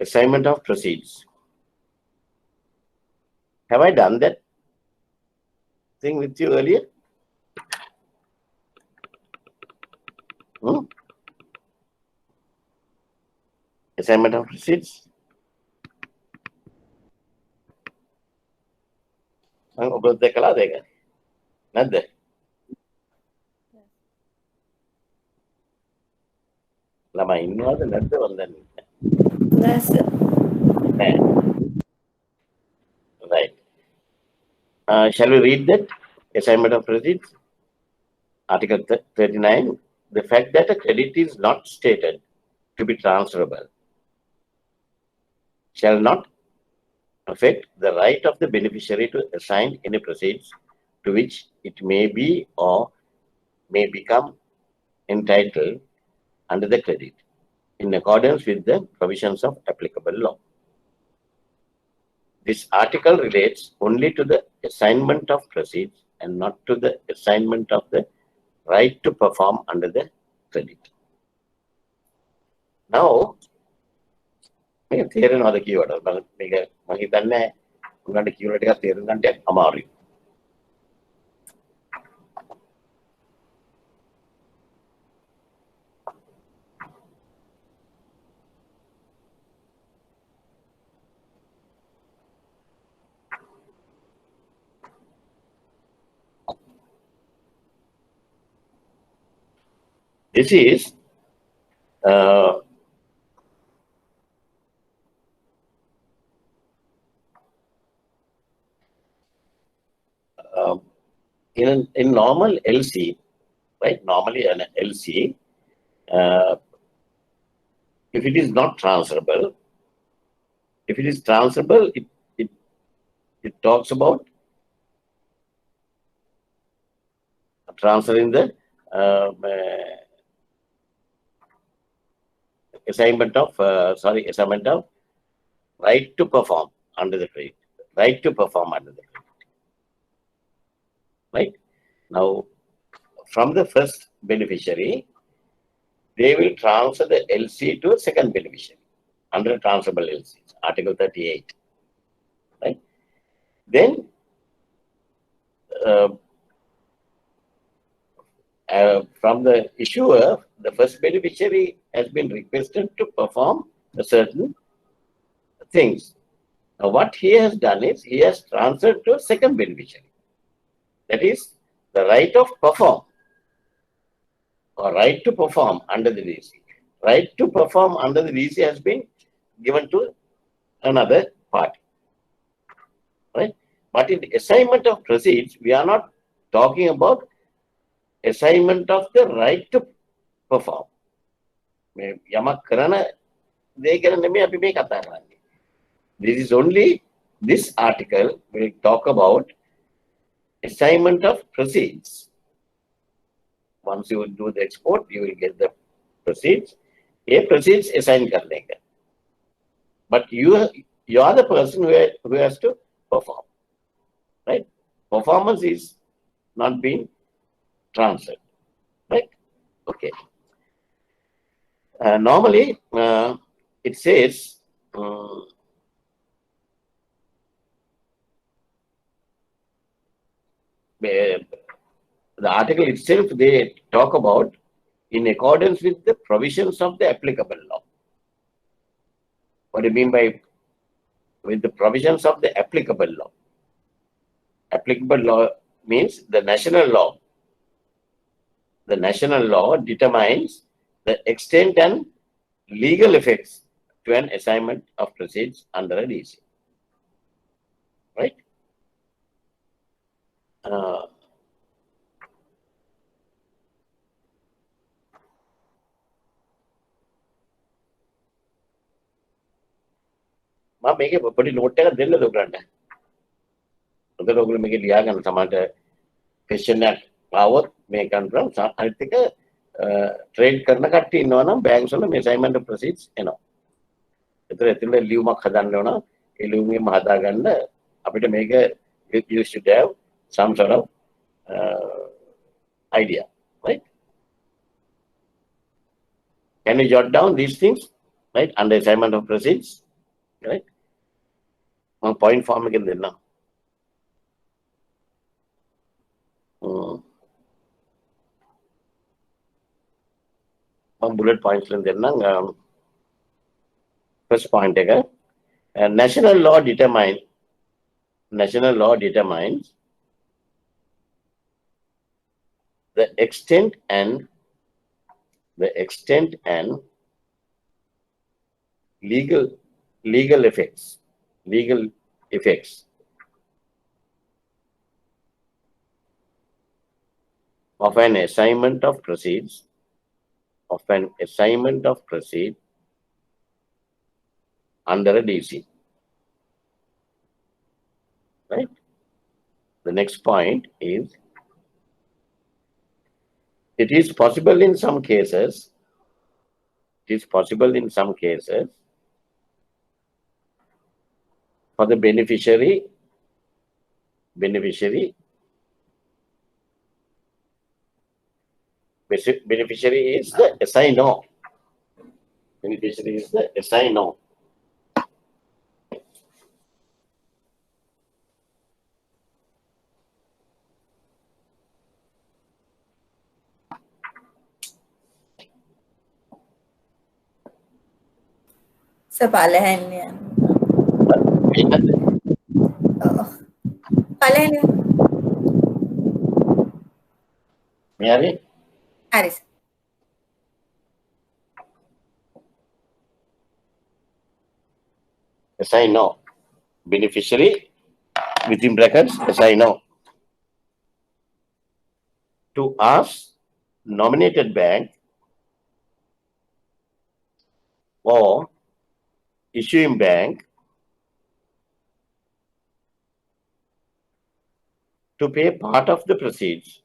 Assignment of proceeds. Have I done that thing with you earlier? Assignment of proceeds. ඔබ දැකලා දෙක නැද්ද? ළමයි ඉන්නවද නැද්ද වන්දන්නේ? Yes. Right. Shall we read that? Assignment of proceeds. Article 39. The fact that a credit is not stated to be transferable shall not affect the right of the beneficiary to assign any proceeds to which it may be or may become entitled under the credit in accordance with the provisions of applicable law. This article relates only to the assignment of proceeds and not to the assignment of the right to perform under the credit. Now, මේක තේරෙනවද කියවට මේක මම හිතන්නේ උගන්ට කියවල ටිකක් තේරුම් ගන්න ටිකක් අමාරුයි. This is in normal LC, right? Normally an LC, if it is not transferable, if it is transferable, it talks about transferring the assignment of right to perform under the credit. Right to perform under the credit. Right? Now, from the first beneficiary, they will transfer the LC to a second beneficiary under transferable LC, Article 38. Right? Then, from the issuer, the first beneficiary has been requested to perform a certain things. Now, what he has done is he has transferred to a second beneficiary. That is the right of perform or right to perform under the DC. Right to perform under the DC has been given to another party. Right? But in assignment of proceeds, we are not talking about assignment of the right to perform. යමක් කරන දේ ගැන නෙමෙයි අපි මේ කතා කරන්නේ. This is only, this article will talk about assignment of proceeds. Once you do the export, you will get the proceeds. A proceeds assign karne ka. But you are the person who has to perform. Right? Performance is not being transferred. Right? Okay. Normally, it says the article itself, they talk about in accordance with the provisions of the applicable law. What do you mean by with the provisions of the applicable law? Applicable law means the national law. The national law determines the extent and legal effects to an assignment of proceeds under a DC. Right? මම මේකේ පොඩි note එකක් දෙන්නද ඔයගලන්ට? ඔතන ඔයගොල්ලෝ මේකේ ලියා ගන්න සමහරට ක්වෙස්චන් එකක් ආවොත් මේක අනුව අනිත් එක ට්‍රේඩ් කරන කට්ටිය ඉන්නවා නම් බැංක්ස් වල මේ assignment of proceeds එනවා. ඒතර ඇතුළේ ලියුමක් හදන්න ඕන. ඒ ලියුමෙම හදාගන්න අපිට මේක you should have some sort of idea, right? Can you jot down these things, right? Under assignment of proceeds, right? On point form again then now. On bullet points then now. First point again. National law determines the extent and legal effects of an assignment of proceeds under a DC. Right? The next point is it is possible in some cases for the beneficiary is the assignor. Beneficiary is the assignor. So පළහැන්න යන්න. ඔව්. පළහැන්න. Mary? හරි. Assignor. Beneficiary within brackets assignor. To ask nominated bank or issuing bank to pay part of the proceeds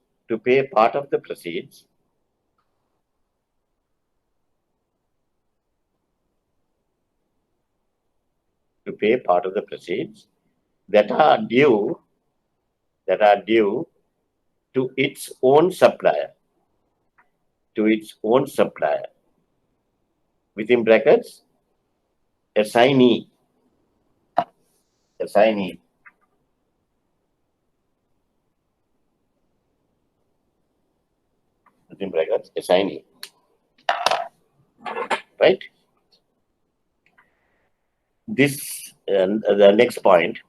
that are due to its own supplier within brackets assignee. brackets assignee. Right? This, the next point,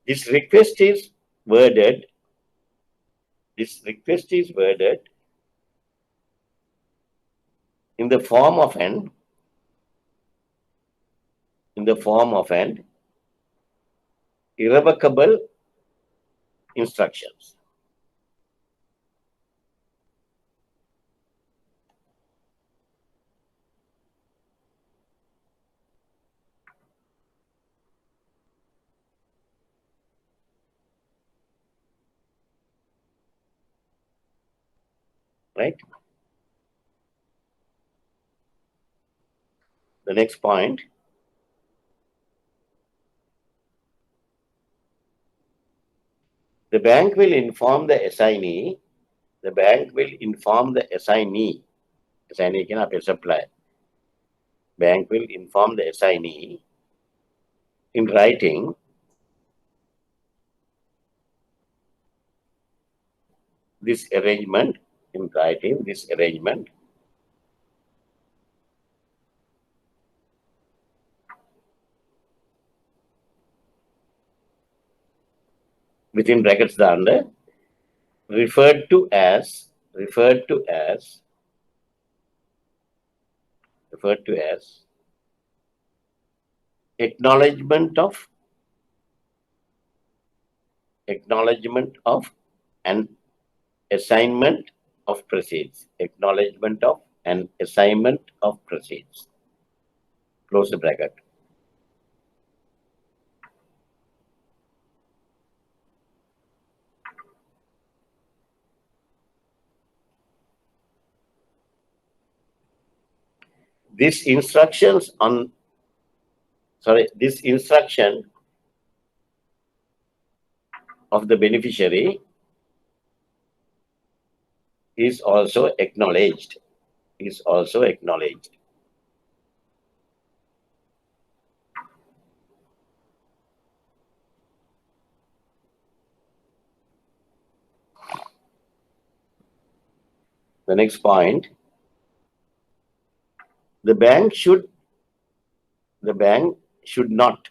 this request is worded in the form of an irrevocable instructions. Right? The next point, the bank will inform the assignee, assignee cannot be supplier. Bank will inform the assignee in writing this arrangement, within brackets the under, referred to as acknowledgement of an assignment of proceeds. Close the bracket. This instruction of the beneficiary is also acknowledged. The next point, the bank should not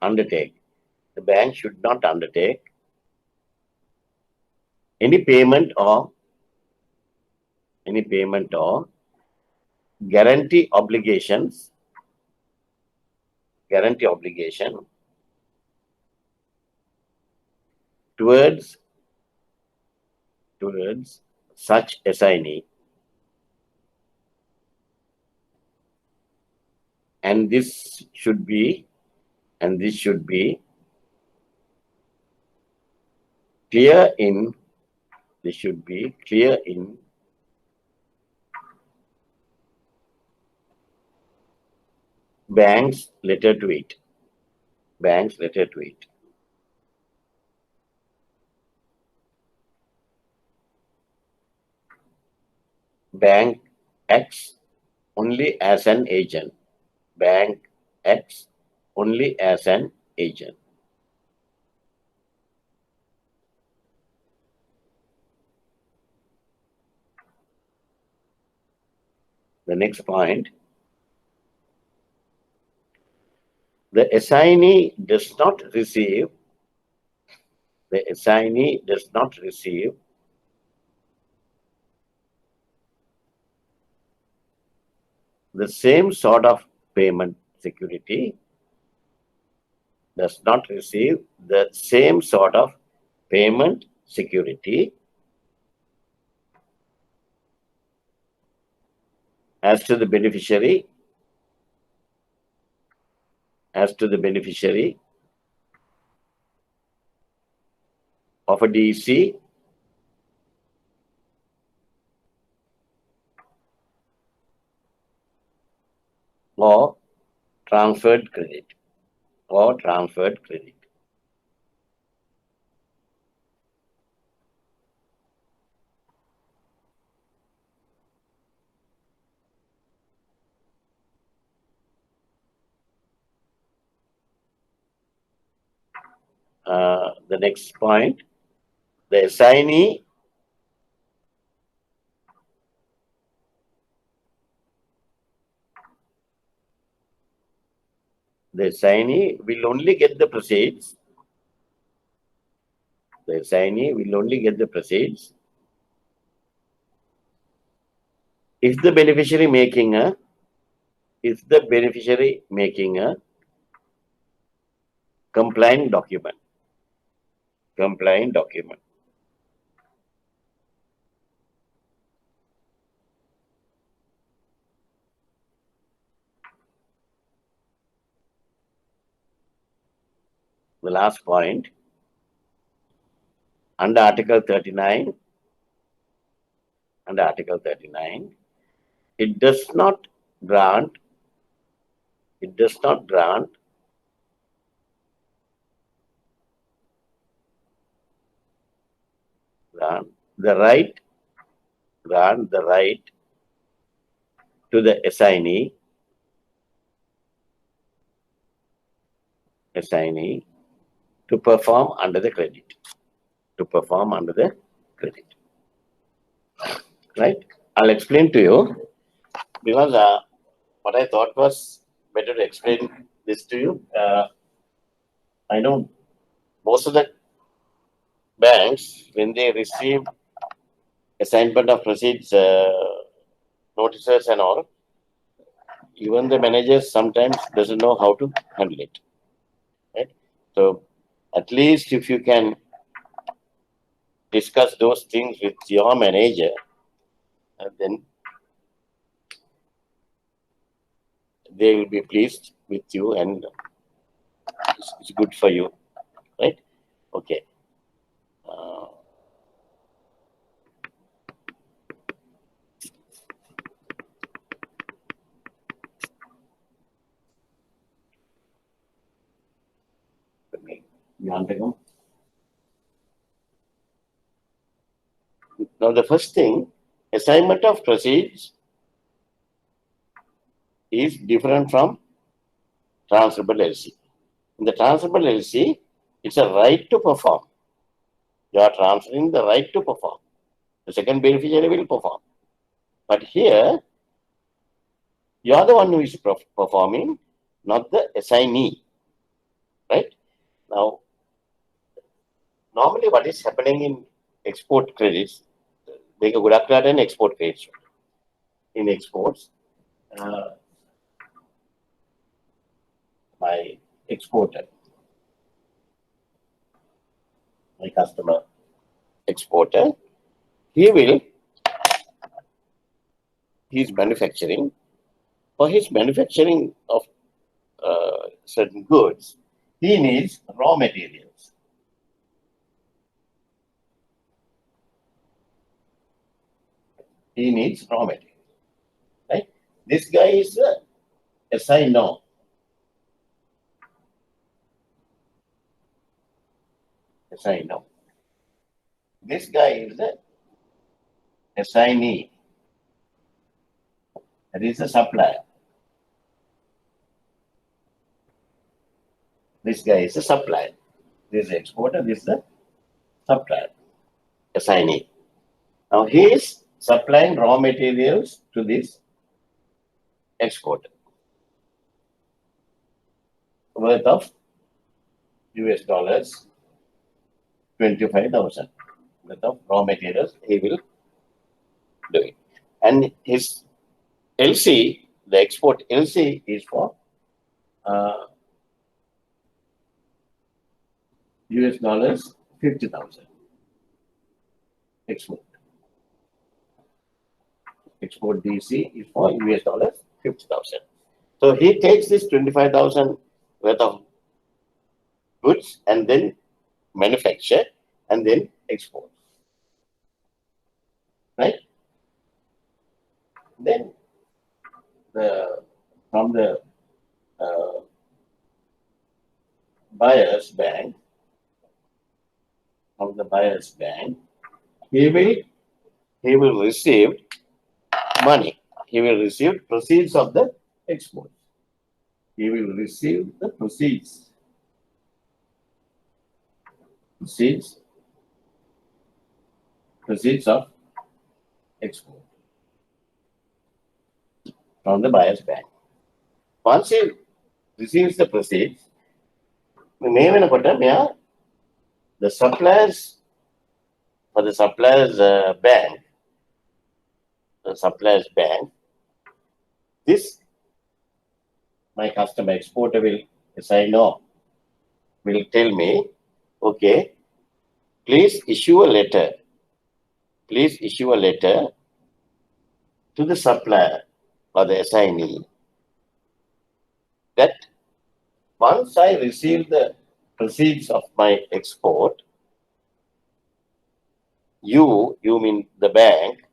undertake any payment or guarantee obligation towards such assignee, and this should be clear in bank's letter to it. Bank acts only as an agent. The next point, the assignee does not receive the same sort of payment security, as to the beneficiary of a DC or transferred credit. The next point, the assignee the assignee will only get the proceeds. The assignee will only get the proceeds if the beneficiary making a compliant document. Compliant document. The last point, under Article 39, it does not grant the right to the assignee to perform under the credit. Right? I'll explain to you, because what I thought was better to explain this to you. I know most of the banks, when they receive assignment of proceeds notices and all, even the managers sometimes doesn't know how to handle it. Right? So at least if you can discuss those things with your manager, then they will be pleased with you, and it's good for you, right? Okay. Now the first thing, assignment of proceeds is different from transferable LC. In the transferable LC, it's a right to perform. You are transferring the right to perform. The second beneficiary will perform. But here, you are the one who is performing, not the assignee. Right? Now, normally what is happening in export credits, make a good and export credits. In exports, my exporter, my customer exporter, he's manufacturing. For his manufacturing of certain goods, he needs raw materials. Right? This guy is assignee. This guy is the assignee. That is the supplier. This guy is the supplier. This is the exporter, this is the supplier, assignee. Now he is supplying raw materials to this exporter worth of US dollars 25,000 worth of raw materials he will do it. And his LC, the export LC, is for US dollars 50,000 export. Export DC is for US dollars 50,000. So he takes this 25,000 worth of goods and then manufacture and then export. Right? Then from the buyer's bank, he will receive money. He will receive proceeds of the export. He will receive the proceeds of export from the buyer's bank. Once he receives the proceeds, the suppliers for the suppliers bank, this my customer exporter will say no, will tell me, okay, please issue a letter. Please issue a letter to the supplier or the assignee that once I receive the proceeds of my export, you mean the bank,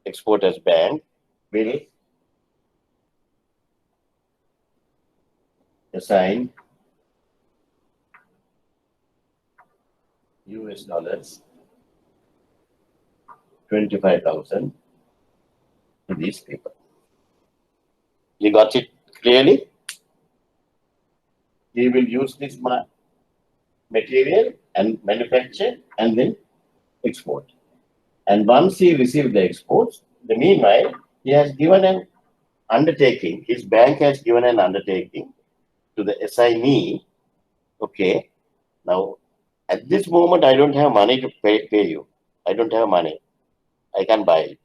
exporter's bank, will assign US dollars 25,000 to these people. You got it clearly? He will use this material and manufacture and then export. And once he received the exports, meanwhile, he has given an undertaking, his bank has given an undertaking to the assignee, okay, now at this moment I don't have money to pay you. I don't have money. I can't buy it.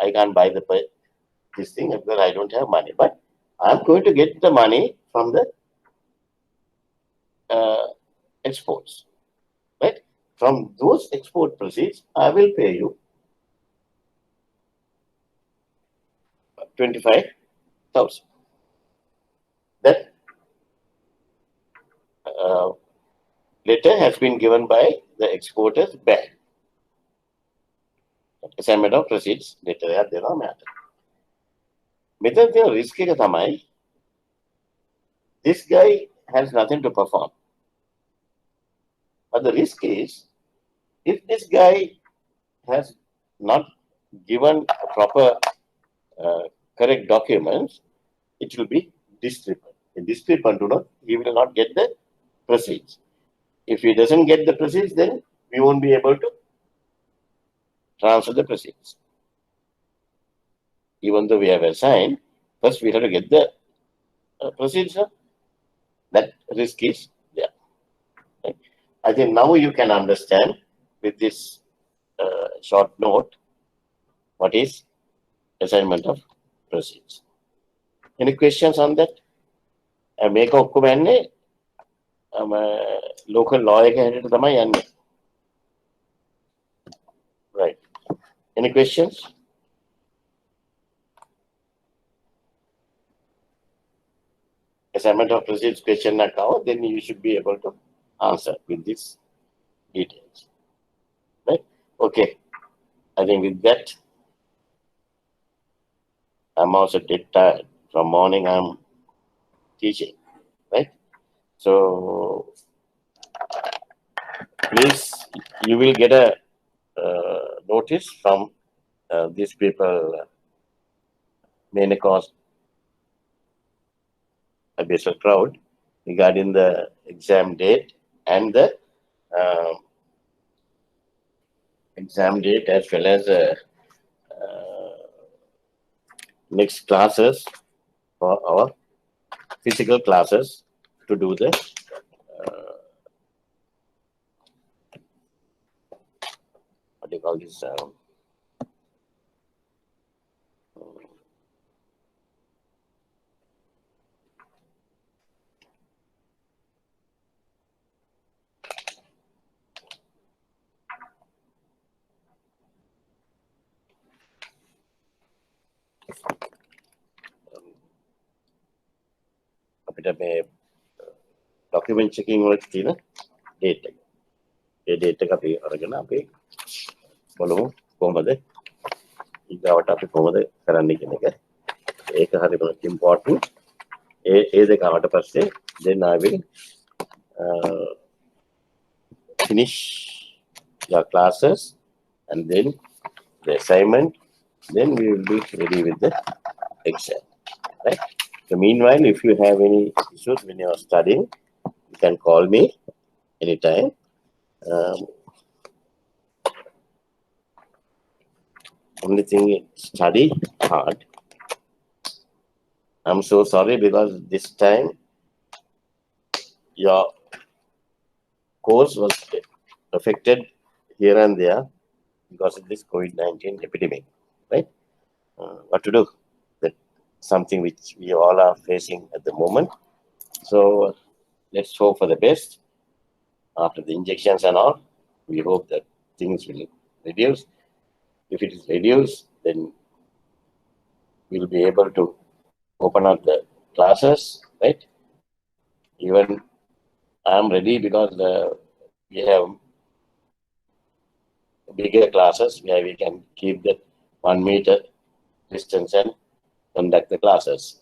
I can't buy this thing because I don't have money. But I'm going to get the money from the exports, right? From those export proceeds, I will pay you 25,000. That letter has been given by the exporter's bank. Assignment of proceeds letter එකක් දෙනවා මට. මෙතන තියෙන risk එක තමයි this guy has nothing to perform. But the risk is if this guy has not given proper correct documents, it will be discrepant. In discrepant, he will not get the proceeds. If he doesn't get the proceeds, then we won't be able to transfer the proceeds. Even though we have assigned, first we have to get the proceeds. That risk is there. Right? I think now you can understand with this short note what is assignment of proceeds. Any questions on that? Make ඔක්කොම යන්නේ local law එක හැටියට තමයි යන්නේ. Right. Any questions? Assignment of proceeds question now, then you should be able to answer with these details. Right? Okay. I think with that, I'm also dead tired. From morning I'm teaching. Right? So please, you will get a notice from these people, main cause abyssal crowd, regarding the exam date and the exam date as well as next classes for our physical classes to do the what do you call this? Document checking වලට තියෙන date එක. ඒ date එක අපි අරගෙන අපි බලමු කොහොමද ඊගාවට අපි කොහොමද කරන්නේ කියන එක. ඒක හරියම important. ඒ දෙක ආවට පස්සේ then I will finish the classes and then the assignment, then we will be ready with the exam. Right? So meanwhile, if you have any issues when you are studying, you can call me anytime. Only thing, study hard. I'm so sorry because this time your course was affected here and there because of this COVID-19 epidemic, right? What to do? That's something which we all are facing at the moment. So let's hope for the best. After the injections and all, we hope that things will reduce. If it is reduced, then we'll be able to open up the classes, right? Even I'm ready because we have bigger classes where we can keep the 1 meter distance and conduct the classes.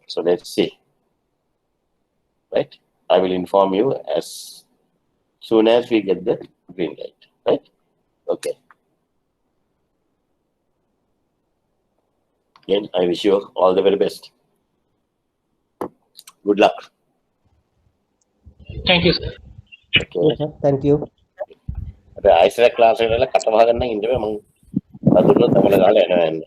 So let's see, right? I will inform you as soon as we get the green light, right? Okay. Again, I wish you all the very best. Good luck. Thank you, sir. Okay. Yes, sir. Thank you. ආයිසර class එකවල කටවහගන්න ඉඳලා මම අඳුරන තමල ගාලා එනවා යන්න.